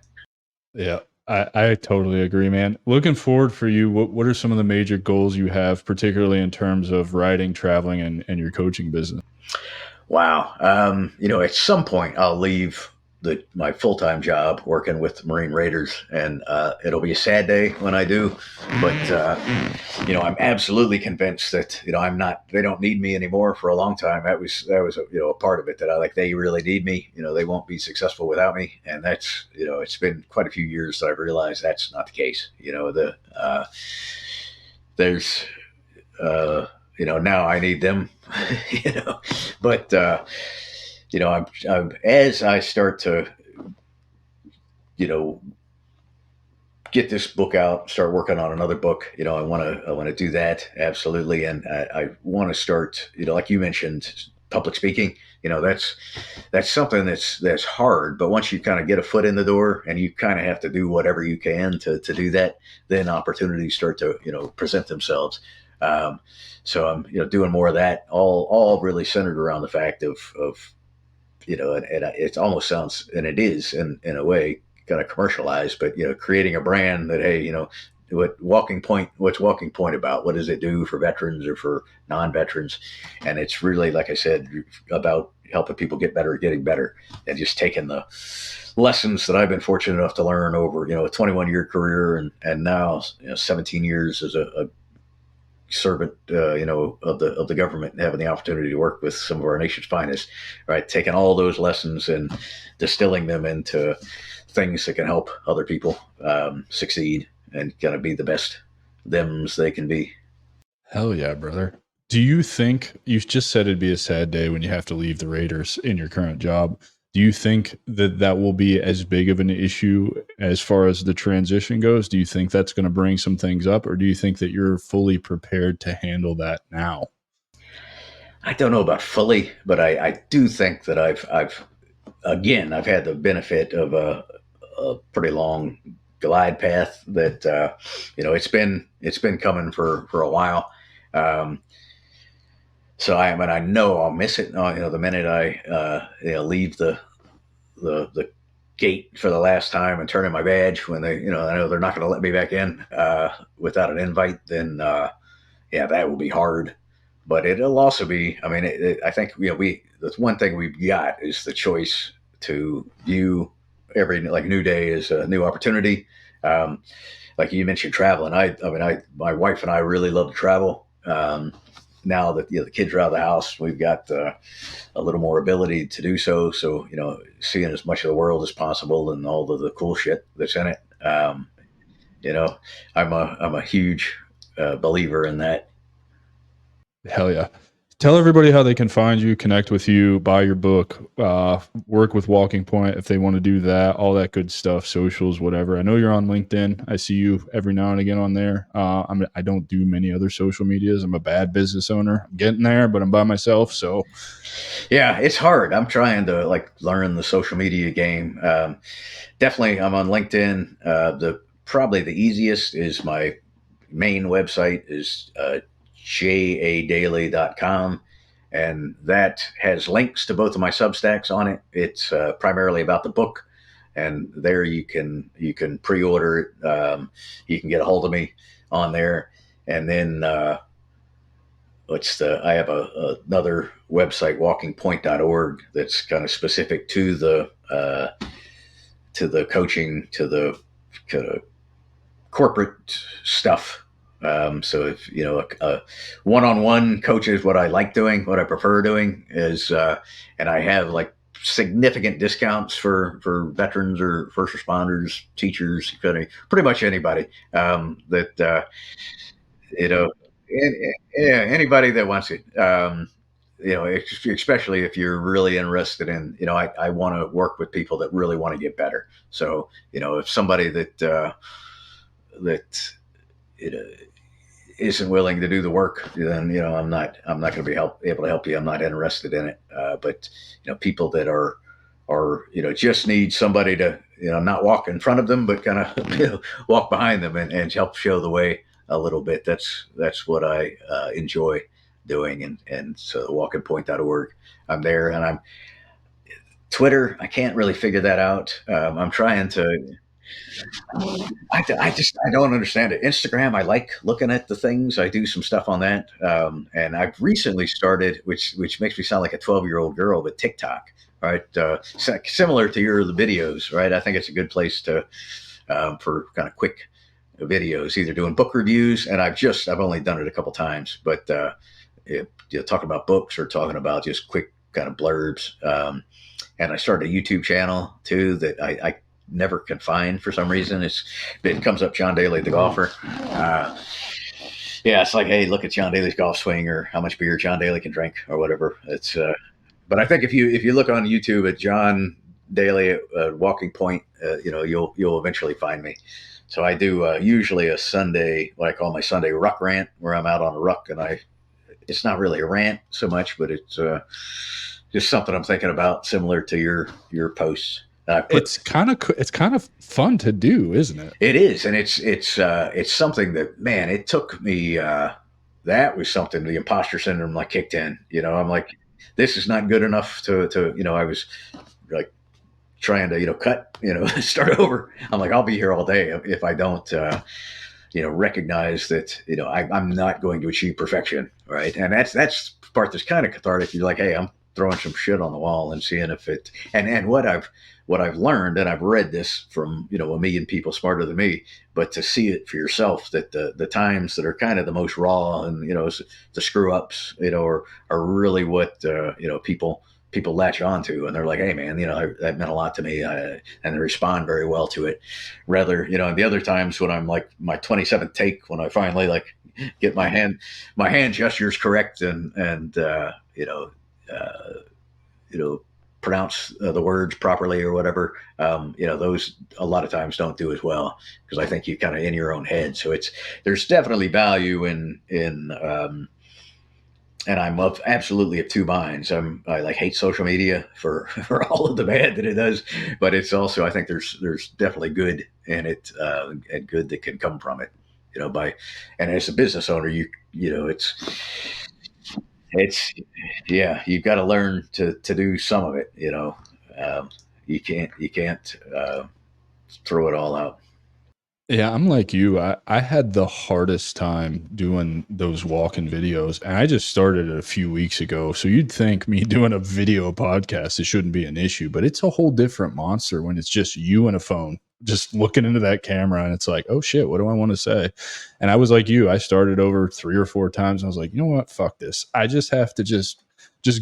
Yeah, I totally agree, man. Looking forward for you, what are some of the major goals you have, particularly in terms of writing, traveling, and your coaching business? Wow. At some point I'll leave my full-time job working with Marine Raiders, and it'll be a sad day when I do, but I'm absolutely convinced that they don't need me anymore for a long time. That was a part of it, that they really need me. They won't be successful without me, and that's it's been quite a few years that I've realized that's not the case. There's now I need them, but I'm as I start to, get this book out, start working on another book, I want to do that. Absolutely. And I want to start, like you mentioned, public speaking. That's something that's hard, but once you kind of get a foot in the door and you kind of have to do whatever you can to do that, then opportunities start to, present themselves. So I'm, doing more of that, all really centered around the fact of, and it almost sounds, and it is in a way kind of commercialized, but, creating a brand that, hey, what's Walking Point about? What does it do for veterans or for non-veterans? And it's really, like I said, about, helping people get better, getting better, and just taking the lessons that I've been fortunate enough to learn over, a 21-year career, and now 17 years as a servant, of the government, and having the opportunity to work with some of our nation's finest, right? Taking all those lessons and distilling them into things that can help other people succeed and kind of be the best thems they can be. Hell yeah, brother. Do you think you just said it'd be a sad day when you have to leave the Raiders in your current job? Do you think that that will be as big of an issue as far as the transition goes? Do you think that's going to bring some things up, or do you think that you're fully prepared to handle that now? I don't know about fully, but I do think that I've had the benefit of a pretty long glide path that it's been coming for a while. Um, so I know I'll miss it. The minute I leave the gate for the last time and turn in my badge, when I know they're not going to let me back in without an invite, then yeah, that will be hard. But it'll also be. I mean, I think the one thing we've got is the choice to view every new day as a new opportunity. Um, like you mentioned, traveling. My wife and I really love to travel. Now that the kids are out of the house, we've got a little more ability to do so. So seeing as much of the world as possible and all of the cool shit that's in it. You know, I'm a huge believer in that. Hell yeah. Tell everybody how they can find you, connect with you, buy your book, work with Walking Point if they want to do that, all that good stuff, socials, whatever. I know you're on LinkedIn. I see you every now and again on there. I don't do many other social medias. I'm a bad business owner. I'm getting there, but I'm by myself. So yeah, it's hard. I'm trying to learn the social media game. Definitely, I'm on LinkedIn. Probably the easiest is my main website is jadaly.com, and that has links to both of my Substacks on it. It's primarily about the book, and there you can pre-order it. You can get a hold of me on there, and then I have another website, walkingpoint.org, that's kind of specific to the coaching, to the kind of corporate stuff. So if a one-on-one coach is what I like doing, what I prefer doing is, and I have significant discounts for veterans or first responders, teachers, pretty much anybody that you know, yeah, anybody that wants it. Especially if you're really interested in, I want to work with people that really want to get better. So if somebody that you know, isn't willing to do the work, then I'm not going to be able to help you. I'm not interested in it. But people that are just need somebody to not walk in front of them, but kind of walk behind them and help show the way a little bit. That's what I enjoy doing. And so walkingpoint.org, I'm there, and I'm Twitter. I can't really figure that out. I'm trying to. I don't understand it. Instagram, I like looking at the things. I do some stuff on that, and I've recently started, which makes me sound like a 12-year-old girl, but TikTok, right? Similar to the videos, right? I think it's a good place to for kind of quick videos, either doing book reviews, and I've only done it a couple times, but talking about books or talking about just quick kind of blurbs. And I started a YouTube channel too that I never can find for some reason. It comes up John Daly, the golfer. Yeah, it's like, hey, look at John Daly's golf swing, or how much beer John Daly can drink, or whatever. It's but I think if you look on YouTube at John Daly Walking Point, you'll eventually find me. So I do usually a Sunday, what I call my Sunday ruck rant, where I'm out on a ruck, and it's not really a rant so much, but it's just something I'm thinking about, similar to your posts. It's kind of fun to do, isn't it? It is, and it's something that, man, it took me. That was something, the imposter syndrome kicked in. I'm like, this is not good enough to. I was like trying to cut, start over. I'm like, I'll be here all day if I don't recognize that I'm not going to achieve perfection, right? And that's the part that's kind of cathartic. You're like, hey, throwing some shit on the wall and seeing if it, and what I've learned, and I've read this from, a million people smarter than me, but to see it for yourself, that the times that are kind of the most raw and, the screw ups, are really what, people latch onto, and they're like, hey man, that meant a lot to me, and they respond very well to it. Rather, and the other times when I'm like my 27th take, when I finally like get my hand gestures correct, and pronounce the words properly or whatever, those a lot of times don't do as well, because I think you kind of in your own head. So there's definitely value in and I'm absolutely of two minds. I like hate social media for all of the bad that it does, but it's also, I think there's definitely good in it, and good that can come from it. And as a business owner, it's yeah, you've got to learn to do some of it. You can't throw it all out. Yeah, I'm like you. I had the hardest time doing those walk-in videos, and I just started it a few weeks ago. So you'd think me doing a video podcast, it shouldn't be an issue, but it's a whole different monster when it's just you and a phone, just looking into that camera, and it's like, oh shit, what do I want to say? And I was like you. I started over 3 or 4 times. And I was like, you know what? Fuck this. I just have to just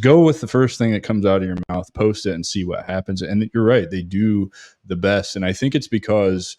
go with the first thing that comes out of your mouth, post it, and see what happens. And you're right, they do the best. And I think it's because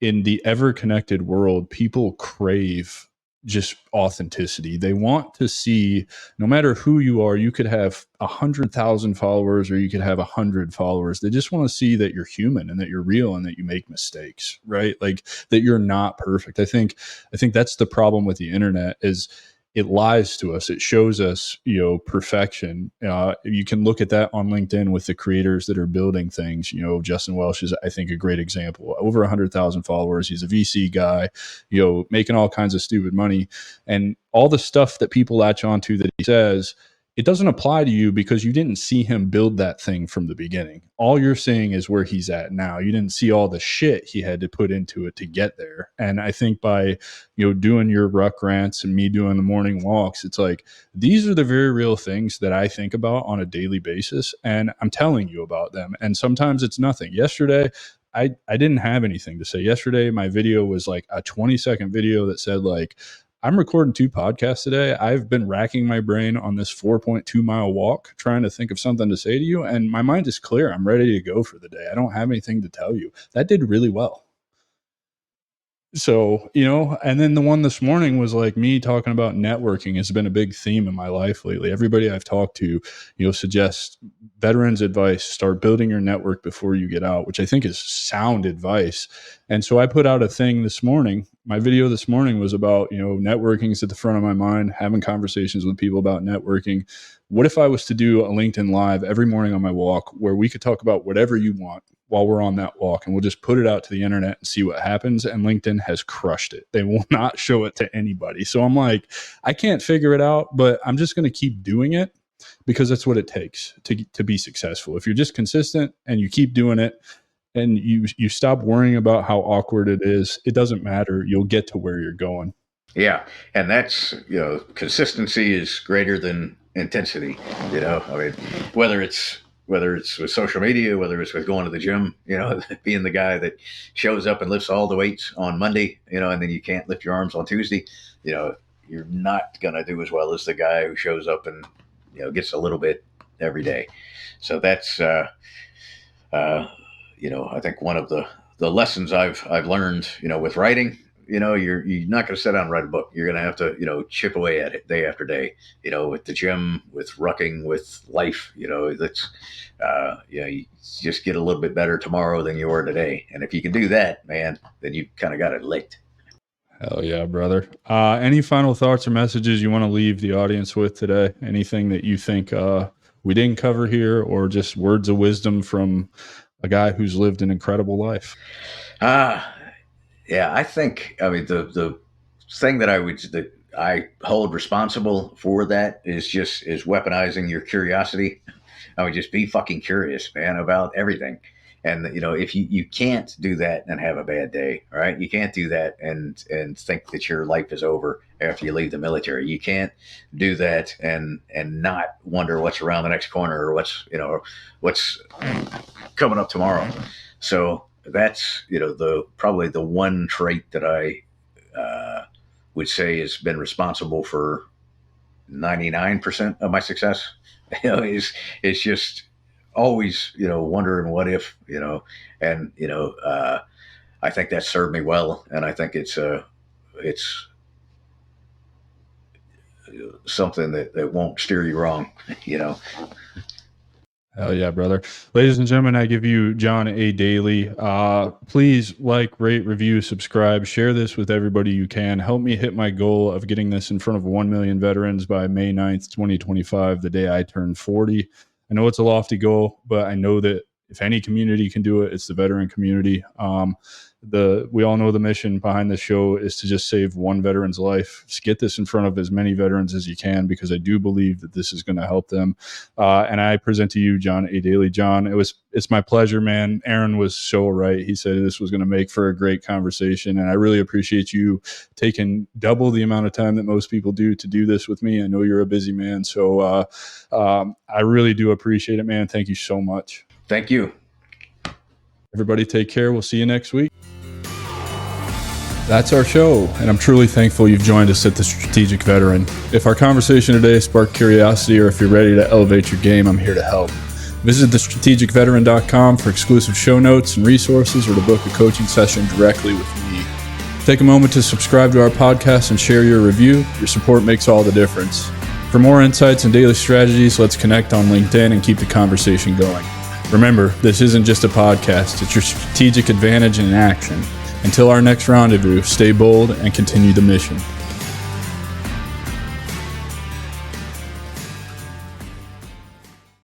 in the ever connected world, people crave just authenticity. They want to see, no matter who you are, you could have 100,000 followers or you could have 100 followers. They just want to see that you're human and that you're real and that you make mistakes, right? Like that you're not perfect. I think that's the problem with the internet is it lies to us. It shows us, perfection. You can look at that on LinkedIn with the creators that are building things. Justin Welsh is, I think, a great example. Over 100,000 followers. He's a VC guy, making all kinds of stupid money, and all the stuff that people latch onto that he says, it doesn't apply to you because you didn't see him build that thing from the beginning. All you're seeing is where he's at now. You didn't see all the shit he had to put into it to get there. And I think by, doing your ruck rants and me doing the morning walks, it's like, these are the very real things that I think about on a daily basis. And I'm telling you about them. And sometimes it's nothing. Yesterday, I didn't have anything to say. Yesterday, my video was like a 20-second video that said like, I'm recording 2 podcasts today. I've been racking my brain on this 4.2 mile walk, trying to think of something to say to you. And my mind is clear. I'm ready to go for the day. I don't have anything to tell you. That did really well. So, and then the one this morning was like me talking about networking has been a big theme in my life lately. Everybody I've talked to, suggests veterans advice, start building your network before you get out, which I think is sound advice. And so I put out a thing this morning. My video this morning was about, networking is at the front of my mind, having conversations with people about networking. What if I was to do a LinkedIn Live every morning on my walk where we could talk about whatever you want while we're on that walk, and we'll just put it out to the internet and see what happens? And LinkedIn has crushed it. They will not show it to anybody. So I'm like, I can't figure it out, but I'm just going to keep doing it because that's what it takes to be successful. If you're just consistent and you keep doing it and you stop worrying about how awkward it is, it doesn't matter. You'll get to where you're going. Yeah. And that's, consistency is greater than intensity. I mean, whether it's with social media, whether it's with going to the gym, being the guy that shows up and lifts all the weights on Monday, and then you can't lift your arms on Tuesday, you're not going to do as well as the guy who shows up and, gets a little bit every day. So that's, I think one of the lessons I've learned, with writing, you're not going to sit down and write a book. You're going to have to, chip away at it day after day, with the gym, with rucking, with life, that's, you just get a little bit better tomorrow than you were today. And if you can do that, man, then you kind of got it licked. Hell yeah, brother. Any final thoughts or messages you want to leave the audience with today? Anything that you think we didn't cover here, or just words of wisdom from a guy who's lived an incredible life? Yeah, I think, I mean, the thing that I hold responsible for that is weaponizing your curiosity. I would just be fucking curious, man, about everything. And if you can't do that and have a bad day, all right, you can't do that and think that your life is over after you leave the military. You can't do that and not wonder what's around the next corner or what's coming up tomorrow. So that's probably the one trait that I would say has been responsible for 99% of my success. Is just always wondering what if, and I think that served me well, and I think it's something that won't steer you wrong. Hell yeah, brother. Ladies and gentlemen, I give you John A. Daly. Please like, rate, review, subscribe, share this with everybody you can. Help me hit my goal of getting this in front of 1 million veterans by May 9th, 2025, the day I turn 40. I know it's a lofty goal, but I know that if any community can do it, it's the veteran community. We all know the mission behind this show is to just save one veteran's life. Just get this in front of as many veterans as you can, because I do believe that this is going to help them. And I present to you, John A. Daly. John, it's my pleasure, man. Aaron was so right. He said this was going to make for a great conversation, and I really appreciate you taking double the amount of time that most people do to do this with me. I know you're a busy man, so I really do appreciate it, man. Thank you so much. Thank you. Everybody take care. We'll see you next week. That's our show, and I'm truly thankful you've joined us at The Strategic Veteran. If our conversation today sparked curiosity, or if you're ready to elevate your game, I'm here to help. Visit thestrategicveteran.com for exclusive show notes and resources, or to book a coaching session directly with me. Take a moment to subscribe to our podcast and share your review. Your support makes all the difference. For more insights and daily strategies, let's connect on LinkedIn and keep the conversation going. Remember, this isn't just a podcast, it's your strategic advantage in action. Until our next rendezvous, stay bold and continue the mission.